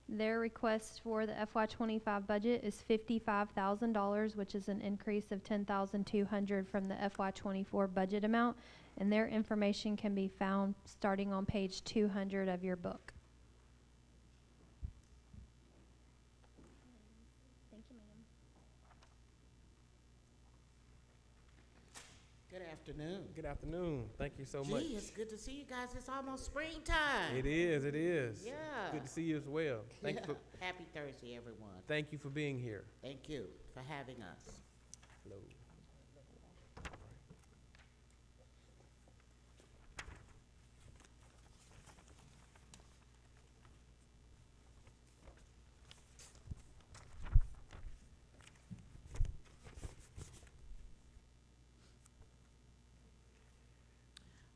Their request for the FY25 budget is $55,000, which is an increase of $10,200 from the FY24 budget amount, and their information can be found starting on page 200 of your book. Thank you, ma'am. Good afternoon. Good afternoon. Thank you so much. Gee, it's good to see you guys. It's almost springtime. It is, it is. Yeah. Good to see you as well. Thank Yeah. you for, Happy Thursday, everyone. thank you for being here. Thank you for having us. Hello.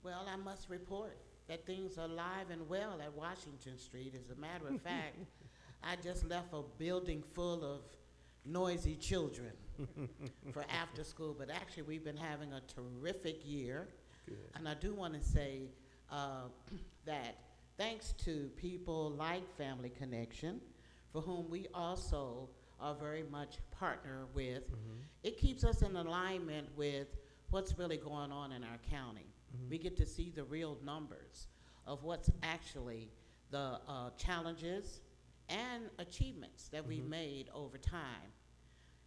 Well, I must report that things are alive and well at Washington Street. As a matter of fact, I just left a building full of noisy children for after school, but actually we've been having a terrific year. Good. And I do want to say that thanks to people like Family Connection, for whom we also are very much partner with, it keeps us in alignment with what's really going on in our county. We get to see the real numbers of what's actually the challenges and achievements that we've made over time.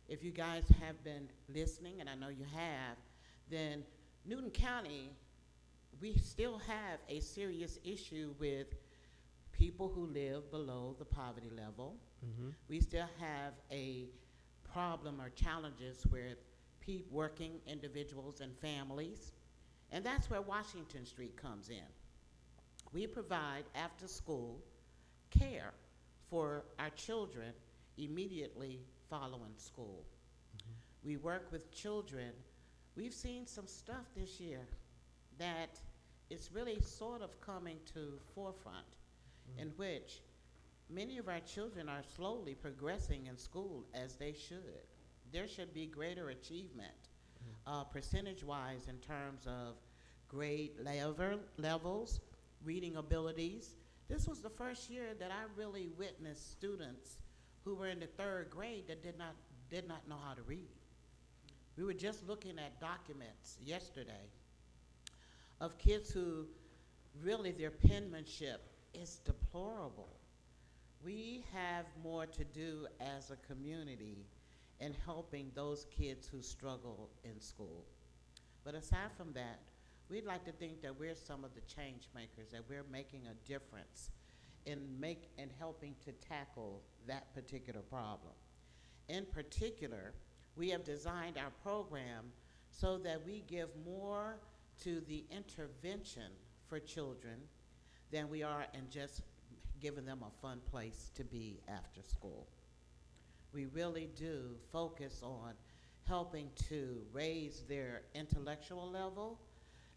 If you guys have been listening, and I know you have, then Newton County, we still have a serious issue with people who live below the poverty level. We still have a problem or challenges with working individuals and families. And that's where Washington Street comes in. We provide after-school care for our children immediately following school. We work with children. We've seen some stuff this year that is really sort of coming to forefront, in which many of our children are slowly progressing in school as they should. There should be greater achievement percentage-wise in terms of grade levels, reading abilities. This was the first year that I really witnessed students who were in the 3rd grade that did not know how to read. We were just looking at documents yesterday of kids who really their penmanship is deplorable. We have more to do as a community in helping those kids who struggle in school. But aside from that, we'd like to think that we're some of the change makers, that we're making a difference in helping to tackle that particular problem. In particular, we have designed our program so that we give more to the intervention for children than we are in just giving them a fun place to be after school. We really do focus on helping to raise their intellectual level,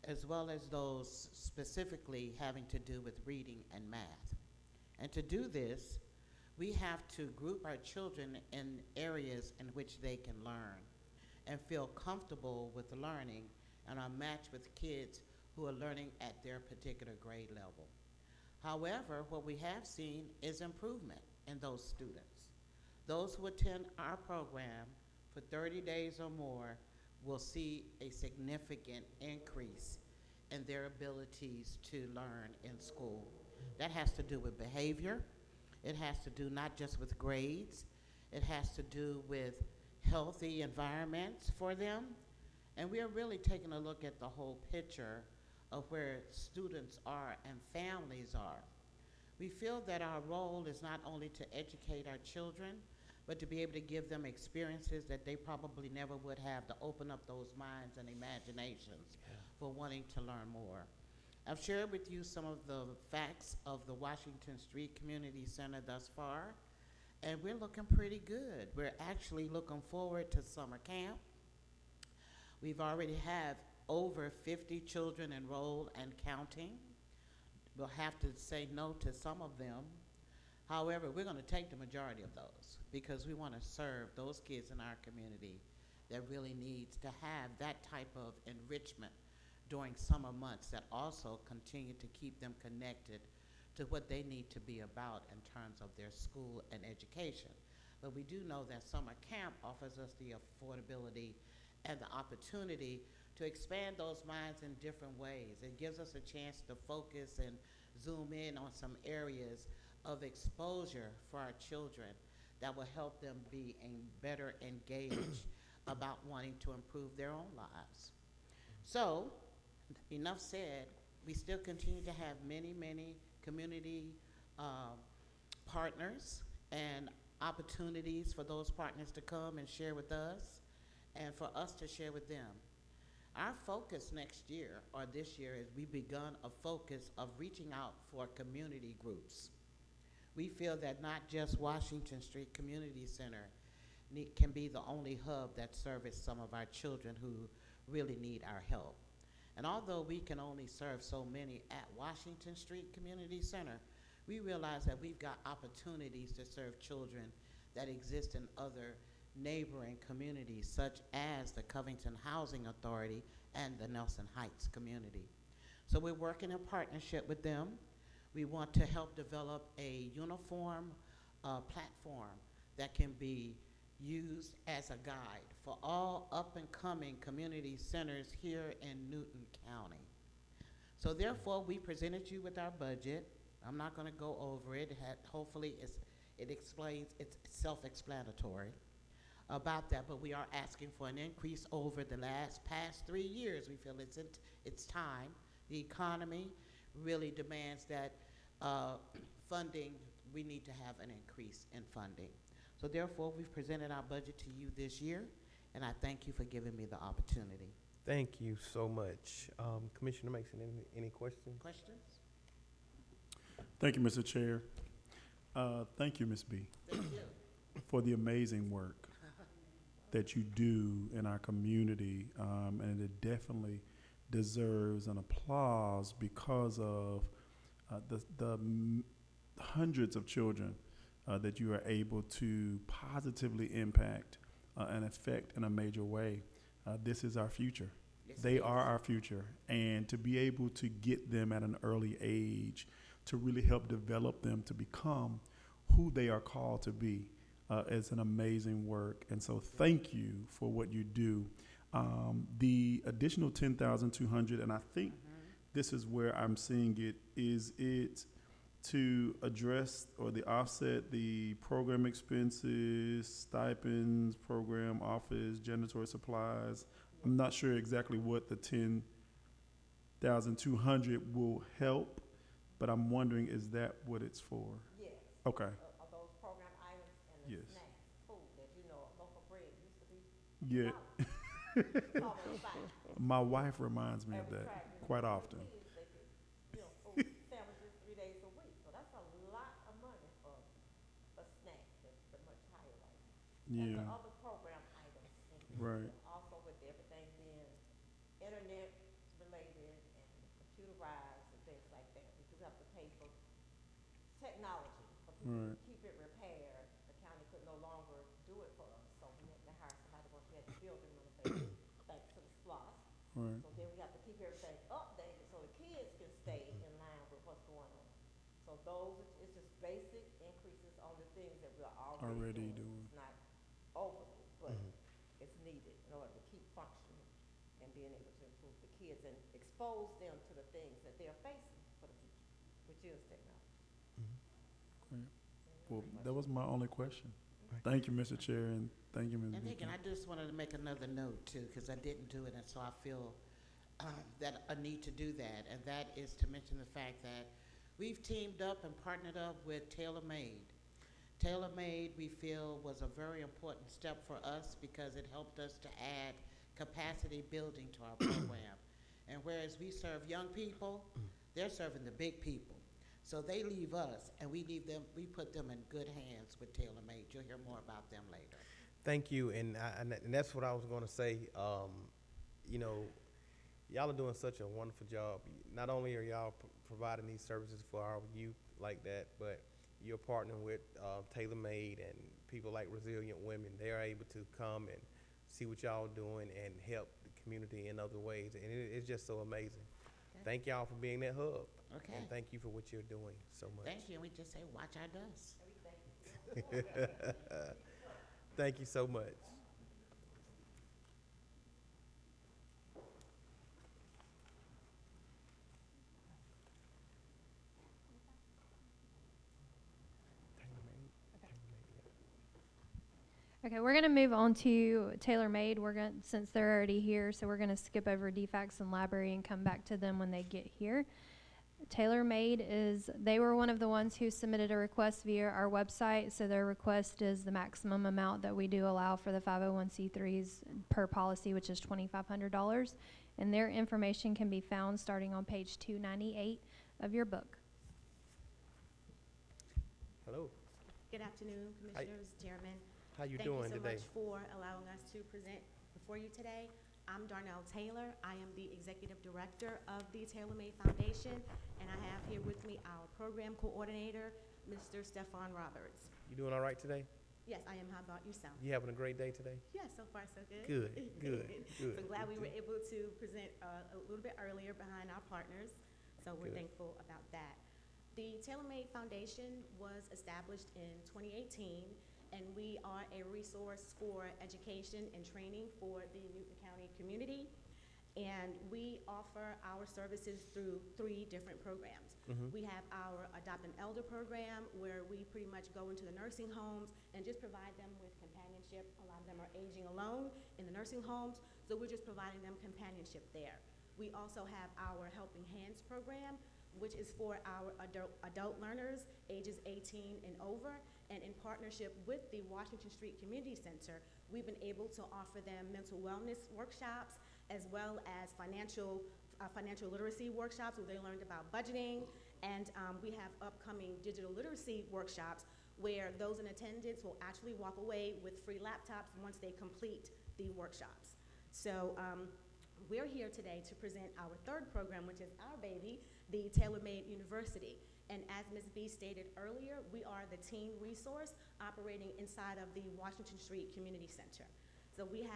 as well as those specifically having to do with reading and math. And to do this, we have to group our children in areas in which they can learn and feel comfortable with learning, and are matched with kids who are learning at their particular grade level. However, what we have seen is improvement in those students. Those who attend our program for 30 days or more will see a significant increase in their abilities to learn in school. That has to do with behavior. It has to do not just with grades. It has to do with healthy environments for them. And we are really taking a look at the whole picture of where students are and families are. We feel that our role is not only to educate our children, but to be able to give them experiences that they probably never would have, to open up those minds and imaginations for wanting to learn more. I've shared with you some of the facts of the Washington Street Community Center thus far, and we're looking pretty good. We're actually looking forward to summer camp. We've already have over 50 children enrolled and counting. We'll have to say no to some of them. However, we're going to take the majority of those because we want to serve those kids in our community that really needs to have that type of enrichment during summer months that also continue to keep them connected to what they need to be about in terms of their school and education. But we do know that summer camp offers us the affordability and the opportunity to expand those minds in different ways. It gives us a chance to focus and zoom in on some areas of exposure for our children that will help them be better engaged about wanting to improve their own lives. So, enough said, we still continue to have many, many community partners and opportunities for those partners to come and share with us and for us to share with them. Our focus next year, or this year, is we've begun a focus of reaching out for community groups. We feel that not just Washington Street Community Center can be the only hub that serves some of our children who really need our help. And although we can only serve so many at Washington Street Community Center, we realize that we've got opportunities to serve children that exist in other neighboring communities, such as the Covington Housing Authority and the Nelson Heights community. So we're working in partnership with them. We want to help develop a uniform platform that can be used as a guide for all up-and-coming community centers here in Newton County. So therefore, we presented you with our budget. I'm not going to go over it. Hopefully, it explains, it's self-explanatory about that, but we are asking for an increase over the past 3 years. We feel it's time. The economy really demands that funding, we need to have an increase in funding. So therefore, we've presented our budget to you this year, and I thank you for giving me the opportunity. Thank you so much. Commissioner Mason, any questions? Questions? Thank you, Mr. Chair. Thank you, Ms. B, Thank you. for the amazing work that you do in our community, and it definitely deserves an applause because of the hundreds of children that you are able to positively impact and affect in a major way. This is our future. Yes, They are our future, and to be able to get them at an early age to really help develop them to become who they are called to be is an amazing work. And so thank you for what you do. The additional 10,200, and I think this is where I'm seeing it, is it to address or the offset the program expenses, stipends, program office, janitorial supplies. I'm not sure exactly what the 10,200 will help, but I'm wondering, is that what it's for? Yes. Okay. Of those program items and the Yes. snacks, food that, local bread used to be. Yeah. Almost fine. My wife reminds me of And we that tried to quite give often. kids, they could, food sandwiches 3 days a week. So that's a lot of money for a snack that's the much higher rate. And the Yeah. other program items increase. Right. Also with everything being internet related and computerized and things like that. We do have to pay for technology for people Right. to keep it repaired. The county could no longer do it for us, so we had to hire somebody once we had the building renovated, thanks to the SPLOST. Right. So then we have to keep everything updated so the kids can stay in line with what's going on. So those, it's just basic increases on the things that we're already doing. It's not overly, but it's needed in order to keep functioning and being able to improve the kids and expose them to the things that they're facing for the future, which is technology. Great. Well, that was my only question. Thank you, Mr. Chair, and thank you, Ms. And Beacon. again, I just wanted to make another note too, because I didn't do it, and so I feel that I need to do that, and that is to mention the fact that we've teamed up and partnered up with TaylorMade. TaylorMade, we feel, was a very important step for us because it helped us to add capacity building to our program. And whereas we serve young people, they're serving the big people. So they leave us, and we leave them. We put them in good hands with TaylorMade. You'll hear more about them later. Thank you, and that's what I was going to say. You know, y'all are doing such a wonderful job. Not only are y'all providing these services for our youth like that, but you're partnering with TaylorMade and people like Resilient Women. They're able to come and see what y'all doing and help the community in other ways, and it's just so amazing. Okay. Thank y'all for being that hub. Okay. And thank you for what you're doing so much. Thank you, and we just say, watch our dust. Thank you so much. Okay, we're gonna move on to TaylorMade. Since they're already here, so we're gonna skip over DFACS and library and come back to them when they get here. TaylorMade they were one of the ones who submitted a request via our website, so their request is the maximum amount that we do allow for the 501c3s per policy, which is $2,500. And their information can be found starting on page 298 of your book. Hello. Good afternoon, Commissioners, Chairman. How you doing today? Thank you so much for allowing us to present before you today. I'm Darnell Taylor. I am the Executive Director of the TaylorMade Foundation, and I have here with me our Program Coordinator, Mr. Stefan Roberts. You doing all right today? Yes, I am. How about yourself? You having a great day today? Yeah, so far so good. Good, good, good. So glad we were able to present a little bit earlier behind our partners, so we're Good. thankful about that. The TaylorMade Foundation was established in 2018, and we are a resource for education and training for the Newton County community. And we offer our services through 3 different programs. We have our Adopt an Elder program, where we pretty much go into the nursing homes and just provide them with companionship. A lot of them are aging alone in the nursing homes, so we're just providing them companionship there. We also have our Helping Hands program, which is for our adult learners ages 18 and over. And in partnership with the Washington Street Community Center, we've been able to offer them mental wellness workshops, as well as financial literacy workshops where they learned about budgeting. And we have upcoming digital literacy workshops where those in attendance will actually walk away with free laptops once they complete the workshops. So we're here today to present our 3rd program, which is our baby, the TaylorMade University. And as Ms. B stated earlier, we are the teen resource operating inside of the Washington Street Community Center. So we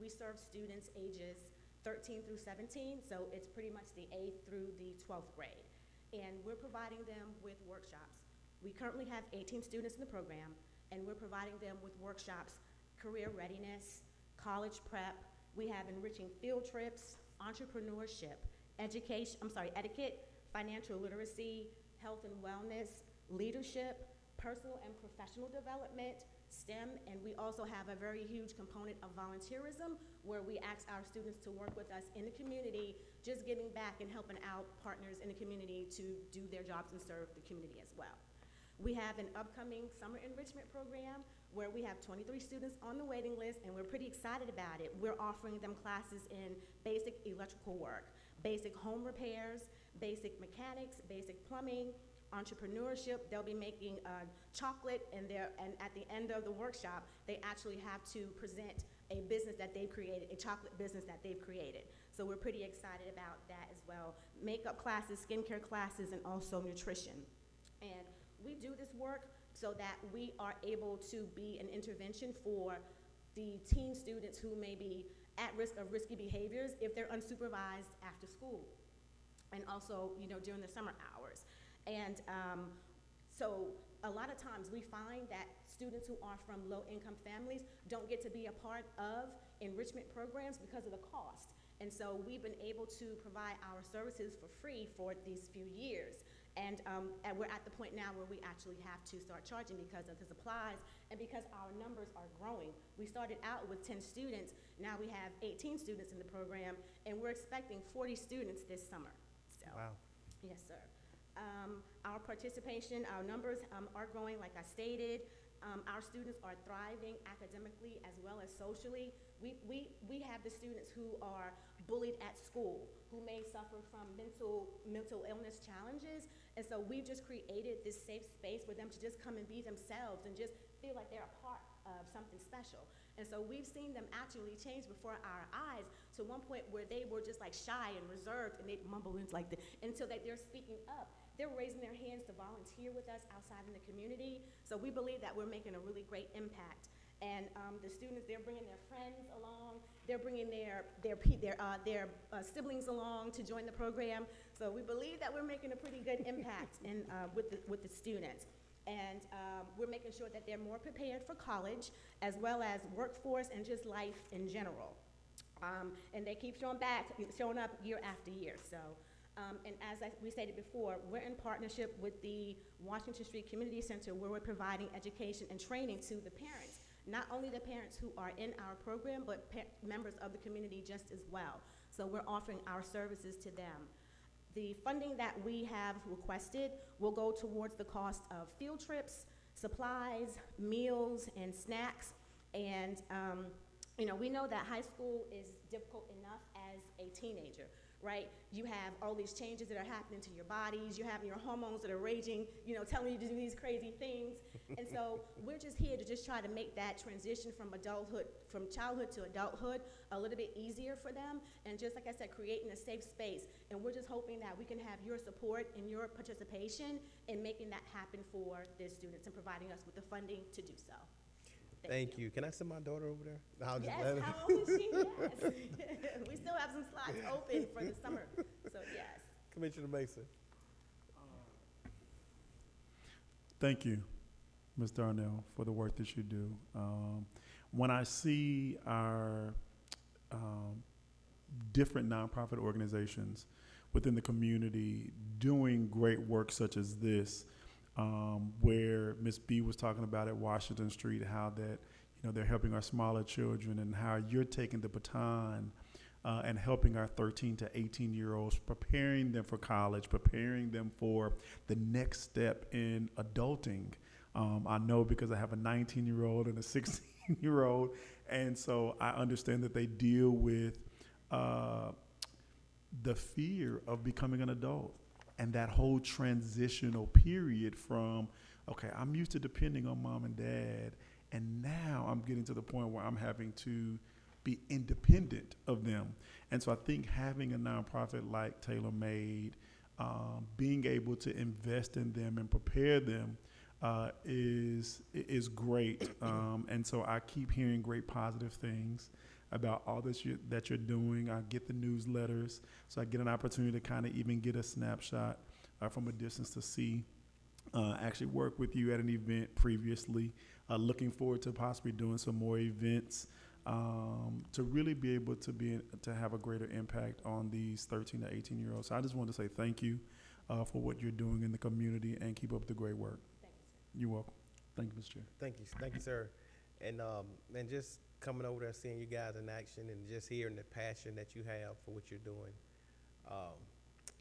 serve students ages 13 through 17, so it's pretty much the 8th through the 12th grade. And we're providing them with workshops. We currently have 18 students in the program, and we're providing them with workshops, career readiness, college prep. We have enriching field trips, entrepreneurship, etiquette, financial literacy, health and wellness, leadership, personal and professional development, STEM, and we also have a very huge component of volunteerism where we ask our students to work with us in the community, just giving back and helping out partners in the community to do their jobs and serve the community as well. We have an upcoming summer enrichment program where we have 23 students on the waiting list, and we're pretty excited about it. We're offering them classes in basic electrical work, basic home repairs, basic mechanics, basic plumbing, entrepreneurship. They'll be making chocolate, and at the end of the workshop, they actually have to present a business that they've created, a chocolate business that they've created. So we're pretty excited about that as well. Makeup classes, skincare classes, and also nutrition. And we do this work so that we are able to be an intervention for the teen students who may be at risk of risky behaviors if they're unsupervised after school, and also, during the summer hours. And so a lot of times we find that students who are from low-income families don't get to be a part of enrichment programs because of the cost. And so we've been able to provide our services for free for these few years. And we're at the point now where we actually have to start charging because of the supplies and because our numbers are growing. We started out with 10 students. Now we have 18 students in the program, and we're expecting 40 students this summer. So, wow. Yes, sir. Our participation, our numbers are growing, like I stated. Our students are thriving academically as well as socially. We have the students who are bullied at school, who may suffer from mental illness challenges. And so we've just created this safe space for them to just come and be themselves and just feel like they're a part of something special. And so we've seen them actually change before our eyes to one point where they were just like shy and reserved and they'd mumble into like that until that they're speaking up. They're raising their hands to volunteer with us outside in the community. So we believe that we're making a really great impact. And the students, they're bringing their friends along. They're bringing their siblings along to join the program. So we believe that we're making a pretty good impact with the students. And we're making sure that they're more prepared for college, as well as workforce and just life in general. And they keep showing up year after year. So, and as we stated before, we're in partnership with the Washington Street Community Center, where we're providing education and training to the parents. Not only the parents who are in our program, but members of the community just as well. So we're offering our services to them. The funding that we have requested will go towards the cost of field trips, supplies, meals, and snacks. And we know that high school is difficult enough as a teenager, right? You have all these changes that are happening to your bodies. You have your hormones that are raging, telling you to do these crazy things. And so we're just here to just try to make that transition from childhood to adulthood a little bit easier for them. And just like I said, creating a safe space. And we're just hoping that we can have your support and your participation in making that happen for the students and providing us with the funding to do so. Thank you. Can I send my daughter over there? I'll just Yes, let her. how old is she? Yes. We still have some slots open for the summer, so yes. Commissioner Mason. Thank you, Ms. Darnell, for the work that you do. When I see our different nonprofit organizations within the community doing great work such as this, where Ms. B was talking about at Washington Street, how that they're helping our smaller children, and how you're taking the baton and helping our 13 to 18-year-olds, preparing them for college, preparing them for the next step in adulting. I know because I have a 19-year-old and a 16-year-old, and so I understand that they deal with the fear of becoming an adult. And that whole transitional period from, okay, I'm used to depending on mom and dad, and now I'm getting to the point where I'm having to be independent of them. And so I think having a nonprofit like Tailor Made, being able to invest in them and prepare them is great. And so I keep hearing great positive things about all that you're doing. I get the newsletters, so I get an opportunity to kind of even get a snapshot from a distance to see. Actually work with you at an event previously. Looking forward to possibly doing some more events to really be able to have a greater impact on these 13 to 18-year-olds. So I just want to say thank you for what you're doing in the community, and keep up the great work. Thank you, sir. You're welcome. Thank you, Mr. Chair. Thank you, sir. And just coming over there, seeing you guys in action, and just hearing the passion that you have for what you're doing.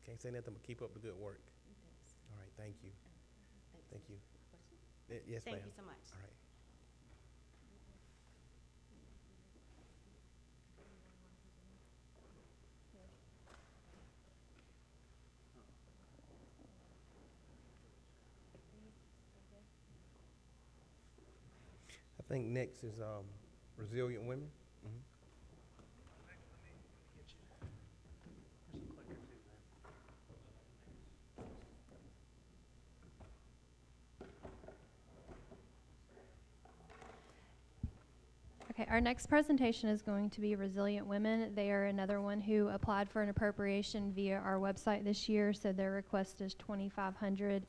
Can't say nothing but keep up the good work. Thanks. All right, thank you. Thank you. Yes, Thank ma'am. you so much. All right. I think next is Resilient Women. Mhm. Okay, our next presentation is going to be Resilient Women. They are another one who applied for an appropriation via our website this year, so their request is $2,500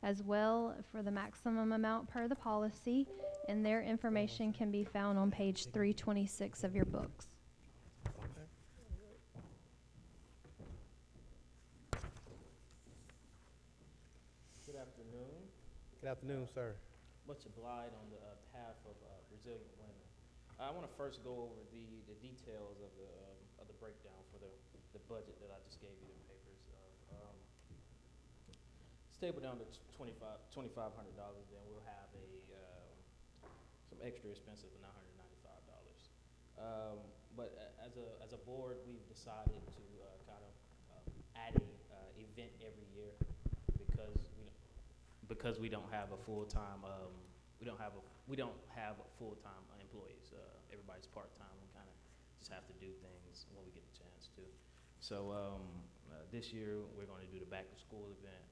as well for the maximum amount per the policy, and their information can be found on page 326 of your books. Good afternoon. Good afternoon, sir. Much obliged on the behalf of Resilient Women. I want to first go over the details of the breakdown for the budget that I just gave you the papers of. Stable down to $2,500, then we'll have some extra expenses of $995. But as a board, we've decided to kind of add a event every year because we don't have a full-time we don't have full-time employees. Everybody's part-time. We kind of just have to do things when we get the chance to. So this year we're going to do the back-to-school event,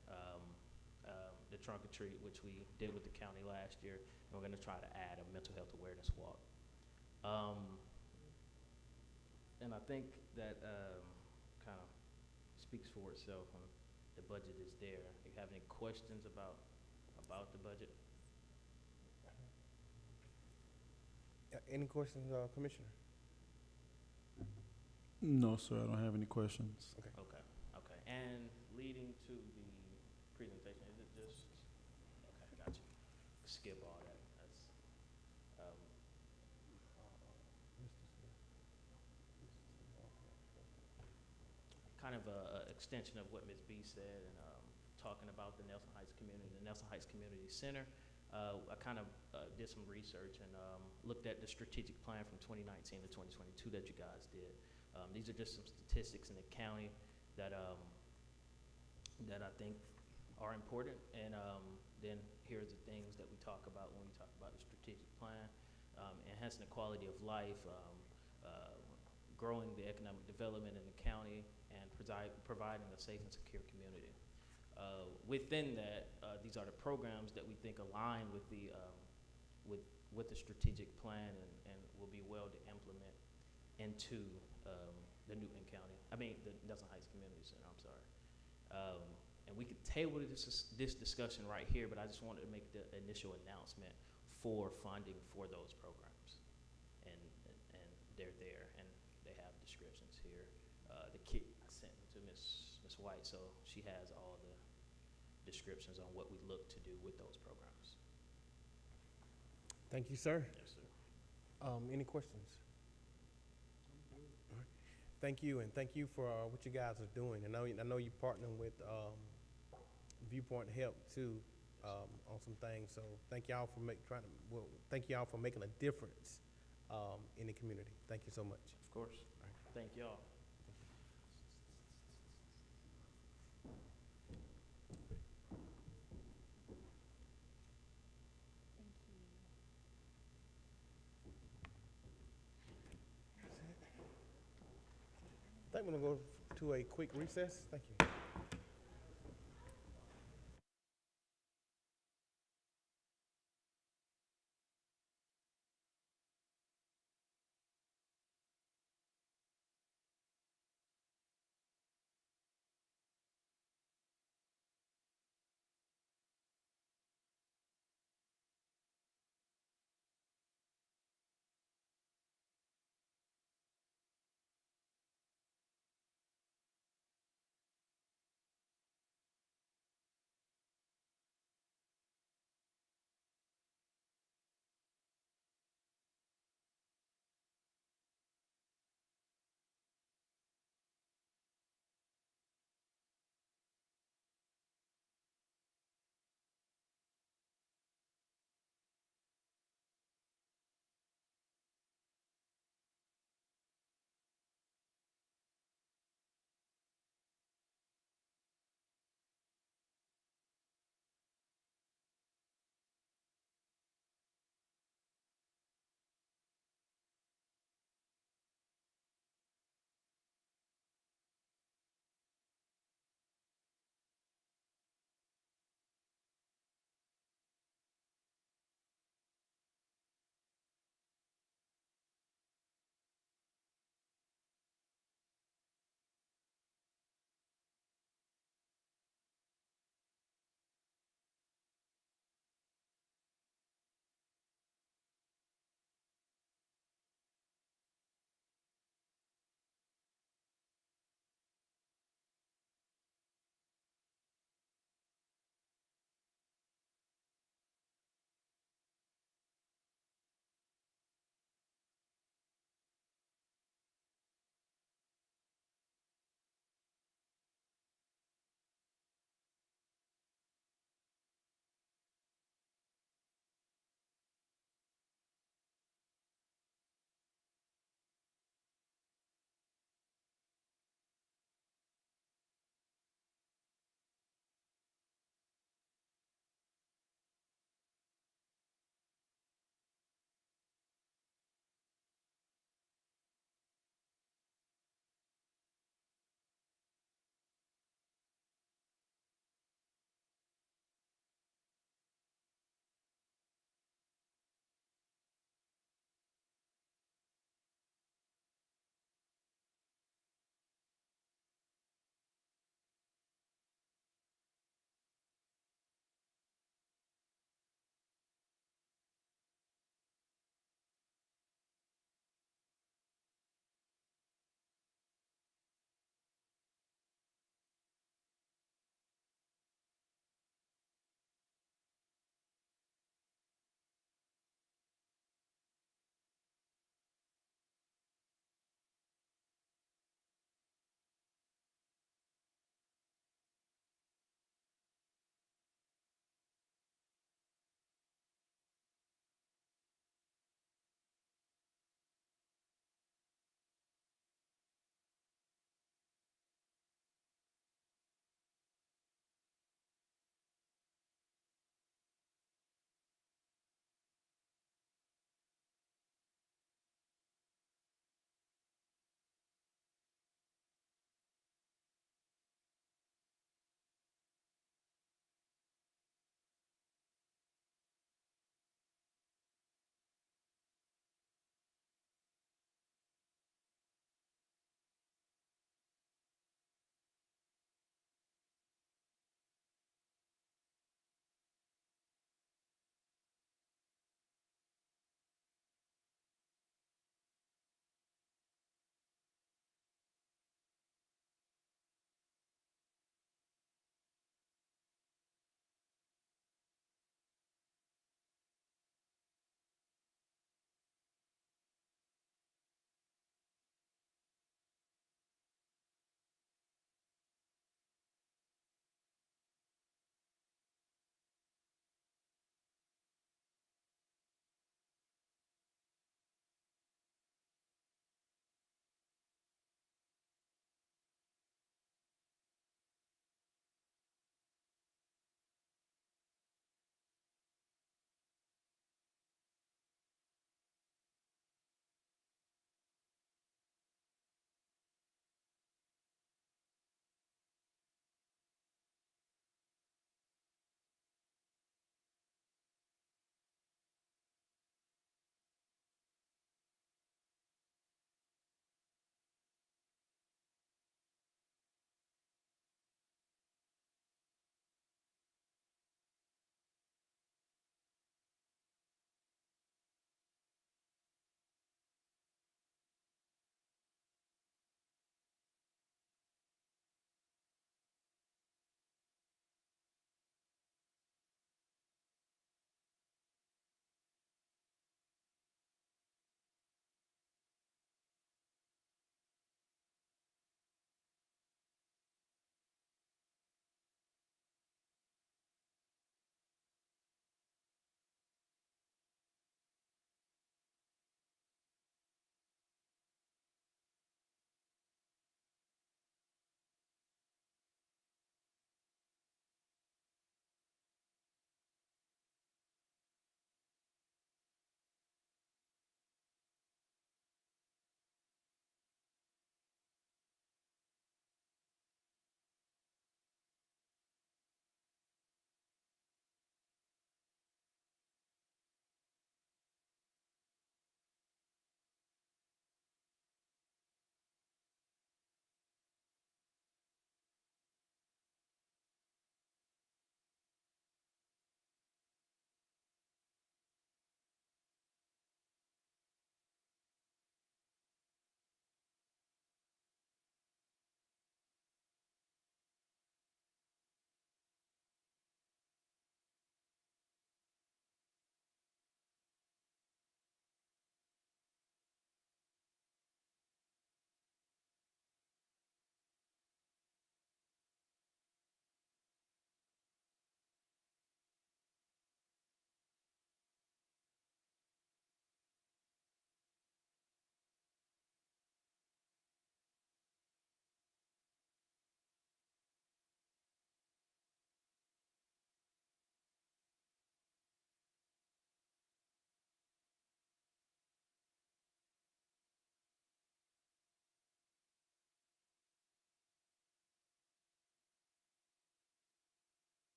the trunk or treat, which we did with the county last year, and we're going to try to add a mental health awareness walk. And I think that kind of speaks for itself when the budget is there. You have any questions about the budget? Any questions, Commissioner? No, sir, I don't have any questions. Okay. Okay, okay. And leading to the presentation, is it just, okay, gotcha. Skip all that. That's, kind of a extension of what Ms. B said, and talking about the Nelson Heights community, the Nelson Heights Community Center. I kind of did some research and looked at the strategic plan from 2019 to 2022 that you guys did. These are just some statistics in the county that that I think are important, and then here's the things that we talk about when we talk about the strategic plan: enhancing the quality of life, growing the economic development in the county, and providing a safe and secure community. Within that, these are the programs that we think align with the strategic plan and will be well to implement into the Newton County. The Nelson Heights Community Center. I'm sorry. And we could table this discussion right here, but I just wanted to make the initial announcement for funding for those programs, and they're there, and they have descriptions here. The kit I sent to Ms. White, so she has all the descriptions on what we look to do with those programs. Thank you, sir. Yes, sir. Any questions? All right. Thank you, and thank you for what you guys are doing. I know you're partnering with Viewpoint Help too on some things. So thank y'all for thank y'all for making a difference in the community. Thank you so much. Of course. All right. Thank y'all. I think we're gonna go to a quick recess. Thank you.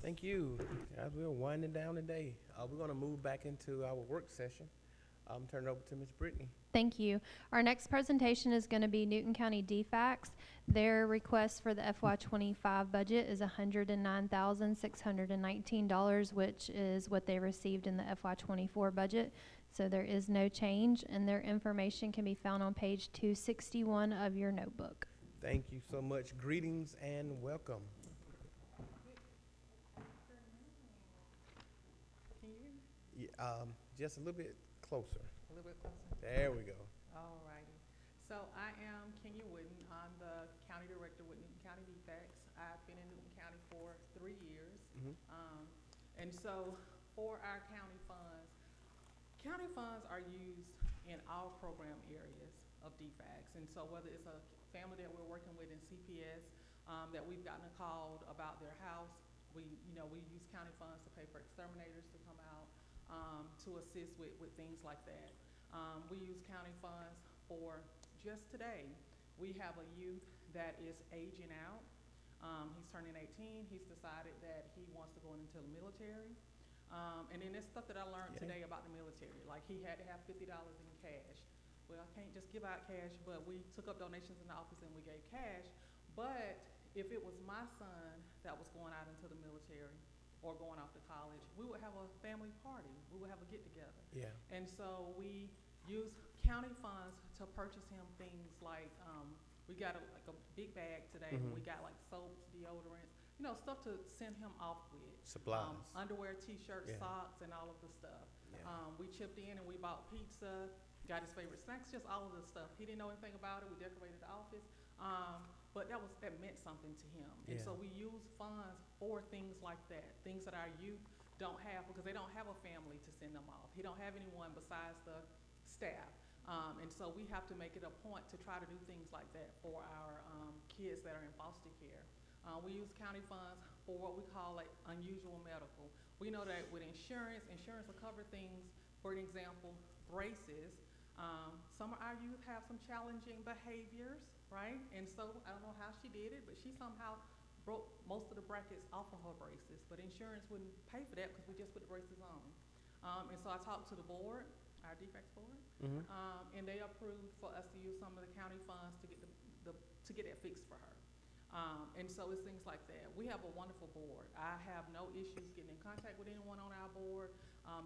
Thank you. As we're winding down today, we're going to move back into our work session. Turn it over to Ms. Brittany. Thank you. Our next presentation is going to be Newton County DFACS. Their request for the FY25 budget is $109,619, which is what they received in the FY24 budget. So there is no change, and their information can be found on page 261 of your notebook. Thank you so much. Greetings and welcome. Can you hear me? Yeah, just a little bit closer. A little bit closer? There we go. All righty. So I am Kenya Wooden. I'm the county director with Newton County DFACS. I've been in Newton County for 3 years. And so for our county funds are used in all program areas of DFACS. And so whether it's a family that we're working with in CPS, that we've gotten a call about their house, we use county funds to pay for exterminators to come out, to assist with things like that. We use county funds for just today. We have a youth that is aging out. He's turning 18. He's decided that he wants to go into the military. And then there's stuff that I learned today about the military. Like he had to have $50 in cash. Well, I can't just give out cash, but we took up donations in the office and we gave cash. But if it was my son that was going out into the military or going off to college, we would have a family party. We would have a get-together. Yeah. And so we use county funds to purchase him things like, we got a big bag today. We got like soaps, deodorants, stuff to send him off with. Supplies. Underwear, t-shirts, socks, and all of the stuff. Yeah. We chipped in and we bought pizza, got his favorite snacks, just all of the stuff. He didn't know anything about it. We decorated the office. But that meant something to him. And so we use funds for things like that, things that our youth don't have because they don't have a family to send them off. He don't have anyone besides the staff. And so we have to make it a point to try to do things like that for our kids that are in foster care. We use county funds for what we call like unusual medical. We know that with insurance will cover things, for an example, braces. Some of our youth have some challenging behaviors, right? And so I don't know how she did it, but she somehow broke most of the brackets off of her braces, but insurance wouldn't pay for that because we just put the braces on. And so I talked to the board, our DFACS board, and they approved for us to use some of the county funds to get to get that fixed for her. And so it's things like that. We have a wonderful board. I have no issues getting in contact with anyone on our board.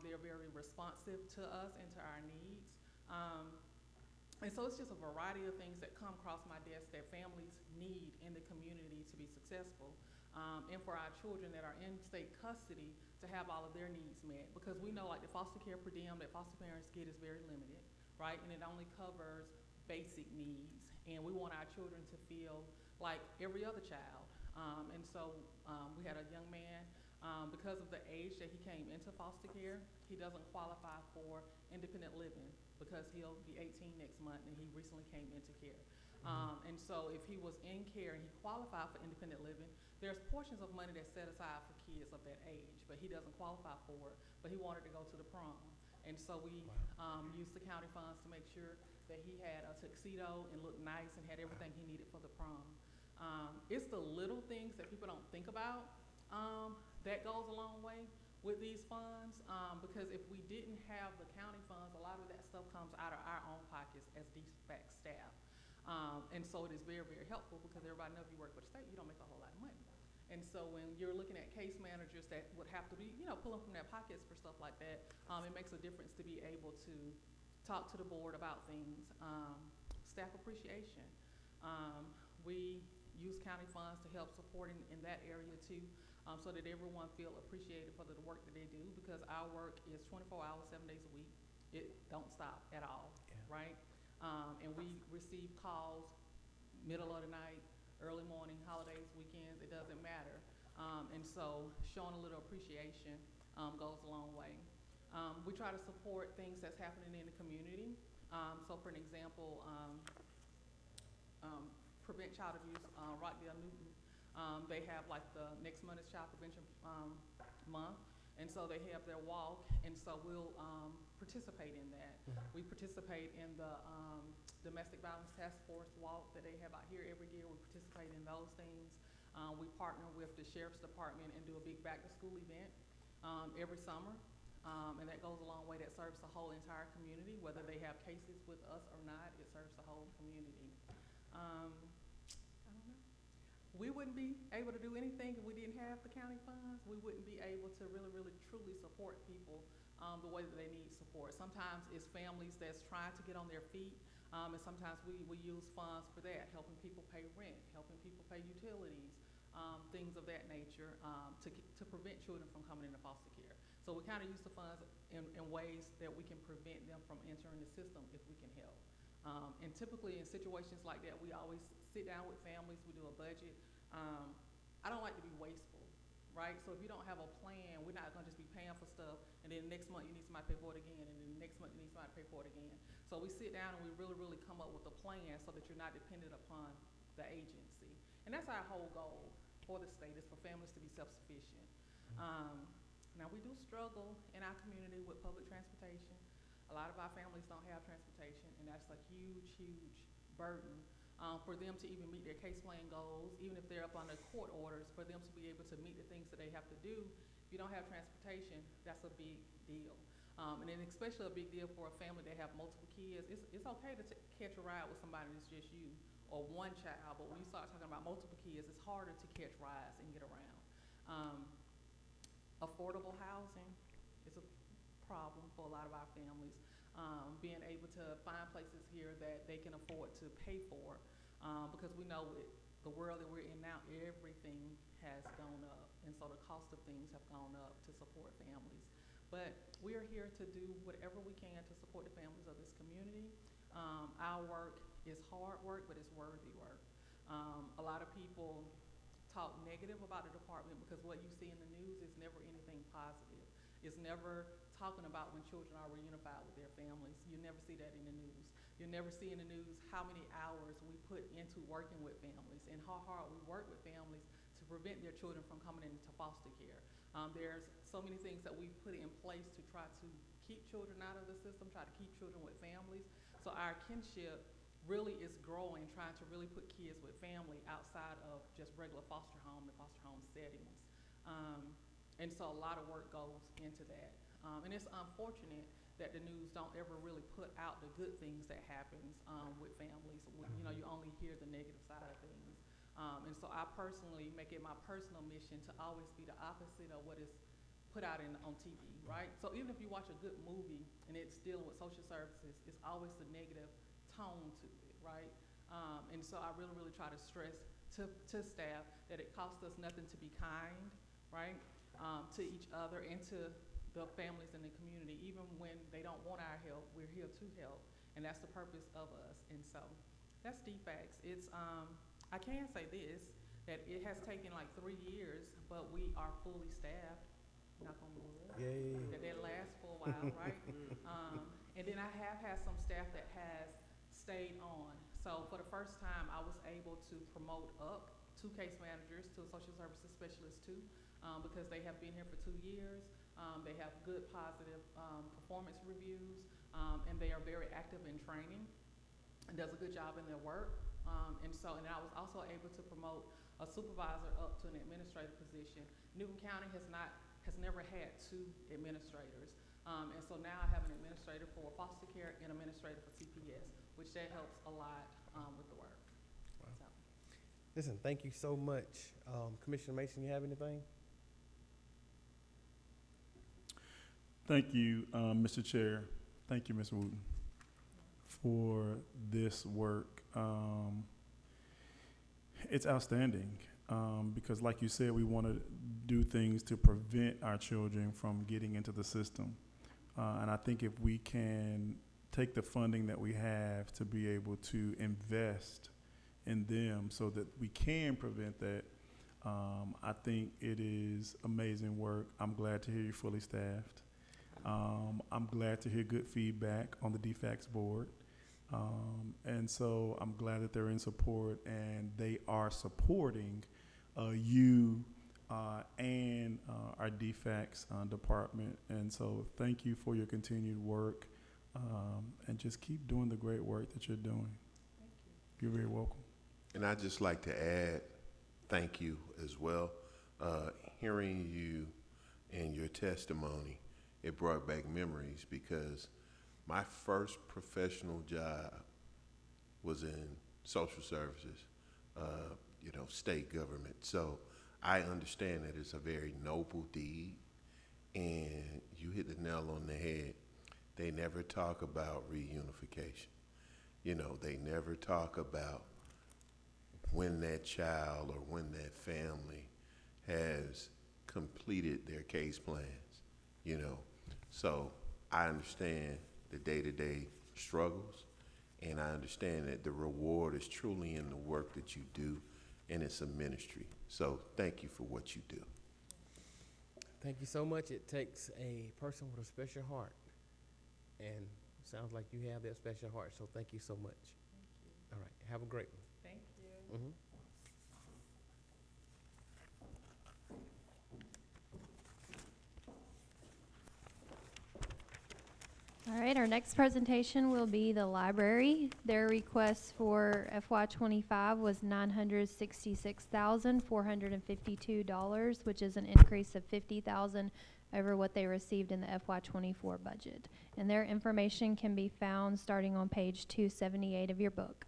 They're very responsive to us and to our needs. And so it's just a variety of things that come across my desk that families need in the community to be successful. And for our children that are in state custody to have all of their needs met. Because we know like the foster care per diem that foster parents get is very limited, right? And it only covers basic needs. And we want our children to feel like every other child. And so we had a young man, because of the age that he came into foster care, he doesn't qualify for independent living because he'll be 18 next month and he recently came into care. And so if he was in care and he qualified for independent living, there's portions of money that's set aside for kids of that age, but he doesn't qualify for it, but he wanted to go to the prom. And so we used the county funds to make sure that he had a tuxedo and looked nice and had everything he needed for the prom. It's the little things that people don't think about that goes a long way with these funds, because if we didn't have the county funds, a lot of that stuff comes out of our own pockets as DFACS staff. And so it is very, very helpful because everybody knows if you work for the state, you don't make a whole lot of money. And so when you're looking at case managers that would have to be, pulling from their pockets for stuff like that, it makes a difference to be able to talk to the board about things. Staff appreciation. We use county funds to help support in that area too, so that everyone feel appreciated for the work that they do, because our work is 24 hours, 7 days a week. It don't stop at all, right? And we receive calls middle of the night, early morning, holidays, weekends, it doesn't matter. And so showing a little appreciation goes a long way. We try to support things that's happening in the community. So for an example, Prevent Child Abuse, Rockdale Newton, they have like the next month is Child Prevention Month, and so they have their walk, and so we'll participate in that. We participate in the Domestic Violence Task Force walk that they have out here every year. We participate in those things. We partner with the Sheriff's Department and do a big back-to-school event every summer. And that goes a long way. That serves the whole entire community, whether they have cases with us or not. It serves the whole community. I don't know. We wouldn't be able to do anything if we didn't have the county funds. We wouldn't be able to really, really, truly support people the way that they need support. Sometimes it's families that's trying to get on their feet, and sometimes we use funds for that, helping people pay rent, helping people pay utilities, things of that nature, to prevent children from coming into foster care. So we kind of use the funds in ways that we can prevent them from entering the system if we can help. And typically in situations like that, we always sit down with families, we do a budget. I don't like to be wasteful, right? So if you don't have a plan, we're not gonna just be paying for stuff, and then next month you need somebody to pay for it again, and then the next month you need somebody to pay for it again. So we sit down and we really, really come up with a plan so that you're not dependent upon the agency. And that's our whole goal for the state, is for families to be self-sufficient. Now we do struggle in our community with public transportation. A lot of our families don't have transportation, and that's a huge, huge burden for them to even meet their case plan goals, even if they're up under court orders, for them to be able to meet the things that they have to do. If you don't have transportation, that's a big deal. And then especially a big deal for a family that have multiple kids. It's okay to catch a ride with somebody that's just you or one child, but when you start talking about multiple kids, it's harder to catch rides and get around. Affordable housing is a problem for a lot of our families. Being able to find places here that they can afford to pay for, because we know with the world that we're in now, everything has gone up, and so the cost of things have gone up to support families. But we are here to do whatever we can to support the families of this community. Our work is hard work, but it's worthy work. A lot of people talk negative about the department because what you see in the news is never anything positive. It's never talking about when children are reunified with their families. You never see that in the news. You never see in the news how many hours we put into working with families and how hard we work with families to prevent their children from coming into foster care. There's so many things that we put in place to try to keep children out of the system, try to keep children with families. So our kinship really is growing, trying to really put kids with family outside of just regular foster home and foster home settings. And so a lot of work goes into that. And it's unfortunate that the news don't ever really put out the good things that happens with families. You know, you only hear the negative side of things. And so I personally make it my personal mission to always be the opposite of what is put out on TV, right? So even if you watch a good movie and it's dealing with social services, it's always the negative tone to it, right? And so I really, really try to stress to staff that it costs us nothing to be kind, right? To each other and to the families in the community. Even when they don't want our help, we're here to help, and that's the purpose of us. And so that's DFACS. It's I can say this, that it has taken like 3 years, but we are fully staffed. Knock on wood. Yay. That lasts for a while, right? And then I have had some staff that has stayed on. So for the first time, I was able to promote up 2 case managers to a social services specialist 2, because they have been here for 2 years. They have good, positive performance reviews, and they are very active in training and does a good job in their work. And I was also able to promote a supervisor up to an administrative position. Newton County has never had 2 administrators. And so now I have an administrator for foster care and administrator for CPS, which that helps a lot with the work. Wow. So. Listen, thank you so much. Commissioner Mason, you have anything? Thank you, Mr. Chair. Thank you, Ms. Wooten, for this work. It's outstanding because, like you said, we want to do things to prevent our children from getting into the system. And I think if we can take the funding that we have to be able to invest in them so that we can prevent that, I think it is amazing work. I'm glad to hear you're fully staffed. I'm glad to hear good feedback on the DFACS board. And so I'm glad that they're in support and they are supporting you and our DFACS department. And so thank you for your continued work, and just keep doing the great work that you're doing. Thank you. You're very welcome. And I'd just like to add thank you as well. Hearing you and your testimony, it brought back memories because my first professional job was in social services, state government. So I understand that it's a very noble deed, and you hit the nail on the head. They never talk about reunification. They never talk about when that child or when that family has completed their case plans. So I understand the day-to-day struggles, and I understand that the reward is truly in the work that you do, and it's a ministry. So thank you for what you do. Thank you so much. It takes a person with a special heart, and sounds like you have that special heart, so thank you so much. Thank you. All right, have a great one. Thank you. Mm-hmm. All right, our next presentation will be the library. Their request for FY25 was $966,452, which is an increase of $50,000 over what they received in the FY24 budget. And their information can be found starting on page 278 of your book.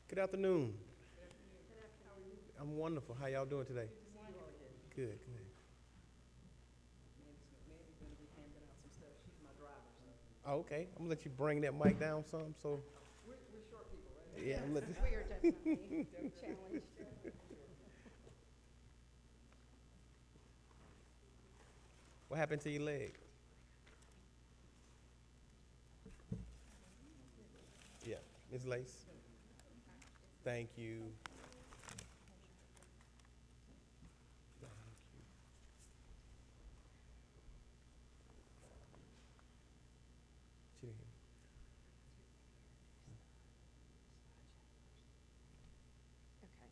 Good afternoon. I'm wonderful. How y'all doing today? Good, good. Oh, okay. I'm gonna let you bring that mic down some. So We're short people, right? yeah, I'm letting. We are definitely challenged. What happened to your leg? Yeah, Ms. Lace. Thank you. She didn't hear me. Okay.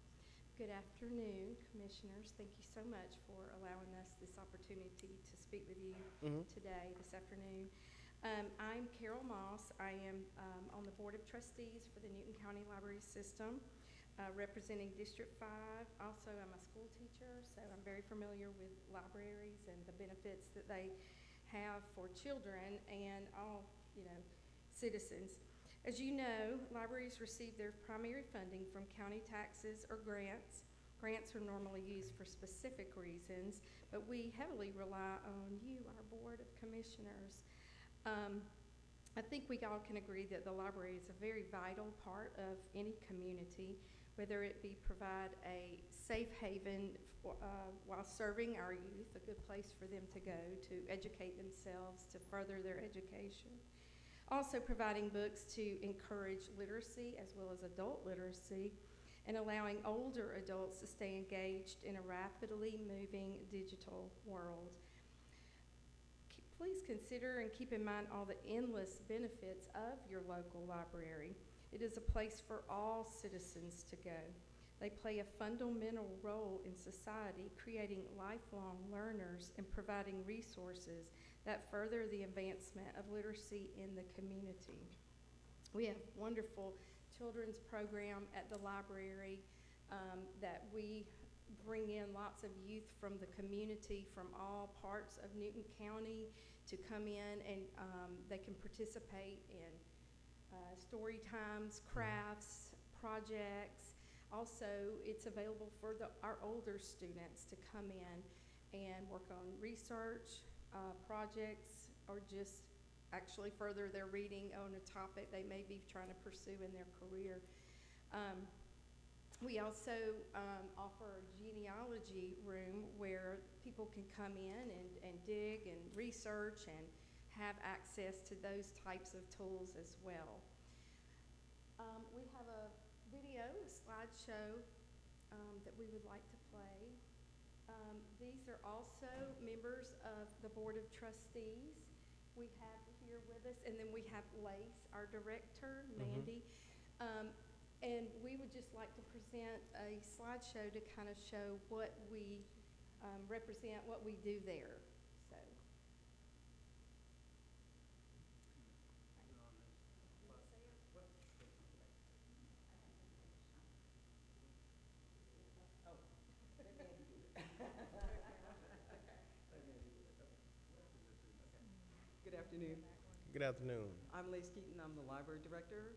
Good afternoon, Commissioners. Thank you so much for allowing us this opportunity to speak with you today, this afternoon. I'm Carol Moss. I am on the Board of Trustees for the Newton County Library System, representing District 5. Also, I'm a school teacher, so I'm very familiar with libraries and the benefits that they have for children and all, citizens. As you know, libraries receive their primary funding from county taxes or grants. Grants are normally used for specific reasons, but we heavily rely on you, our Board of Commissioners. I think we all can agree that the library is a very vital part of any community, whether it be provide a safe haven while serving our youth, a good place for them to go to educate themselves, to further their education. Also providing books to encourage literacy as well as adult literacy, and allowing older adults to stay engaged in a rapidly moving digital world. Please consider and keep in mind all the endless benefits of your local library. It is a place for all citizens to go. They play a fundamental role in society, creating lifelong learners and providing resources that further the advancement of literacy in the community. We have wonderful children's program at the library that we bring in lots of youth from the community from all parts of Newton County to come in, and they can participate in story times, crafts, projects. Also, it's available for our older students to come in and work on research projects, or just actually further their reading on a topic they may be trying to pursue in their career. We also offer a genealogy room where people can come in and dig and research and have access to those types of tools as well. We have a video, a slideshow that we would like to play. These are also members of the Board of Trustees, we have here with us, and then we have Lace, our director, Mhm. Mandy. And we would just like to present a slideshow to kind of show what we represent, what we do there. So. Good afternoon. Good afternoon. I'm Lace Keaton. I'm the library director.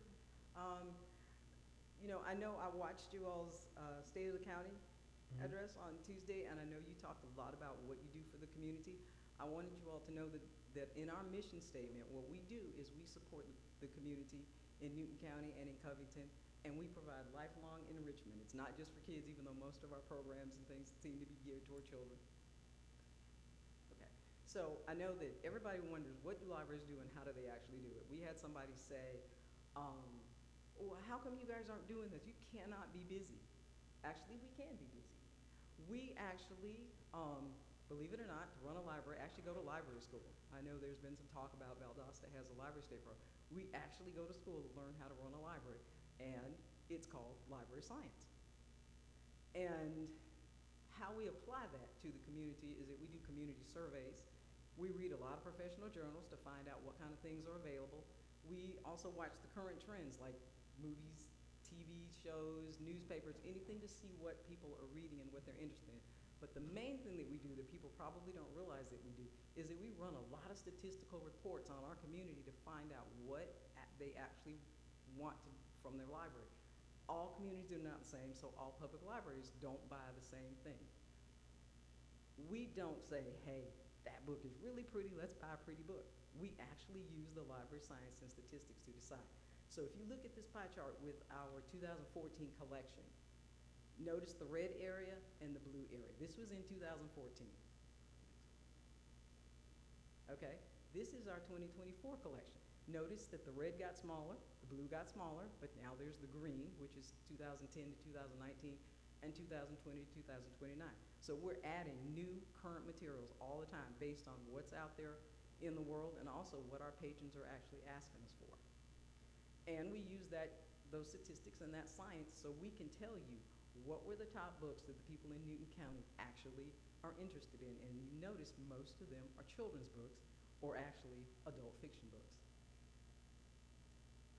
You know I watched you all's State of the County Mhm. address on Tuesday, and I know you talked a lot about what you do for the community. I wanted you all to know that in our mission statement, what we do is we support the community in Newton County and in Covington, and we provide lifelong enrichment. It's not just for kids, even though most of our programs and things seem to be geared toward children. Okay, so I know that everybody wonders, what do libraries do and how do they actually do it? We had somebody say, well, how come you guys aren't doing this? You cannot be busy. Actually, we can be busy. We actually, believe it or not, to run a library, actually go to library school. I know there's been some talk about Valdosta has a library state program. We actually go to school to learn how to run a library, and it's called library science. And how we apply that to the community is that we do community surveys. We read a lot of professional journals to find out what kind of things are available. We also watch the current trends like movies, TV shows, newspapers, anything to see what people are reading and what they're interested in. But the main thing that we do that people probably don't realize that we do is that we run a lot of statistical reports on our community to find out what they actually want from their library. All communities are not the same, so all public libraries don't buy the same thing. We don't say, hey, that book is really pretty, let's buy a pretty book. We actually use the library science and statistics to decide. So if you look at this pie chart with our 2014 collection, notice the red area and the blue area. This was in 2014. Okay, this is our 2024 collection. Notice that the red got smaller, the blue got smaller, but now there's the green, which is 2010 to 2019, and 2020 to 2029. So we're adding new current materials all the time based on what's out there in the world and also what our patrons are actually asking us for. And we use those statistics and that science so we can tell you what were the top books that the people in Newton County actually are interested in. And you notice most of them are children's books or actually adult fiction books.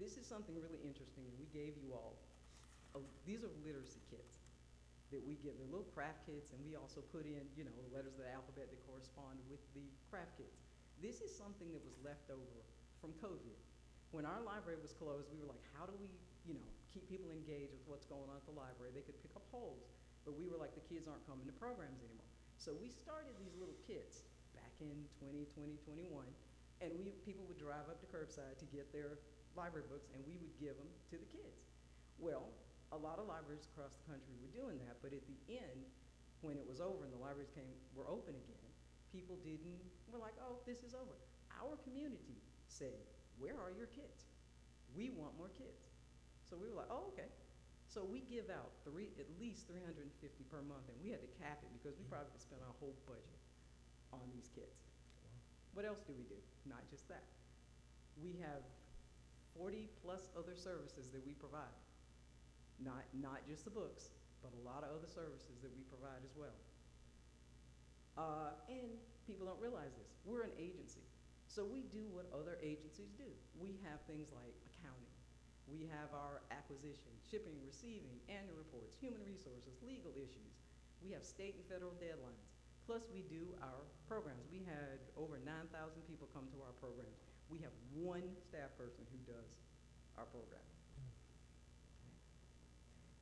This is something really interesting, and we gave you all, these are literacy kits that we give. They're little craft kits, and we also put in, you know, letters of the alphabet that correspond with the craft kits. This is something that was left over from COVID. When our library was closed, we were like, how do we, you know, keep people engaged with what's going on at the library? They could pick up holes, but we were like, the kids aren't coming to programs anymore. So we started these little kits back in 2020, 21, and people would drive up to curbside to get their library books, and we would give them to the kids. Well, a lot of libraries across the country were doing that, but at the end, when it was over and the libraries were open again, people were like, oh, this is over. Our community said, where are your kids? We want more kids. So we were like, oh, okay. So we give out at least 350 per month, and we had to cap it because we probably could spend our whole budget on these kids. What else do we do? Not just that. We have 40 plus other services that we provide. Not just the books, but a lot of other services that we provide as well. And people don't realize this. We're an agency. So we do what other agencies do. We have things like accounting. We have our acquisition, shipping, receiving, annual reports, human resources, legal issues. We have state and federal deadlines. Plus we do our programs. We had over 9,000 people come to our programs. We have one staff person who does our program.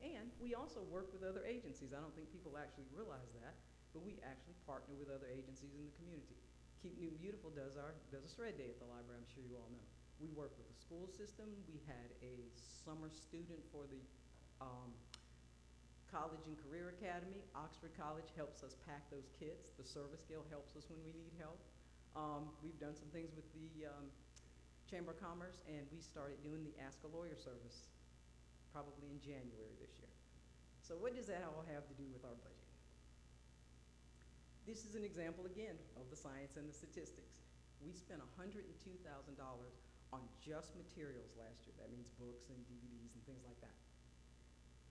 And we also work with other agencies. I don't think people actually realize that, but we actually partner with other agencies in the community. Keep Newton Beautiful does a shred day at the library, I'm sure you all know. We work with the school system. We had a summer student for the College and Career Academy. Oxford College helps us pack those kits. The Service Guild helps us when we need help. We've done some things with the Chamber of Commerce, and we started doing the Ask a Lawyer service probably in January this year. So what does that all have to do with our budget? This is an example, again, of the science and the statistics. We spent $102,000 on just materials last year. That means books and DVDs and things like that.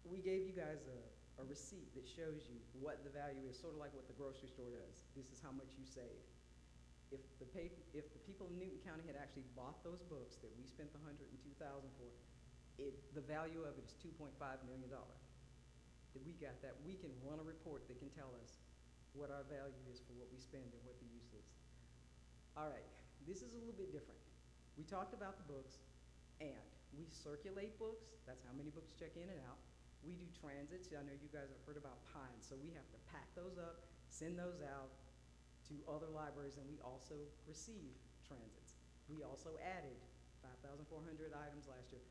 We gave you guys a receipt that shows you what the value is, sort of like what the grocery store does. This is how much you save. If the people in Newton County had actually bought those books that we spent the $102,000 for, the value of it is $2.5 million. If we got that, we can run a report that can tell us what our value is for what we spend and what the use is. All right, this is a little bit different. We talked about the books, and we circulate books. That's how many books check in and out. We do transits. I know you guys have heard about Pine, so we have to pack those up, send those out to other libraries, and we also receive transits. We also added 5,400 items last year.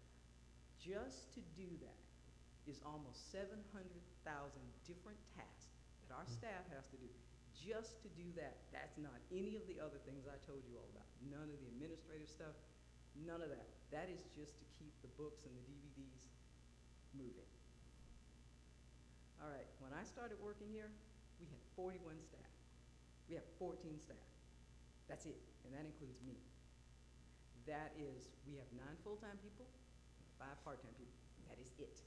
Just to do that is almost 700,000 different tasks that our staff has to do. Just to do that, that's not any of the other things I told you all about. None of the administrative stuff, none of that. That is just to keep the books and the DVDs moving. All right, when I started working here, we had 41 staff. We have 14 staff. That's it, and that includes me. That is, we have 9 full-time people, 5 part-time people. That is it.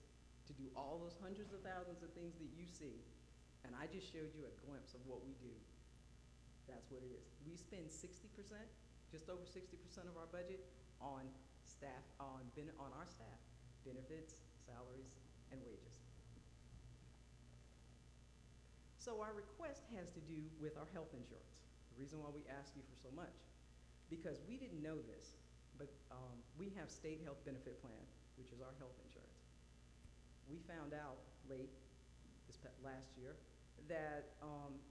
To do all those hundreds of thousands of things that you see, and I just showed you a glimpse of what we do. That's what it is. We spend 60%, just over 60% of our budget on staff, on our staff, benefits, salaries, and wages. So our request has to do with our health insurance. The reason why we ask you for so much, because we didn't know this, but we have state health benefit plan, which is our health insurance. We found out late last year that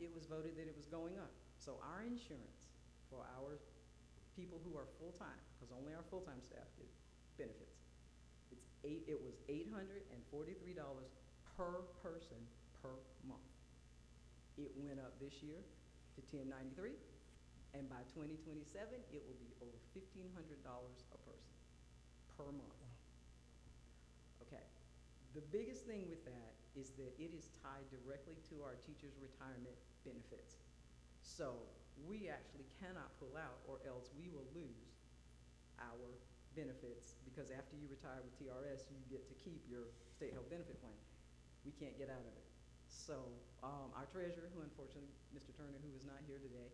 it was voted that it was going up. So our insurance for our people who are full-time, because only our full-time staff get benefits, it was $843 per person per month. It went up this year to $1,093, and by 2027, it will be over $1,500 a person per month. Okay, the biggest thing with that is that it is tied directly to our teachers' retirement benefits. So we actually cannot pull out, or else we will lose our benefits, because after you retire with TRS, you get to keep your state health benefit plan. We can't get out of it. So our treasurer, who unfortunately, Mr. Turner, who is not here today,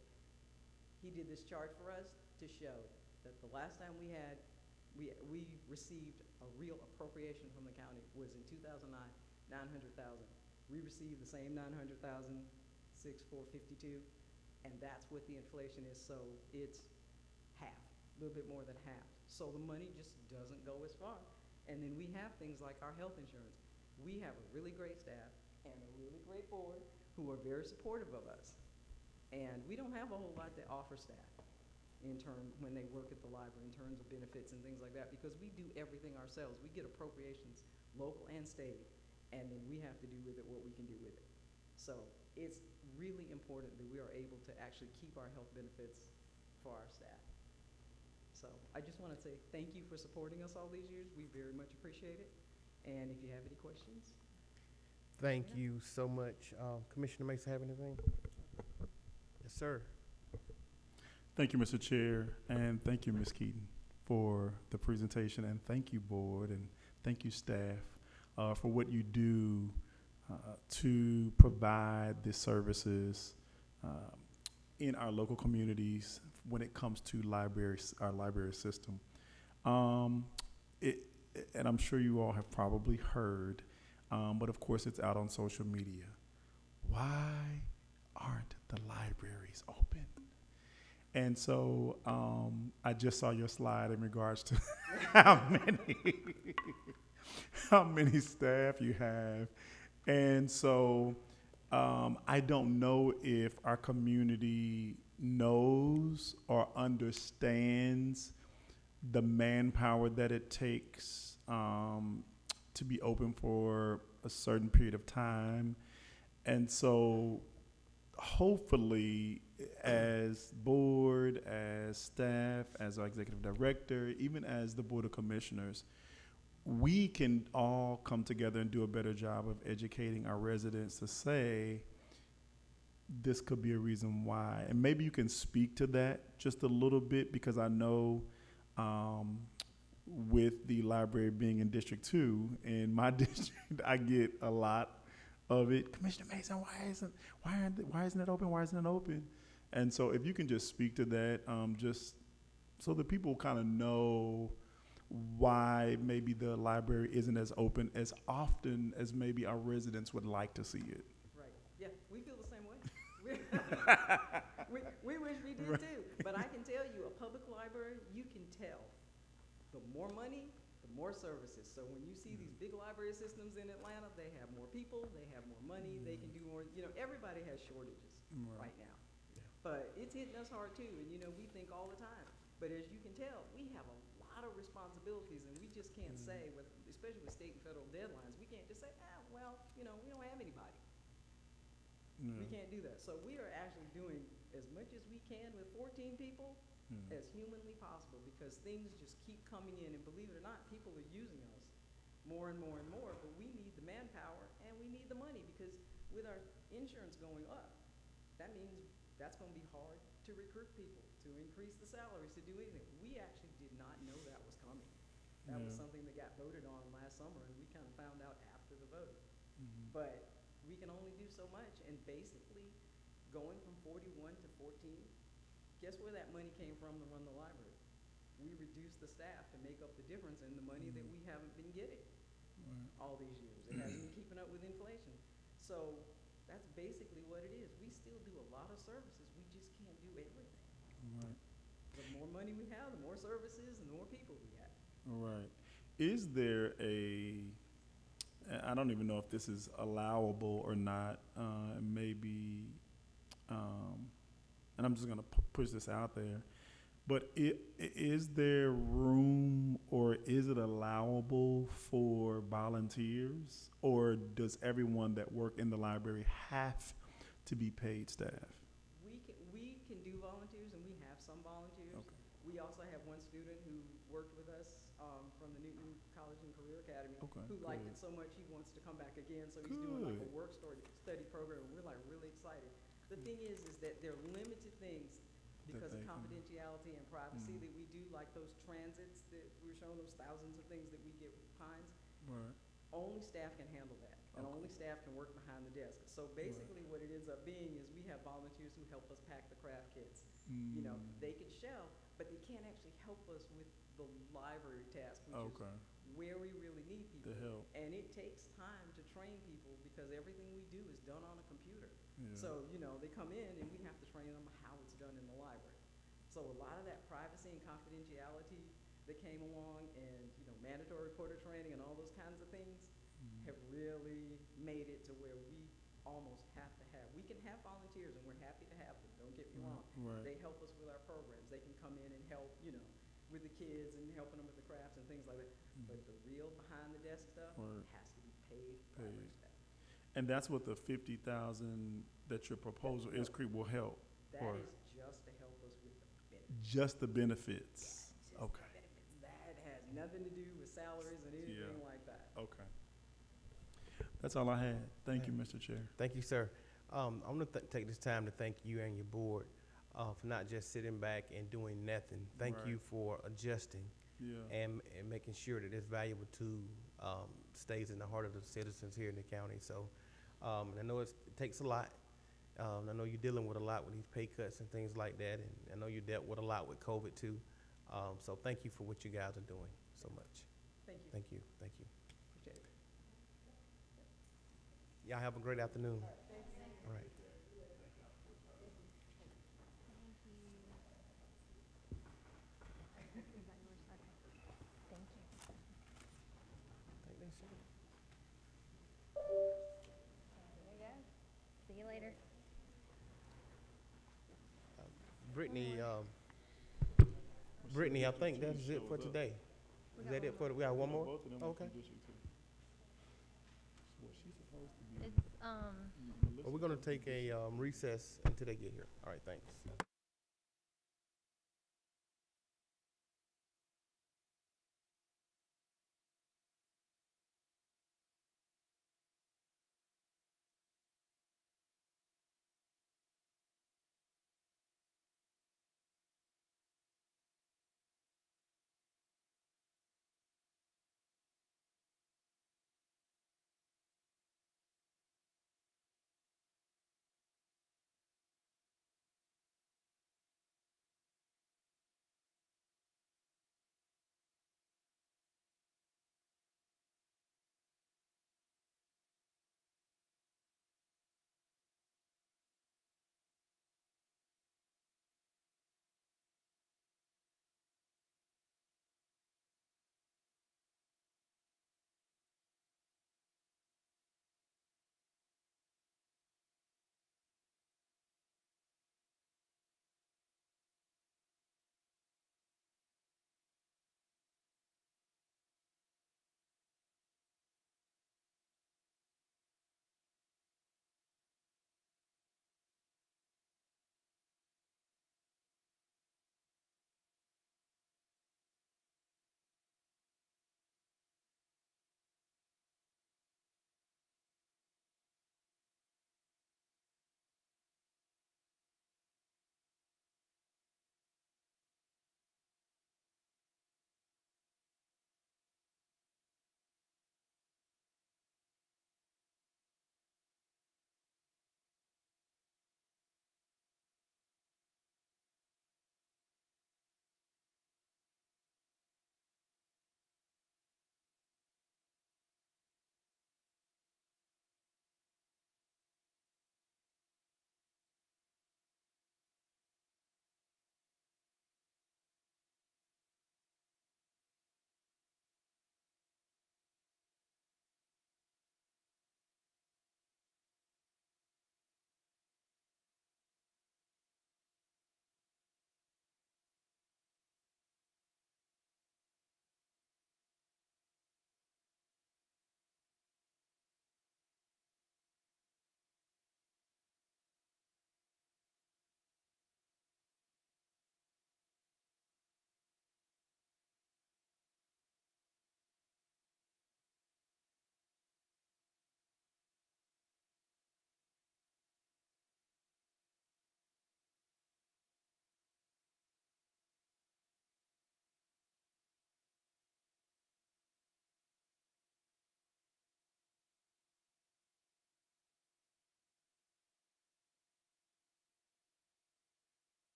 he did this chart for us to show that the last time we received a real appropriation from the county was in 2009, 900,000. We received the same 900,000, 6,452, and that's what the inflation is. So it's half, a little bit more than half. So the money just doesn't go as far. And then we have things like our health insurance. We have a really great staff and a really great board who are very supportive of us. And we don't have a whole lot to offer staff when they work at the library in terms of benefits and things like that, because we do everything ourselves. We get appropriations, local and state, and then we have to do with it what we can do with it. So it's really important that we are able to actually keep our health benefits for our staff. So I just want to say thank you for supporting us all these years. We very much appreciate it. And if you have any questions. Thank you so much. Commissioner Mason, have anything? Yes, sir. Thank you, Mr. Chair, and thank you, Ms. Keaton, for the presentation, and thank you, board, and thank you, staff, for what you do to provide the services in our local communities when it comes to libraries, our library system. And I'm sure you all have probably heard, but of course it's out on social media. Why aren't the libraries open? And so I just saw your slide in regards to how many staff you have. And so I don't know if our community knows or understands the manpower that it takes to be open for a certain period of time. And so hopefully, as board, as staff, as our executive director, even as the board of commissioners, we can all come together and do a better job of educating our residents to say, this could be a reason why. And maybe you can speak to that just a little bit, because I know with the library being in District 2, in my district, I get a lot of it. Commissioner Mason, why isn't it open? Why isn't it open? And so if you can just speak to that, just so that people kind of know why maybe the library isn't as open as often as maybe our residents would like to see it. Right. Yeah, we feel the same way. we wish we did too. But I can tell you, a public library, you can tell. The more money, the more services. So when you see these big library systems in Atlanta, they have more people, they have more money, they can do more. You know, everybody has shortages right now. But it's hitting us hard too, and we think all the time. But as you can tell, we have a lot of responsibilities, and we just can't say, especially with state and federal deadlines, we can't just say, well, we don't have anybody. We can't do that. So we are actually doing as much as we can with 14 people as humanly possible, because things just keep coming in, and believe it or not, people are using us more and more and more, but we need the manpower and we need the money, because with our insurance going up, that means that's going to be hard to recruit people, to increase the salaries, to do anything. We actually did not know that was coming. That was something that got voted on last summer, and we kind of found out after the vote. But we can only do so much, and basically going from 41 to 14, guess where that money came from to run the library? We reduced the staff to make up the difference in the money that we haven't been getting all these years. It hasn't been keeping up with inflation. So that's basically what it is. We still do a lot of services. We just can't do everything. Right. The more money we have, the more services, and the more people we have. Right. Is there I don't even know if this is allowable or not, maybe, and I'm just going to push this out there, but is there room, or is it allowable for volunteers, or does everyone that work in the library have to be paid staff? We can do volunteers, and we have some volunteers. Okay. We also have one student who worked with us from the Newton College and Career Academy, who liked it so much he wants to come back again. So he's doing like a work study program. We're like really excited. The thing is that there are limited things because of confidentiality and privacy that we do, like those transits that we were showing, those thousands of things that we get with Pines. Right. Only staff can handle that, and only staff can work behind the desk. So basically what it ends up being is we have volunteers who help us pack the craft kits. They can shelf, but they can't actually help us with the library task, which is where we really need people. The help. And it takes time to train people, because everything we do is done on a computer. So, they come in and we have to train them how it's done in the library. So a lot of that privacy and confidentiality that came along, and, mandatory reporter training and all those kinds of things have really made it to where we almost have to have. We can have volunteers, and we're happy to have them, don't get me wrong. They help us with our programs. They can come in and help, with the kids and helping them with the crafts and things like that. But the real behind the desk stuff has to be paid library staff. And that's what the 50,000 that your proposal is, will help. That is just to help us with the benefits. Just the benefits. Yes, just the benefits. That has nothing to do with salaries and anything like that. Okay. That's all I had. Thank you, Mr. Chair. Thank you, sir. I'm going to take this time to thank you and your board for not just sitting back and doing nothing. Thank you for adjusting and making sure that this valuable tool stays in the heart of the citizens here in the county. So I know it takes a lot. I know you're dealing with a lot with these pay cuts and things like that, and I know you dealt with a lot with COVID too. So thank you for what you guys are doing so much. Thank you. Thank you. Thank you. Appreciate it. Y'all have a great afternoon. All right. See you later. Brittany, I think that's it for today. Is that it for we got one more? Okay. Well, we're gonna take a recess until they get here. All right, thanks.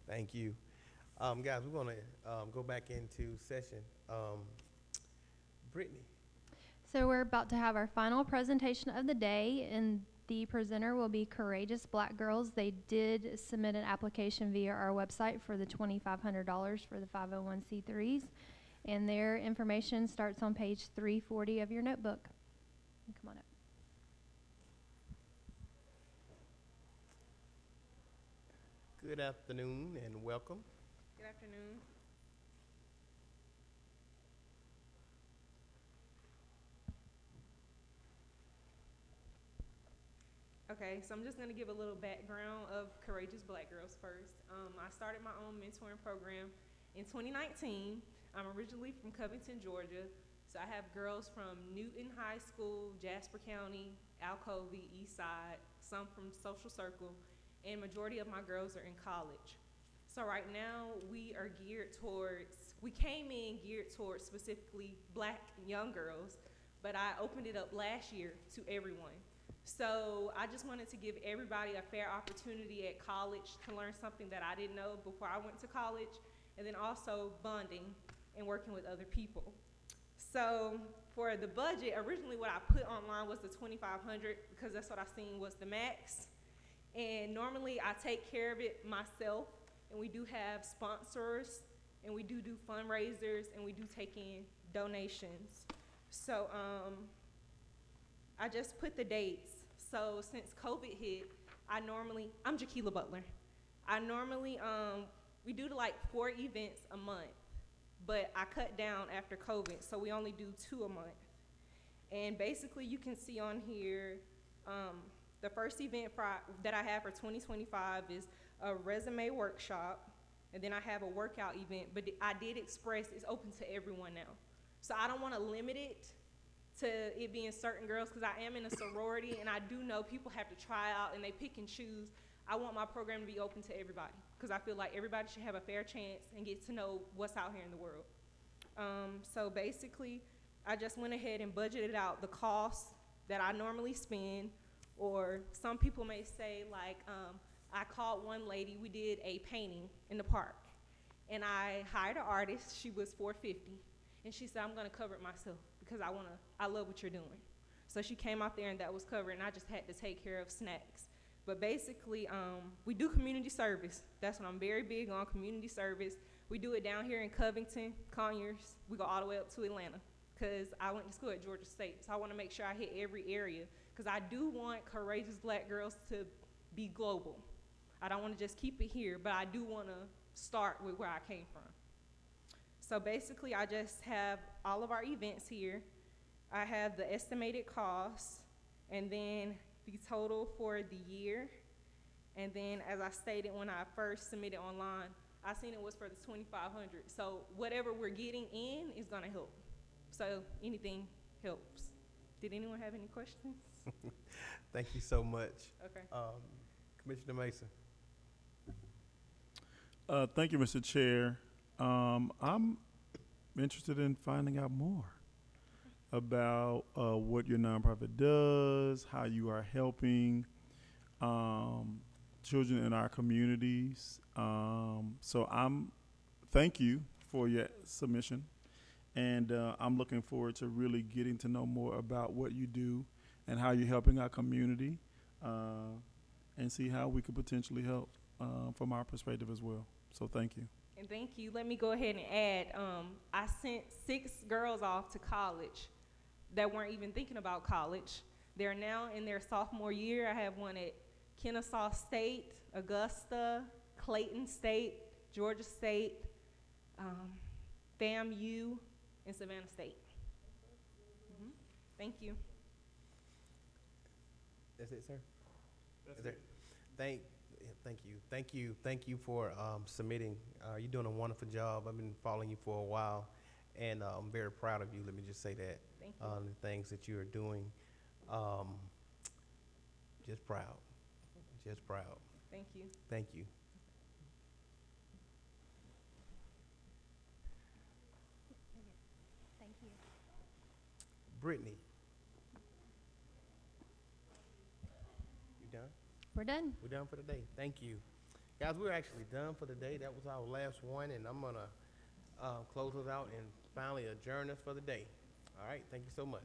Thank you. Guys, we're going to go back into session. Brittany. So we're about to have our final presentation of the day, and the presenter will be Courageous Black Girls. They did submit an application via our website for the $2,500 for the 501c3s, and their information starts on page 340 of your notebook. Come on up. Good afternoon and welcome. Good afternoon. Okay, so I'm just going to give a little background of Courageous Black Girls first. I started my own mentoring program in 2019. I'm originally from Covington, Georgia. So I have girls from Newton High School, Jasper County, Alcovey, Eastside, some from Social Circle, and majority of my girls are in college. So right now we came in geared towards specifically Black young girls, but I opened it up last year to everyone. So I just wanted to give everybody a fair opportunity at college to learn something that I didn't know before I went to college, and then also bonding and working with other people. So for the budget, originally what I put online was the $2,500 because that's what I seen was the max. And normally I take care of it myself, and we do have sponsors, and we do fundraisers, and we do take in donations. So I just put the dates. So since COVID hit, I'm Jaquila Butler. I normally, we do like 4 events a month, but I cut down after COVID, so we only do 2 a month. And basically you can see on here, the first event that I have for 2025 is a resume workshop, and then I have a workout event, but I did express it's open to everyone now. So I don't want to limit it to it being certain girls, because I am in a sorority, and I do know people have to try out and they pick and choose. I want my program to be open to everybody, because I feel like everybody should have a fair chance and get to know what's out here in the world. So basically, I just went ahead and budgeted out the costs that I normally spend, or some people may say, like, I called one lady, we did a painting in the park, and I hired an artist. She was $450, and she said, I'm gonna cover it myself, because I love what you're doing. So she came out there and that was covered, and I just had to take care of snacks. But basically, we do community service. That's what I'm very big on, community service. We do it down here in Covington, Conyers. We go all the way up to Atlanta, because I went to school at Georgia State. So I wanna make sure I hit every area, because I do want Courageous Black Girls to be global. I don't wanna just keep it here, but I do wanna start with where I came from. So basically, I just have all of our events here. I have the estimated costs, and then the total for the year. And then, as I stated when I first submitted online, I seen it was for the $2,500. So whatever we're getting in is gonna help. So anything helps. Did anyone have any questions? Thank you so much. Okay. Commissioner Mason. Thank you, Mr. Chair. I'm interested in finding out more about what your nonprofit does, how you are helping children in our communities. Thank you for your submission, and I'm looking forward to really getting to know more about what you do and how you're helping our community, and see how we could potentially help from our perspective as well. So thank you. And thank you. Let me go ahead and add, I sent 6 girls off to college that weren't even thinking about college. They're now in their sophomore year. I have one at Kennesaw State, Augusta, Clayton State, Georgia State, FAMU, and Savannah State. Thank you. That's it, sir? That's it. Thank you for submitting. You're doing a wonderful job. I've been following you for a while, and I'm very proud of you. Let me just say that. Thank you. The things that you are doing, just proud. Just proud. Thank you. Thank you. Thank you. Brittany. You done? We're done. We're done for the day. Thank you. Guys, we're actually done for the day. That was our last one, and I'm gonna close us out and finally adjourn us for the day. All right, thank you so much.